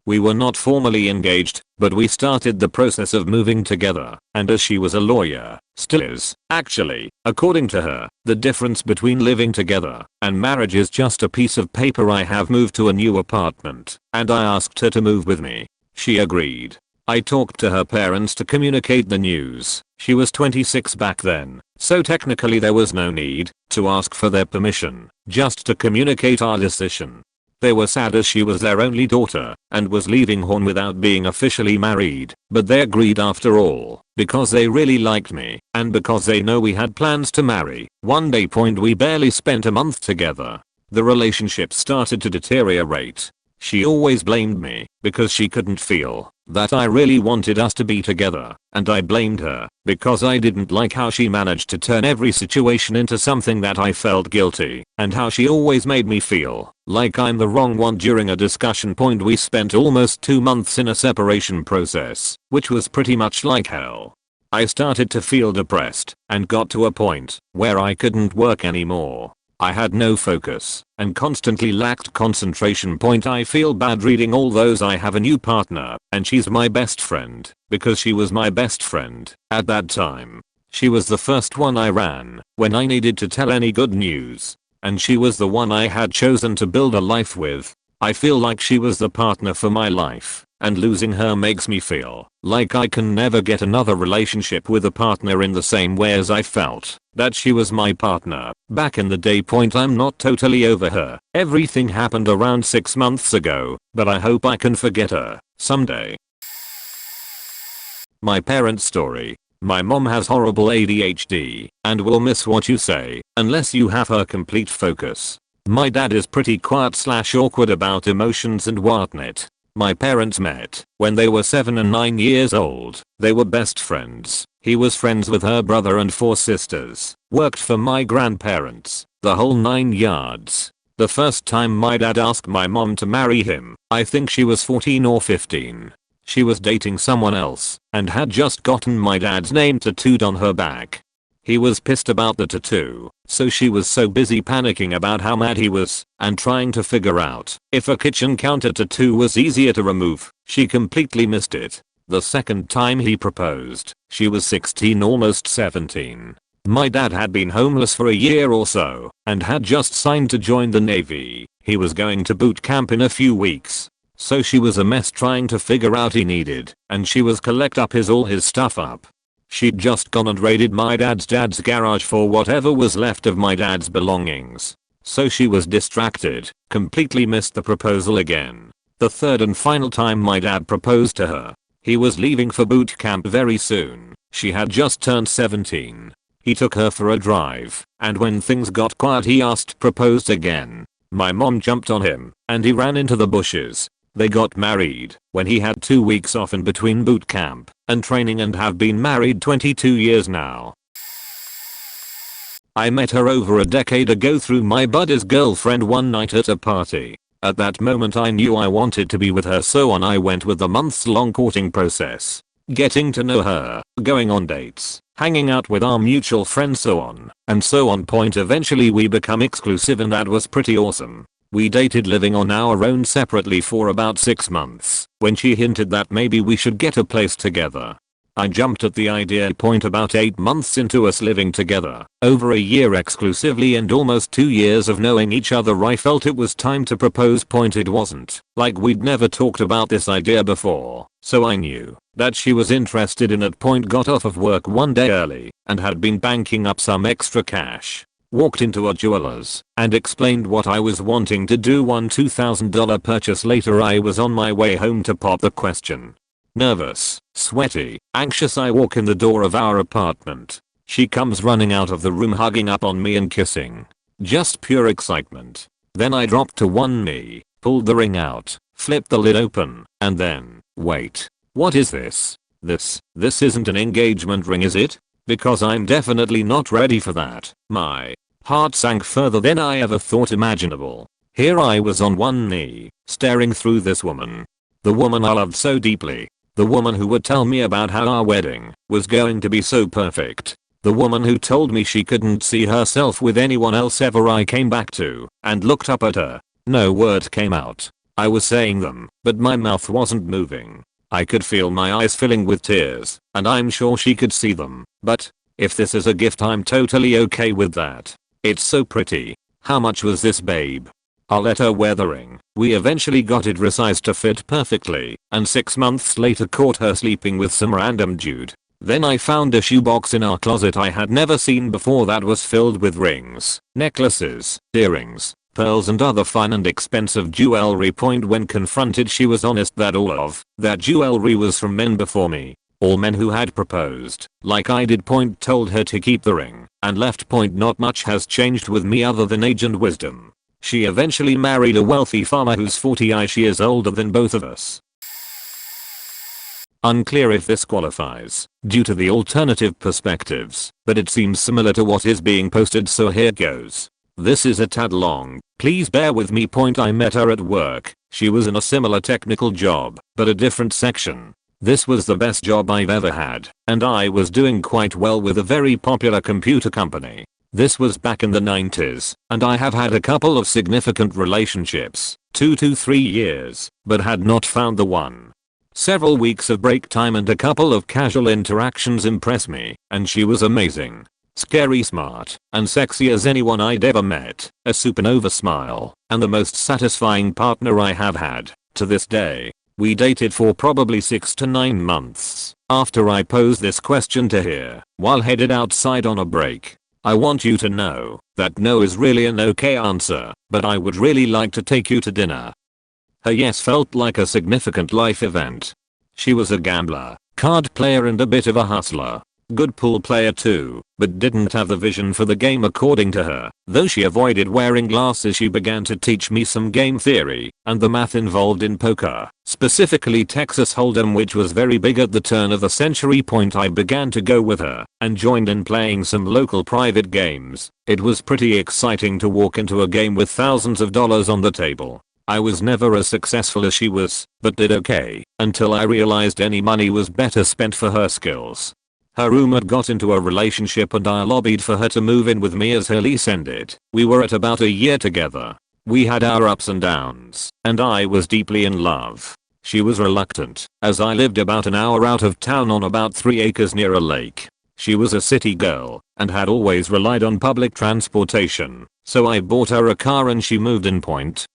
We were not formally engaged, but we started the process of moving together, and as she was a lawyer, still is, actually, according to her, the difference between living together and marriage is just a piece of paper. I have moved to a new apartment, and I asked her to move with me. She agreed. I talked to her parents to communicate the news. She was 26 back then, so technically there was no need to ask for their permission, just to communicate our decision. They were sad as she was their only daughter and was leaving home without being officially married, but they agreed after all, because they really liked me and because they know we had plans to marry. One day. We barely spent a month together. The relationship started to deteriorate. She always blamed me because she couldn't feel that I really wanted us to be together, and I blamed her because I didn't like how she managed to turn every situation into something that I felt guilty, and how she always made me feel like I'm the wrong one. During a discussion. We spent almost 2 months in a separation process, which was pretty much like hell. I started to feel depressed and got to a point where I couldn't work anymore. I had no focus and constantly lacked concentration. I feel bad reading all those. I have a new partner and she's my best friend because she was my best friend at that time. She was the first one I ran when I needed to tell any good news, and she was the one I had chosen to build a life with. I feel like she was the partner for my life, and losing her makes me feel like I can never get another relationship with a partner in the same way as I felt that she was my partner back in the day. I'm not totally over her. Everything happened around 6 months ago, but I hope I can forget her someday. My parents' story. My mom has horrible ADHD and will miss what you say unless you have her complete focus. My dad is pretty quiet/awkward about emotions and whatnot. My parents met when they were 7 and 9 years old. They were best friends He was friends with her brother and 4 sisters, worked for my grandparents, the whole 9 yards. The first time my dad asked my mom to marry him, I think she was 14 or 15. She was dating someone else and had just gotten my dad's name tattooed on her back. He was pissed about the tattoo, so she was so busy panicking about how mad he was and trying to figure out if a kitchen counter tattoo was easier to remove, she completely missed it. The second time he proposed, she was 16, almost 17. My dad had been homeless for a year or so and had just signed to join the Navy. He was going to boot camp in a few weeks. So she was a mess trying to figure out he needed, and she was collect up all his stuff up. She'd just gone and raided my dad's garage for whatever was left of my dad's belongings. So she was distracted, completely missed the proposal again. The third and final time my dad proposed to her. He was leaving for boot camp very soon. She had just turned 17. He took her for a drive, and when things got quiet he proposed again. My mom jumped on him, and he ran into the bushes. They got married when he had 2 weeks off in between boot camp and training and have been married 22 years now. I met her over a decade ago through my buddy's girlfriend one night at a party. At that moment I knew I wanted to be with her, so on I went with the months-long courting process. Getting to know her, going on dates, hanging out with our mutual friends, so on and so on. Eventually we become exclusive, and that was pretty awesome. We dated living on our own separately for about 6 months when she hinted that maybe we should get a place together. I jumped at the idea. About 8 months into us living together, over a year exclusively and almost 2 years of knowing each other, I felt it was time to propose. It wasn't like we'd never talked about this idea before, so I knew that she was interested in it. Got off of work one day early and had been banking up some extra cash. Walked into a jeweler's and explained what I was wanting to do. One $2,000 purchase later, I was on my way home to pop the question. Nervous, sweaty, anxious, I walk in the door of our apartment. She comes running out of the room, hugging up on me and kissing. Just pure excitement. Then I dropped to one knee, pulled the ring out, flipped the lid open, and then, wait, what is this? This isn't an engagement ring, is it? Because I'm definitely not ready for that. My heart sank further than I ever thought imaginable. Here I was on one knee, staring through this woman. The woman I loved so deeply. The woman who would tell me about how our wedding was going to be so perfect. The woman who told me she couldn't see herself with anyone else ever. I came back to and looked up at her. No words came out. I was saying them, but my mouth wasn't moving. I could feel my eyes filling with tears, and I'm sure she could see them. But if this is a gift, I'm totally okay with that. It's so pretty. How much was this, babe? I'll let her wear the ring. We eventually got it resized to fit perfectly, and 6 months later caught her sleeping with some random dude. Then I found a shoebox in our closet I had never seen before that was filled with rings, necklaces, earrings, pearls, and other fine and expensive jewelry. When confronted, she was honest that all of that jewelry was from men before me. All men who had proposed, like I did. Told her to keep the ring and left. Not much has changed with me other than age and wisdom. She eventually married a wealthy farmer who's 40ish years older than both of us. Unclear if this qualifies due to the alternative perspectives, but it seems similar to what is being posted, so here goes. This is a tad long, please bear with me. I met her at work. She was in a similar technical job, but a different section. This was the best job I've ever had, and I was doing quite well with a very popular computer company. This was back in the 90s, and I have had a couple of significant relationships, 2 to 3 years, but had not found the one. Several weeks of break time and a couple of casual interactions impressed me, and she was amazing. Scary smart, and sexy as anyone I'd ever met, a supernova smile, and the most satisfying partner I have had, to this day. We dated for probably 6 to 9 months, after I posed this question to her, while headed outside on a break. I want you to know that no is really an okay answer, but I would really like to take you to dinner. Her yes felt like a significant life event. She was a gambler, card player, and a bit of a hustler. Good pool player too, but didn't have the vision for the game according to her. Though she avoided wearing glasses, she began to teach me some game theory and the math involved in poker, specifically Texas Hold'em, which was very big at the turn of the century. I began to go with her and joined in playing some local private games. It was pretty exciting to walk into a game with thousands of dollars on the table. I was never as successful as she was, but did okay, until I realized any money was better spent for her skills. Her roommate got into a relationship and I lobbied for her to move in with me as her lease ended. We were at about a year together. We had our ups and downs, and I was deeply in love. She was reluctant, as I lived about an hour out of town on about 3 acres near a lake. She was a city girl and had always relied on public transportation, so I bought her a car and she moved in.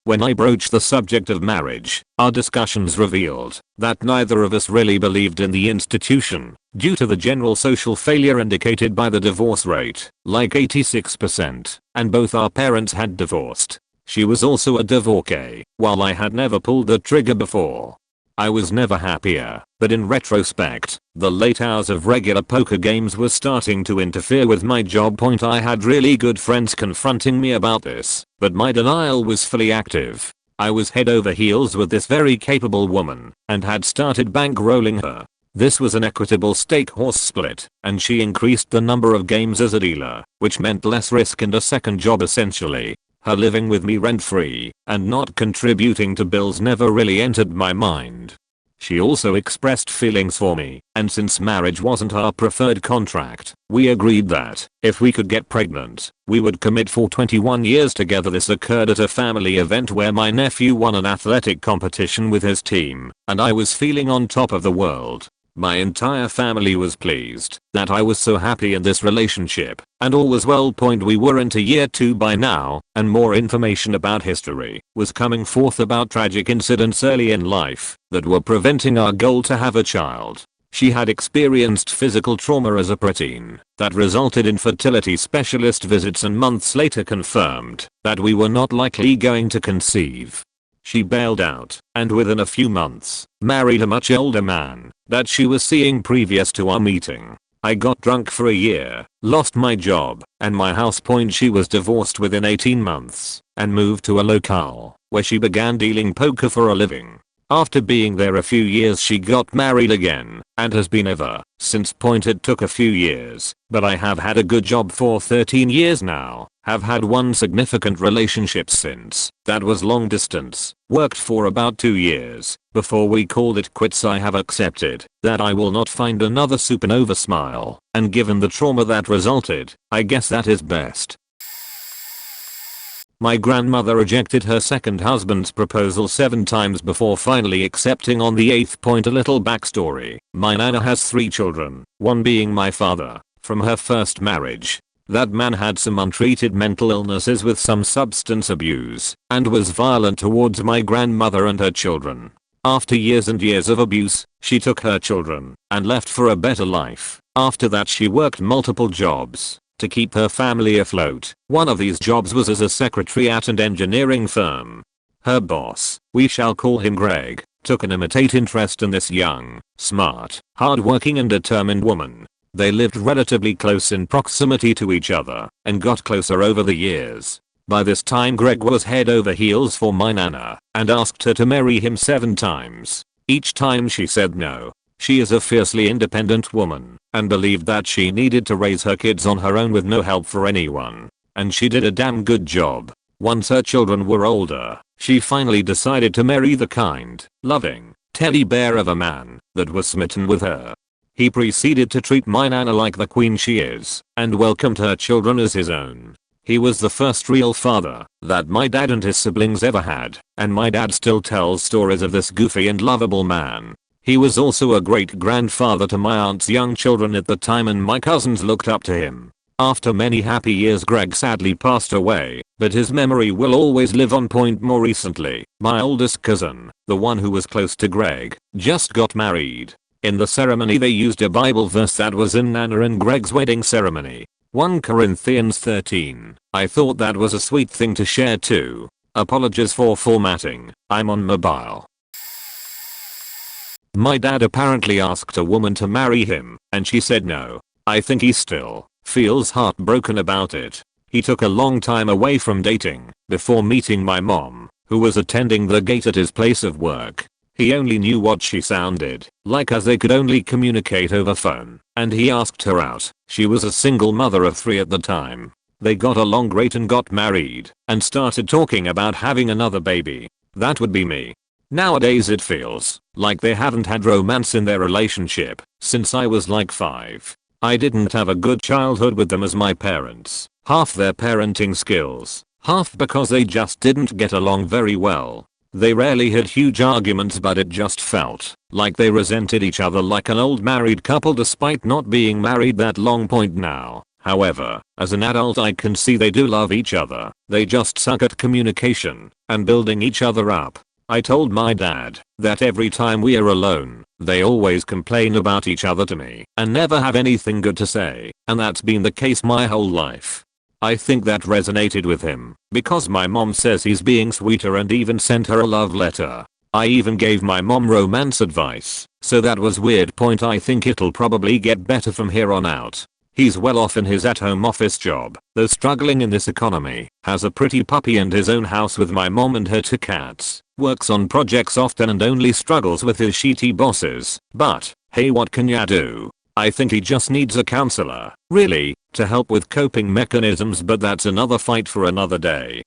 When I broached the subject of marriage, our discussions revealed that neither of us really believed in the institution, due to the general social failure indicated by the divorce rate, like 86%, and both our parents had divorced. She was also a divorcee, while I had never pulled the trigger before. I was never happier, but in retrospect, the late hours of regular poker games were starting to interfere with my job. I had really good friends confronting me about this, but my denial was fully active. I was head over heels with this very capable woman and had started bankrolling her. This was an equitable stake horse split, and she increased the number of games as a dealer, which meant less risk and a second job essentially. Her living with me rent-free and not contributing to bills never really entered my mind. She also expressed feelings for me, and since marriage wasn't our preferred contract, we agreed that, if we could get pregnant, we would commit for 21 years together. This occurred at a family event where my nephew won an athletic competition with his team, and I was feeling on top of the world. My entire family was pleased that I was so happy in this relationship, and all was well. We were into year 2 by now, and more information about history was coming forth about tragic incidents early in life that were preventing our goal to have a child. She had experienced physical trauma as a preteen that resulted in fertility specialist visits, and months later confirmed that we were not likely going to conceive. She bailed out, and within a few months, married a much older man that she was seeing previous to our meeting. I got drunk for a year, lost my job and my house. She was divorced within 18 months and moved to a locale where she began dealing poker for a living. After being there a few years, she got married again and has been ever since. It took a few years, but I have had a good job for 13 years now. Have had one significant relationship since. That was long distance. Worked for about 2 years before we called it quits. I have accepted that I will not find another supernova smile, and given the trauma that resulted, I guess that is best. My grandmother rejected her second husband's proposal 7 times before finally accepting on the 8th. A little backstory. My nana has 3 children, one being my father, from her first marriage. That man had some untreated mental illnesses with some substance abuse and was violent towards my grandmother and her children. After years and years of abuse, she took her children and left for a better life. After that, she worked multiple jobs to keep her family afloat. One of these jobs was as a secretary at an engineering firm. Her boss, we shall call him Greg, took an immense interest in this young, smart, hardworking and determined woman. They lived relatively close in proximity to each other and got closer over the years. By this time, Greg was head over heels for my nana and asked her to marry him 7 times. Each time she said no. She is a fiercely independent woman and believed that she needed to raise her kids on her own with no help for anyone. And she did a damn good job. Once her children were older, she finally decided to marry the kind, loving, teddy bear of a man that was smitten with her. He proceeded to treat my nana like the queen she is and welcomed her children as his own. He was the first real father that my dad and his siblings ever had, and my dad still tells stories of this goofy and lovable man. He was also a great grandfather to my aunt's young children at the time, and my cousins looked up to him. After many happy years, Greg sadly passed away, but his memory will always live on. More recently, my oldest cousin, the one who was close to Greg, just got married. In the ceremony they used a Bible verse that was in Nana and Greg's wedding ceremony. 1 Corinthians 13. I thought that was a sweet thing to share too. Apologies for formatting, I'm on mobile. My dad apparently asked a woman to marry him, and she said no. I think he still feels heartbroken about it. He took a long time away from dating before meeting my mom, who was attending the gate at his place of work. He only knew what she sounded like as they could only communicate over phone, and he asked her out. She was a single mother of 3 at the time. They got along great and got married and started talking about having another baby. That would be me. Nowadays it feels like they haven't had romance in their relationship since I was like 5. I didn't have a good childhood with them as my parents. Half their parenting skills, half because they just didn't get along very well. They rarely had huge arguments, but it just felt like they resented each other like an old married couple despite not being married that long. Now, however, as an adult I can see they do love each other. They just suck at communication and building each other up. I told my dad that every time we are alone, they always complain about each other to me and never have anything good to say, and that's been the case my whole life. I think that resonated with him because my mom says he's being sweeter and even sent her a love letter. I even gave my mom romance advice, so that was weird. I think it'll probably get better from here on out. He's well off in his at-home office job, though struggling in this economy, has a pretty puppy and his own house with my mom and her 2 cats, works on projects often and only struggles with his shitty bosses. But, hey, what can ya do? I think he just needs a counselor, really, to help with coping mechanisms, but that's another fight for another day.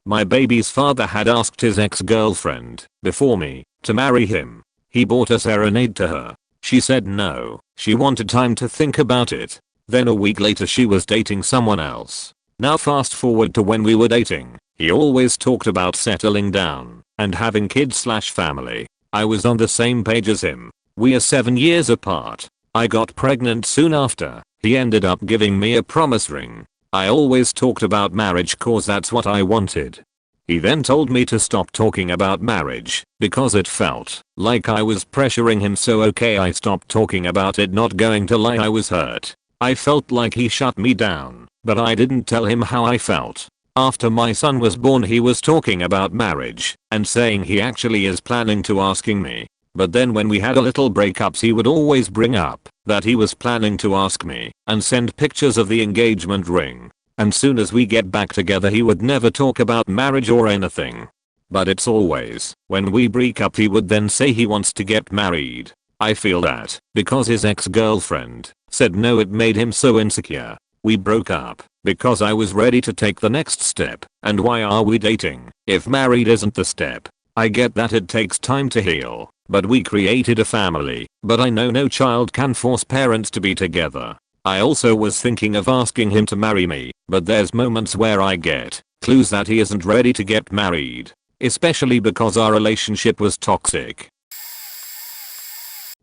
My baby's father had asked his ex-girlfriend, before me, to marry him. He bought a serenade to her. She said no, she wanted time to think about it. Then a week later she was dating someone else. Now fast forward to when we were dating. He always talked about settling down and having kids/family. I was on the same page as him. We are 7 years apart. I got pregnant soon after. He ended up giving me a promise ring. I always talked about marriage cause that's what I wanted. He then told me to stop talking about marriage because it felt like I was pressuring him, so okay, I stopped talking about it. Not going to lie, I was hurt. I felt like he shut me down, but I didn't tell him how I felt. After my son was born he was talking about marriage and saying he actually is planning to asking me. But then when we had a little breakups he would always bring up that he was planning to ask me and send pictures of the engagement ring. And soon as we get back together he would never talk about marriage or anything. But it's always when we break up he would then say he wants to get married. I feel that because his ex-girlfriend said no it made him so insecure. We broke up because I was ready to take the next step, and why are we dating if married isn't the step? I get that it takes time to heal, but we created a family, but I know no child can force parents to be together. I also was thinking of asking him to marry me, but there's moments where I get clues that he isn't ready to get married, especially because our relationship was toxic.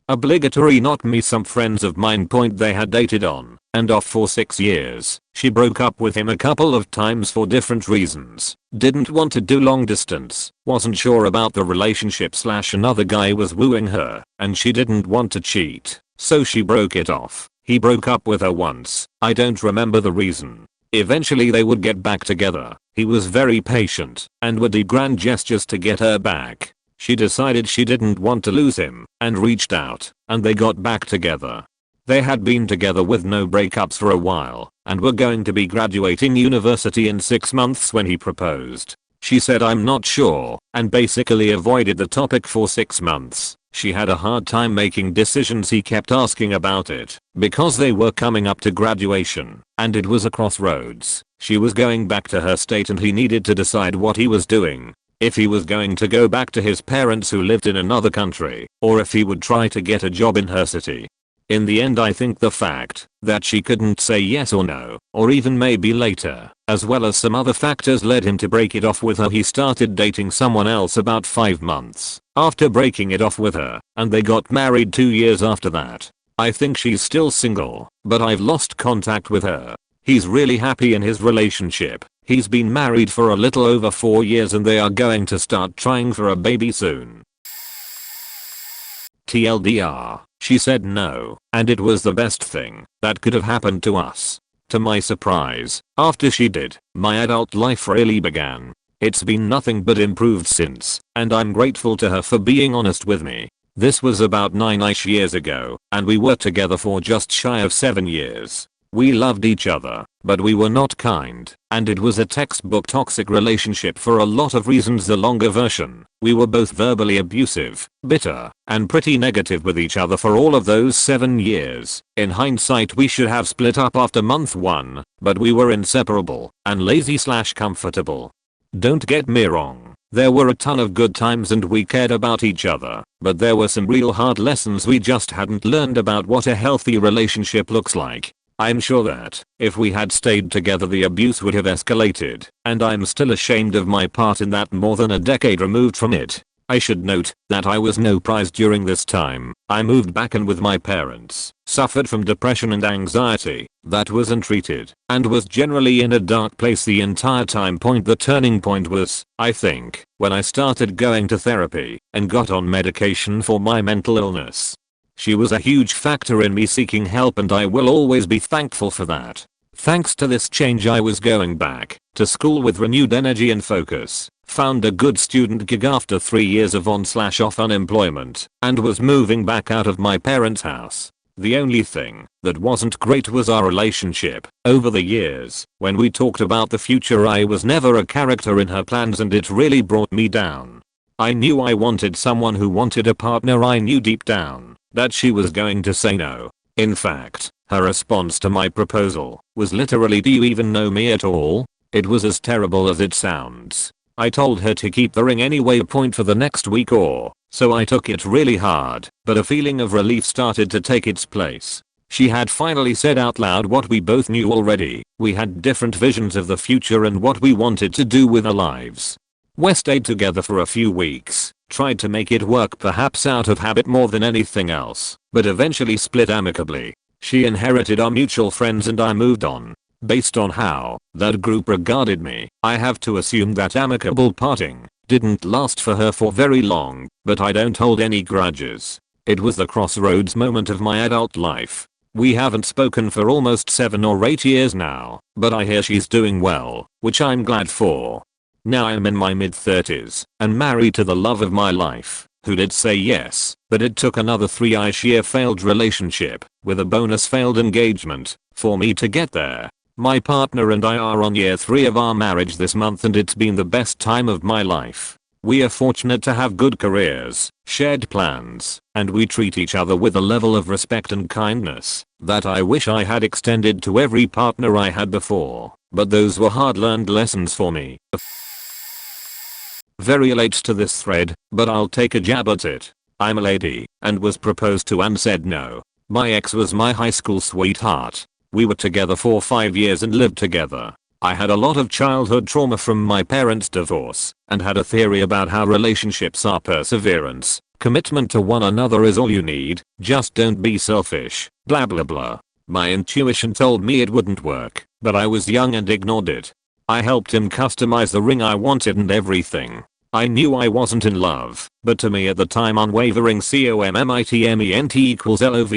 Obligatory not me. Some friends of mine they had dated on and off for 6 years. She broke up with him a couple of times for different reasons. Didn't want to do long distance, wasn't sure about the relationship / another guy was wooing her, and she didn't want to cheat, so she broke it off. He broke up with her once, I don't remember the reason. Eventually they would get back together. He was very patient and would do grand gestures to get her back. She decided she didn't want to lose him and reached out, and they got back together. They had been together with no breakups for a while and were going to be graduating university in 6 months when he proposed. She said I'm not sure and basically avoided the topic for 6 months. She had a hard time making decisions. He kept asking about it because they were coming up to graduation and it was a crossroads. She was going back to her state and he needed to decide what he was doing. If he was going to go back to his parents who lived in another country, or if he would try to get a job in her city. In the end I think the fact that she couldn't say yes or no, or even maybe later, as well as some other factors led him to break it off with her. He started dating someone else about 5 months after breaking it off with her, and they got married 2 years after that. I think she's still single, but I've lost contact with her. He's really happy in his relationship. He's been married for a little over 4 years and they are going to start trying for a baby soon. TLDR, she said no, and it was the best thing that could have happened to us. To my surprise, after she did, my adult life really began. It's been nothing but improved since, and I'm grateful to her for being honest with me. This was about 9ish years ago, and we were together for just shy of 7 years. We loved each other, but we were not kind, and it was a textbook toxic relationship for a lot of reasons. The longer version, we were both verbally abusive, bitter, and pretty negative with each other for all of those 7 years. In hindsight we should have split up after month 1, but we were inseparable, and lazy/comfortable. Don't get me wrong, there were a ton of good times and we cared about each other, but there were some real hard lessons we just hadn't learned about what a healthy relationship looks like. I'm sure that, if we had stayed together, the abuse would have escalated, and I'm still ashamed of my part in that more than a decade removed from it. I should note that I was no prize during this time. I moved back in with my parents, suffered from depression and anxiety that wasn't treated, and was generally in a dark place the entire time. The turning point was, I think, when I started going to therapy and got on medication for my mental illness. She was a huge factor in me seeking help, and I will always be thankful for that. Thanks to this change I was going back to school with renewed energy and focus, found a good student gig after 3 years of on/off unemployment, and was moving back out of my parents' house. The only thing that wasn't great was our relationship. Over the years, when we talked about the future, I was never a character in her plans, and it really brought me down. I knew I wanted someone who wanted a partner. I knew deep down that she was going to say no. In fact, her response to my proposal was literally, "Do you even know me at all?" It was as terrible as it sounds. I told her to keep the ring anyway for the next week or so. I took it really hard, but a feeling of relief started to take its place. She had finally said out loud what we both knew already. We had different visions of the future and what we wanted to do with our lives. We stayed together for a few weeks, tried to make it work, perhaps out of habit more than anything else, but eventually split amicably. She inherited our mutual friends and I moved on. Based on how that group regarded me, I have to assume that amicable parting didn't last for her for very long, but I don't hold any grudges. It was the crossroads moment of my adult life. We haven't spoken for almost 7 or 8 years now, but I hear she's doing well, which I'm glad for. Now I'm in my mid-30s and married to the love of my life, who did say yes, but it took another 3ish year failed relationship with a bonus failed engagement for me to get there. My partner and I are on year 3 of our marriage this month, and it's been the best time of my life. We are fortunate to have good careers, shared plans, and we treat each other with a level of respect and kindness that I wish I had extended to every partner I had before, but those were hard-learned lessons for me. Very relates to this thread, but I'll take a jab at it. I'm a lady, and was proposed to and said no. My ex was my high school sweetheart. We were together for 5 years and lived together. I had a lot of childhood trauma from my parents' divorce, and had a theory about how relationships are: perseverance, commitment to one another is all you need, just don't be selfish, blah blah blah. My intuition told me it wouldn't work, but I was young and ignored it. I helped him customize the ring I wanted and everything. I knew I wasn't in love, but to me at the time unwavering commitment equals love.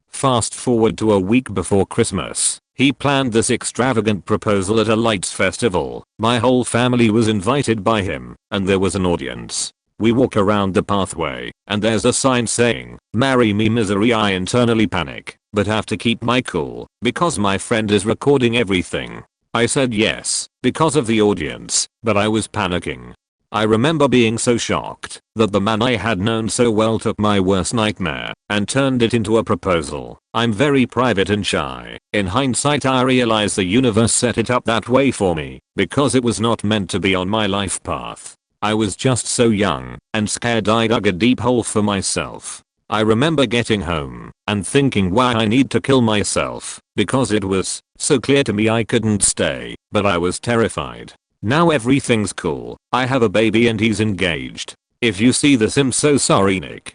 Fast forward to a week before Christmas, he planned this extravagant proposal at a lights festival. My whole family was invited by him, and there was an audience. We walk around the pathway, and there's a sign saying, "Marry me misery." I internally panic, but have to keep my cool, because my friend is recording everything. I said yes, because of the audience, but I was panicking. I remember being so shocked that the man I had known so well took my worst nightmare and turned it into a proposal. I'm very private and shy. In hindsight I realize the universe set it up that way for me because it was not meant to be on my life path. I was just so young and scared I dug a deep hole for myself. I remember getting home and thinking, wow, I need to kill myself, because it was so clear to me I couldn't stay, but I was terrified. Now everything's cool. I have a baby and he's engaged. If you see this, I'm so sorry, Nick.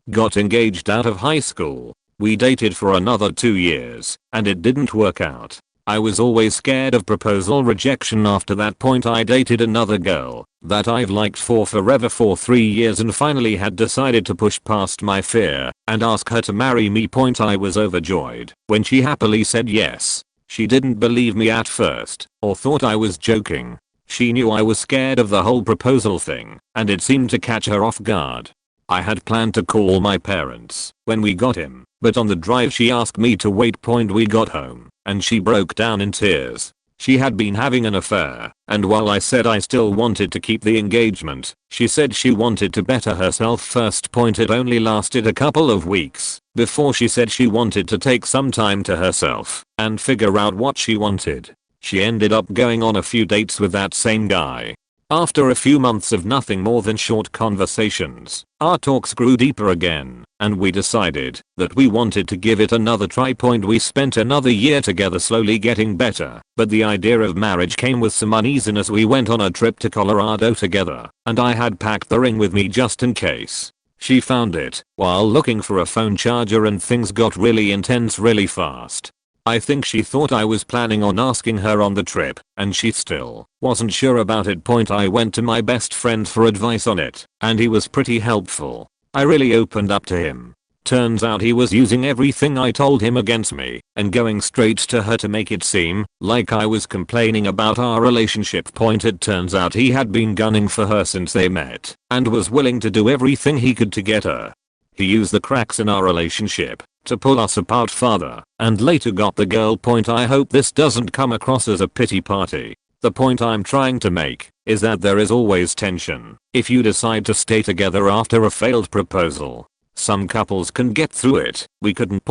Got engaged out of high school. We dated for another 2 years, and it didn't work out. I was always scared of proposal rejection. After that point I dated another girl that I've liked for forever for 3 years, and finally had decided to push past my fear and ask her to marry me. I was overjoyed when she happily said yes. She didn't believe me at first, or thought I was joking. She knew I was scared of the whole proposal thing, and it seemed to catch her off guard. I had planned to call my parents when we got him, but on the drive she asked me to wait. We got home, and she broke down in tears. She had been having an affair, and while I said I still wanted to keep the engagement, she said she wanted to better herself first. It only lasted a couple of weeks before she said she wanted to take some time to herself and figure out what she wanted. She ended up going on a few dates with that same guy. After a few months of nothing more than short conversations, our talks grew deeper again, and we decided that we wanted to give it another try. We spent another year together slowly getting better, but the idea of marriage came with some uneasiness. We went on a trip to Colorado together, and I had packed the ring with me just in case. She found it while looking for a phone charger, and things got really intense really fast. I think she thought I was planning on asking her on the trip, and she still wasn't sure about it. I went to my best friend for advice on it, and he was pretty helpful. I really opened up to him. Turns out he was using everything I told him against me and going straight to her to make it seem like I was complaining about our relationship. It turns out he had been gunning for her since they met and was willing to do everything he could to get her. He used the cracks in our relationship to pull us apart further, and later got the girl. I hope this doesn't come across as a pity party. The point I'm trying to make is that there is always tension if you decide to stay together after a failed proposal. Some couples can get through it. We couldn't.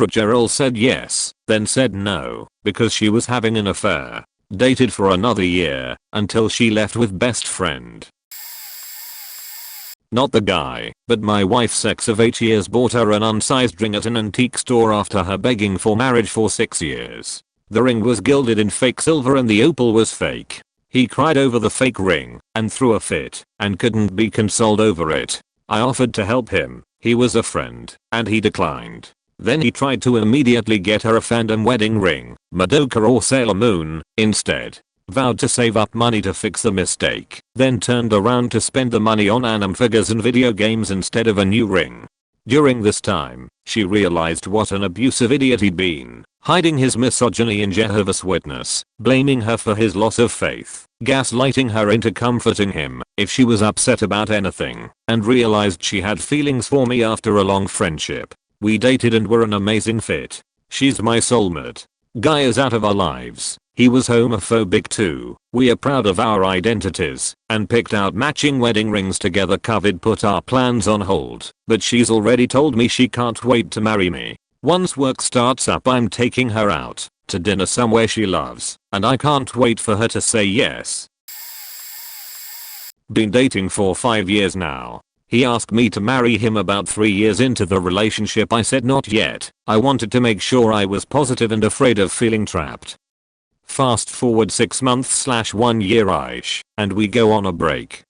Gerald said yes, then said no, because she was having an affair. Dated for another year until she left with best friend. Not the guy, but my wife's ex of 8 years bought her an unsized ring at an antique store after her begging for marriage for 6 years. The ring was gilded in fake silver and the opal was fake. He cried over the fake ring and threw a fit and couldn't be consoled over it. I offered to help him. He was a friend, and he declined. Then he tried to immediately get her a fandom wedding ring, Madoka or Sailor Moon, instead. Vowed to save up money to fix the mistake, then turned around to spend the money on anime figures and video games instead of a new ring. During this time, she realized what an abusive idiot he'd been, hiding his misogyny in Jehovah's Witness, blaming her for his loss of faith, gaslighting her into comforting him if she was upset about anything, and realized she had feelings for me after a long friendship. We dated and were an amazing fit. She's my soulmate. Guy is out of our lives. He was homophobic too. We are proud of our identities and picked out matching wedding rings together. Put our plans on hold, but she's already told me she can't wait to marry me. Once work starts up, I'm taking her out to dinner somewhere she loves, and I can't wait for her to say yes. Been dating for 5 years now. He asked me to marry him about 3 years into the relationship. I said not yet. I wanted to make sure I was positive and afraid of feeling trapped. Fast forward 6 months/ 1 year-ish, and we go on a break.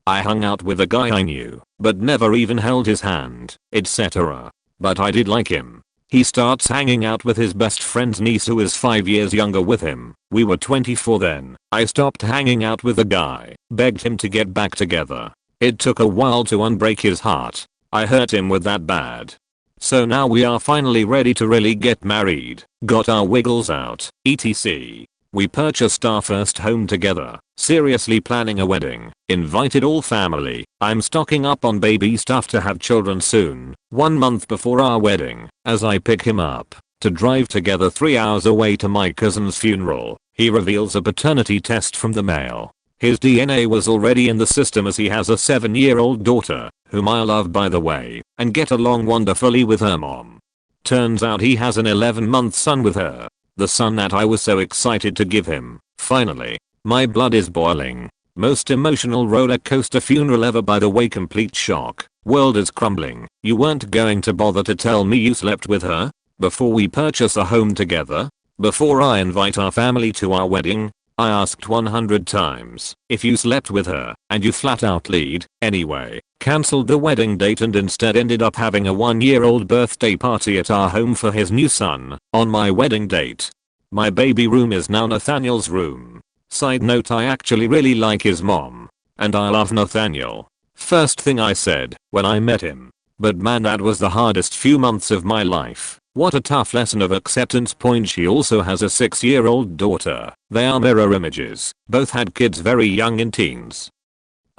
I hung out with a guy I knew, but never even held his hand, etc. But I did like him. He starts hanging out with his best friend's niece who is 5 years younger with him. We were 24 then. I stopped hanging out with the guy, begged him to get back together. It took a while to unbreak his heart. I hurt him with that bad. So now we are finally ready to really get married, got our wiggles out, etc. We purchased our first home together, seriously planning a wedding, invited all family. I'm stocking up on baby stuff to have children soon, 1 month before our wedding, as I pick him up to drive together 3 hours away to my cousin's funeral. He reveals a paternity test from the mail. His DNA was already in the system as he has a 7-year-old daughter, whom I love by the way, and get along wonderfully with her mom. Turns out he has an 11-month son with her. The son that I was so excited to give him. Finally. My blood is boiling. Most emotional roller coaster funeral ever, by the way. Complete shock. World is crumbling. You weren't going to bother to tell me you slept with her? Before we purchase a home together? Before I invite our family to our wedding? I asked 100 times if you slept with her, and you flat out lied. Anyway, cancelled the wedding date and instead ended up having a 1-year-old birthday party at our home for his new son on my wedding date. My baby room is now Nathaniel's room. Side note, I actually really like his mom, and I love Nathaniel. First thing I said when I met him. But man, that was the hardest few months of my life. What a tough lesson of acceptance. She also has a 6-year-old daughter. They are mirror images. Both had kids very young in teens.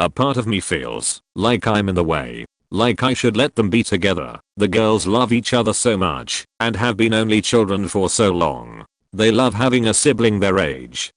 A part of me feels like I'm in the way. Like I should let them be together. The girls love each other so much and have been only children for so long. They love having a sibling their age.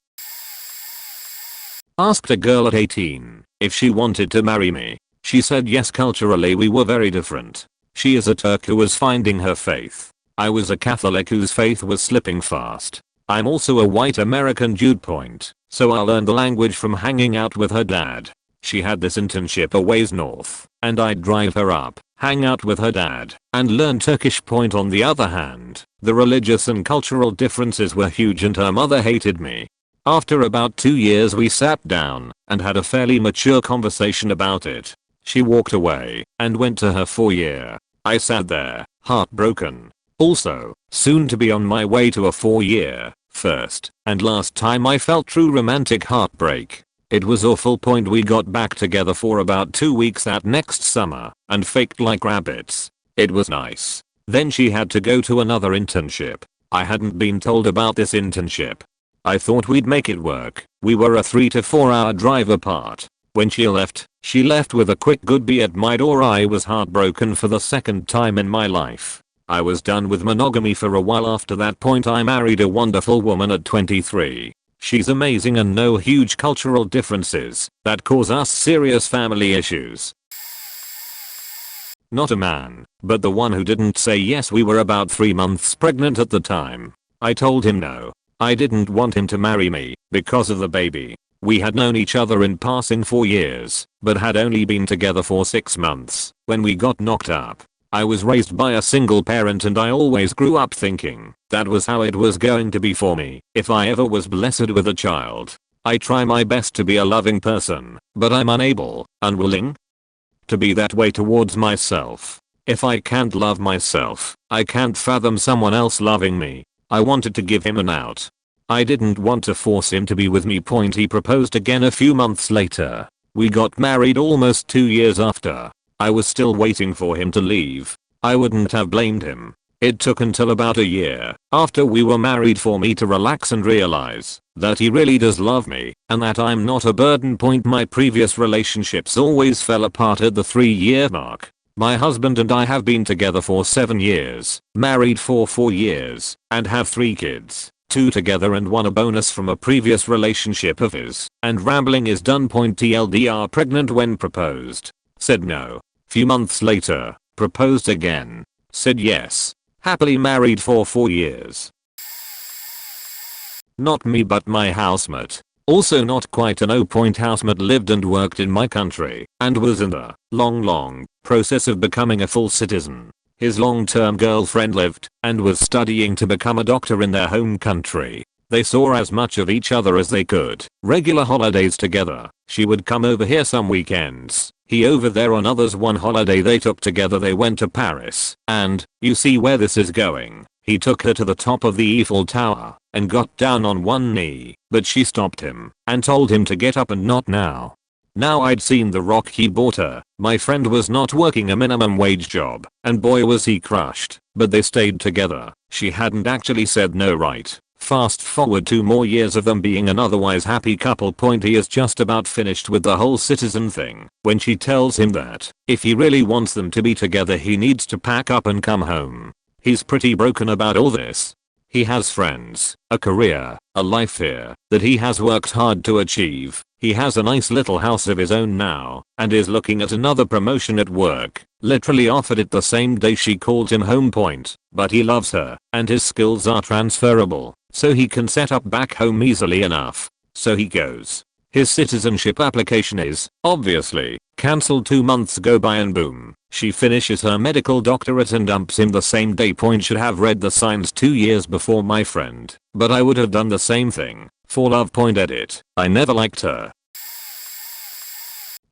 Asked a girl at 18 if she wanted to marry me. She said yes. Culturally we were very different. She is a Turk who was finding her faith. I was a Catholic whose faith was slipping fast. I'm also a white American Jude point, so I learned the language from hanging out with her dad. She had this internship a ways north, and I'd drive her up, hang out with her dad, and learn Turkish. Point on the other hand, the religious and cultural differences were huge and her mother hated me. After about 2 years we sat down and had a fairly mature conversation about it. She walked away and went to her 4-year. I sat there, heartbroken. Also, soon to be on my way to a 4-year, first and last time I felt true romantic heartbreak. It was awful. We got back together for about 2 weeks that next summer and faked like rabbits. It was nice. Then she had to go to another internship. I hadn't been told about this internship. I thought we'd make it work. We were a 3 to 4 hour drive apart. When she left with a quick goodbye at my door. I was heartbroken for the second time in my life. I was done with monogamy for a while. After that point I married a wonderful woman at 23. She's amazing and no huge cultural differences that cause us serious family issues. Not a man, but the one who didn't say yes. We were about 3 months pregnant at the time. I told him no. I didn't want him to marry me because of the baby. We had known each other in passing for years, but had only been together for 6 months when we got knocked up. I was raised by a single parent and I always grew up thinking that was how it was going to be for me if I ever was blessed with a child. I try my best to be a loving person, but I'm unwilling to be that way towards myself. If I can't love myself, I can't fathom someone else loving me. I wanted to give him an out. I didn't want to force him to be with me. He proposed again a few months later. We got married almost 2 years after. I was still waiting for him to leave. I wouldn't have blamed him. It took until about a year after we were married for me to relax and realize that he really does love me and that I'm not a burden. My previous relationships always fell apart at the 3-year mark. My husband and I have been together for 7 years, married for 4 years, and have 3 kids, 2 together and 1 a bonus from a previous relationship of his, and rambling is done. TLDR pregnant when proposed. Said no. Few months later, proposed again. Said yes. Happily married for 4 years. Not me but my housemate. Also not quite an O-point housemate, lived and worked in my country and was in the long process of becoming a full citizen. His long-term girlfriend lived and was studying to become a doctor in their home country. They saw as much of each other as they could. Regular holidays together. She would come over here some weekends. He over there on others. One holiday they took together they went to Paris. And, you see where this is going. He took her to the top of the Eiffel Tower and got down on one knee, but she stopped him and told him to get up and not now. Now I'd seen the rock he bought her. My friend was not working a minimum wage job, and boy was he crushed, but they stayed together. She hadn't actually said no, right? Fast forward 2 more years of them being an otherwise happy couple. He is just about finished with the whole citizen thing when she tells him that if he really wants them to be together he needs to pack up and come home. He's pretty broken about all this. He has friends, a career, a life here that he has worked hard to achieve. He has a nice little house of his own now and is looking at another promotion at work. Literally offered it the same day she called him home. But he loves her and his skills are transferable, so he can set up back home easily enough. So he goes. His citizenship application is, obviously, cancelled. 2 months go by and boom, she finishes her medical doctorate and dumps him the same day. Should have read the signs 2 years before my friend, but I would have done the same thing. For love. Edit. I never liked her.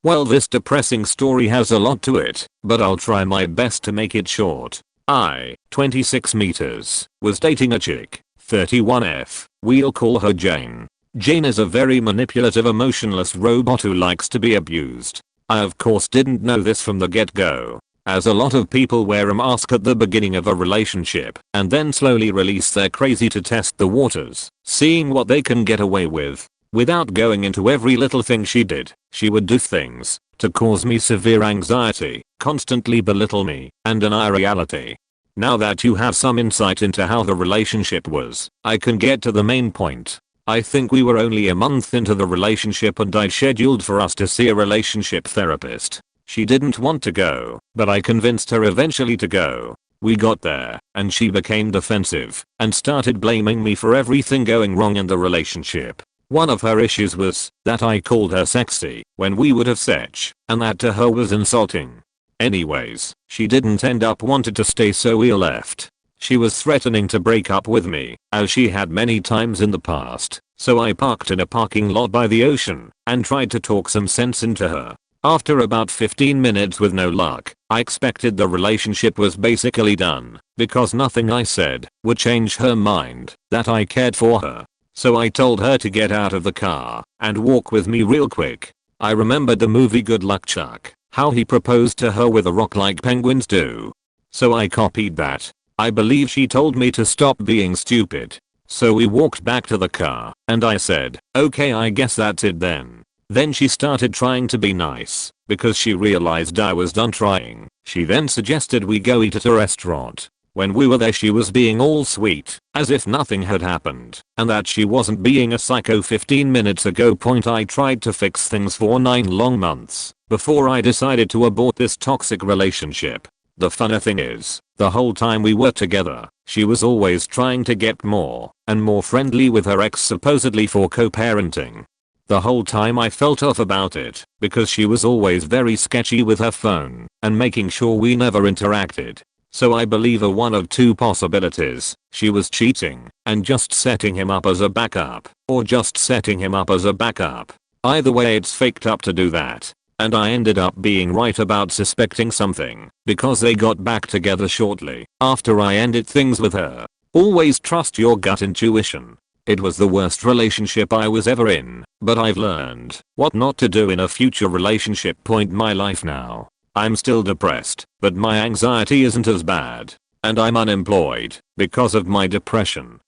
Well, this depressing story has a lot to it, but I'll try my best to make it short. I, 26 meters, was dating a chick, 31F, we'll call her Jane. Jane is a very manipulative, emotionless robot who likes to be abused. I of course didn't know this from the get-go. as a lot of people wear a mask at the beginning of a relationship and then slowly release their crazy to test the waters, seeing what they can get away with. Without going into every little thing she did, she would do things to cause me severe anxiety, constantly belittle me, and deny reality. Now that you have some insight into how the relationship was, I can get to the main point. I think we were only a month into the relationship and I'd scheduled for us to see a relationship therapist. She didn't want to go, but I convinced her eventually to go. We got there, and she became defensive and started blaming me for everything going wrong in the relationship. One of her issues was that I called her sexy when we would have sex, and that to her was insulting. Anyways, she didn't end up wanting to stay, so we left. She was threatening to break up with me, as she had many times in the past, so I parked in a parking lot by the ocean and tried to talk some sense into her. After about 15 minutes with no luck, I expected the relationship was basically done, because nothing I said would change her mind that I cared for her. So I told her to get out of the car and walk with me real quick. I remembered the movie Good Luck Chuck, how he proposed to her with a rock like penguins do. So I copied that. I believe she told me to stop being stupid. So we walked back to the car, and I said, okay, I guess that's it then. Then she started trying to be nice, because she realized I was done trying. She then suggested we go eat at a restaurant. When we were there, she was being all sweet, as if nothing had happened, and that she wasn't being a psycho. 15 minutes ago. I tried to fix things for 9 long months before I decided to abort this toxic relationship. The funny thing is, the whole time we were together, she was always trying to get more and more friendly with her ex, supposedly for co-parenting. The whole time I felt off about it, because she was always very sketchy with her phone and making sure we never interacted. So I believe one of two possibilities: she was cheating and just setting him up as a backup, or just setting him up as a backup. Either way, it's faked up to do that. And I ended up being right about suspecting something, because they got back together shortly after I ended things with her. Always trust your gut intuition. It was the worst relationship I was ever in, but I've learned what not to do in a future relationship. My life now. I'm still depressed, but my anxiety isn't as bad. And I'm unemployed because of my depression.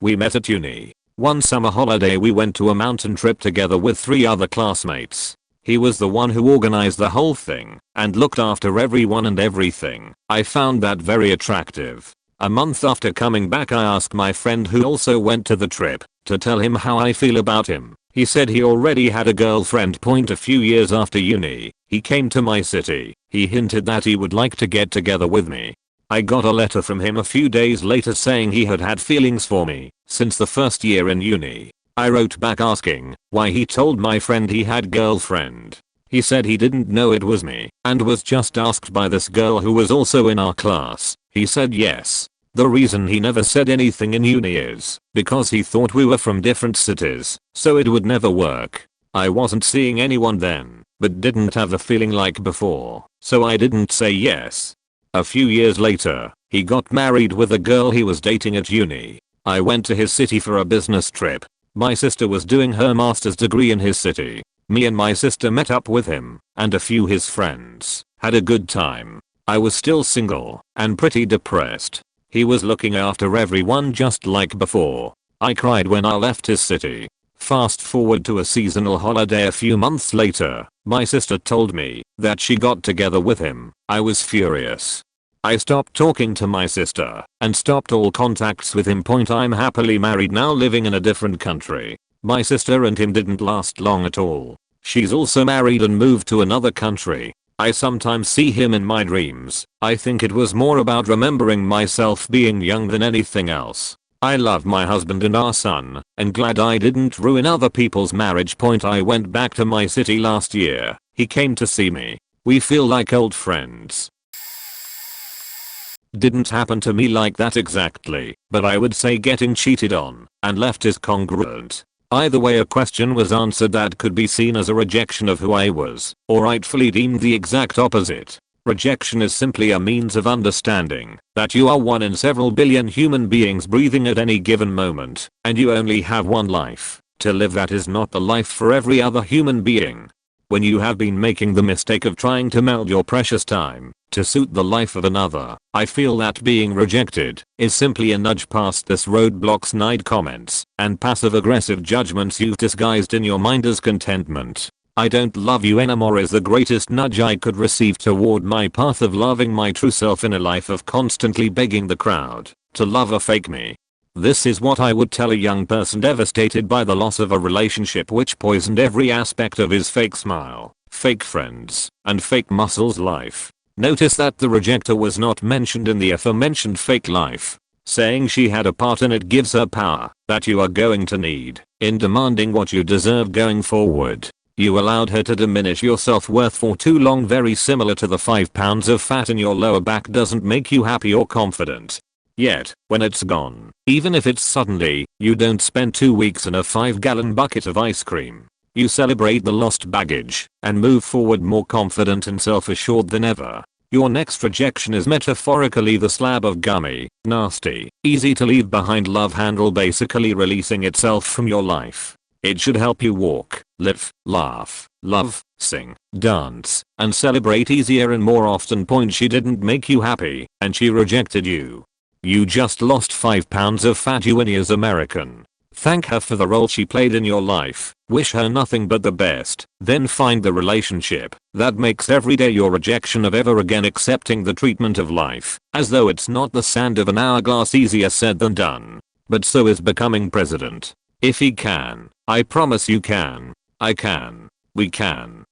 We met at uni. One summer holiday we went to a mountain trip together with 3 other classmates. He was the one who organized the whole thing and looked after everyone and everything. I found that very attractive. A month after coming back, I asked my friend who also went to the trip to tell him how I feel about him. He said he already had a girlfriend. A few years after uni, he came to my city. He hinted that he would like to get together with me. I got a letter from him a few days later saying he had had feelings for me since the first year in uni. I wrote back asking why he told my friend he had girlfriend. He said he didn't know it was me and was just asked by this girl who was also in our class. He said yes. The reason he never said anything in uni is because he thought we were from different cities, so it would never work. I wasn't seeing anyone then, but didn't have a feeling like before, so I didn't say yes. A few years later, he got married with a girl he was dating at uni. I went to his city for a business trip. My sister was doing her master's degree in his city. Me and my sister met up with him and a few his friends. Had a good time. I was still single and pretty depressed. He was looking after everyone just like before. I cried when I left his city. Fast forward to a seasonal holiday a few months later, my sister told me that she got together with him. I was furious. I stopped talking to my sister and stopped all contacts with him. I'm happily married now, living in a different country. My sister and him didn't last long at all. She's also married and moved to another country. I sometimes see him in my dreams. I think it was more about remembering myself being young than anything else. I love my husband and our son, and glad I didn't ruin other people's marriage. I went back to my city last year. He came to see me. We feel like old friends. Didn't happen to me like that exactly, but I would say getting cheated on and left is congruent. Either way, a question was answered that could be seen as a rejection of who I was, or rightfully deemed the exact opposite. Rejection is simply a means of understanding that you are one in several billion human beings breathing at any given moment, and you only have one life to live. That is not the life for every other human being. when you have been making the mistake of trying to meld your precious time to suit the life of another. I feel that being rejected is simply a nudge past this roadblock. Snide comments and passive aggressive judgments you've disguised in your mind as contentment. I don't love you anymore is the greatest nudge I could receive toward my path of loving my true self in a life of constantly begging the crowd to love a fake me. This is what I would tell a young person devastated by the loss of a relationship which poisoned every aspect of his fake smile, fake friends, and fake muscles life. Notice that the rejecter was not mentioned in the aforementioned fake life. Saying she had a part in it gives her power that you are going to need in demanding what you deserve going forward. You allowed her to diminish your self-worth for too long. Very similar to the 5 pounds of fat in your lower back doesn't make you happy or confident. Yet, when it's gone, even if it's suddenly, you don't spend 2 weeks in a 5-gallon bucket of ice cream. You celebrate the lost baggage and move forward more confident and self-assured than ever. Your next rejection is metaphorically the slab of gummy, nasty, easy to leave behind love handle basically releasing itself from your life. It should help you walk, live, laugh, love, sing, dance, and celebrate easier and more often. Point: she didn't make you happy, and she rejected you. You just lost 5 pounds of fat. You is American. Thank her for the role she played in your life, wish her nothing but the best, then find the relationship that makes every day your rejection of ever again accepting the treatment of life as though it's not the sand of an hourglass. Easier said than done. But so is becoming president. If he can, I promise you can. I can. We can.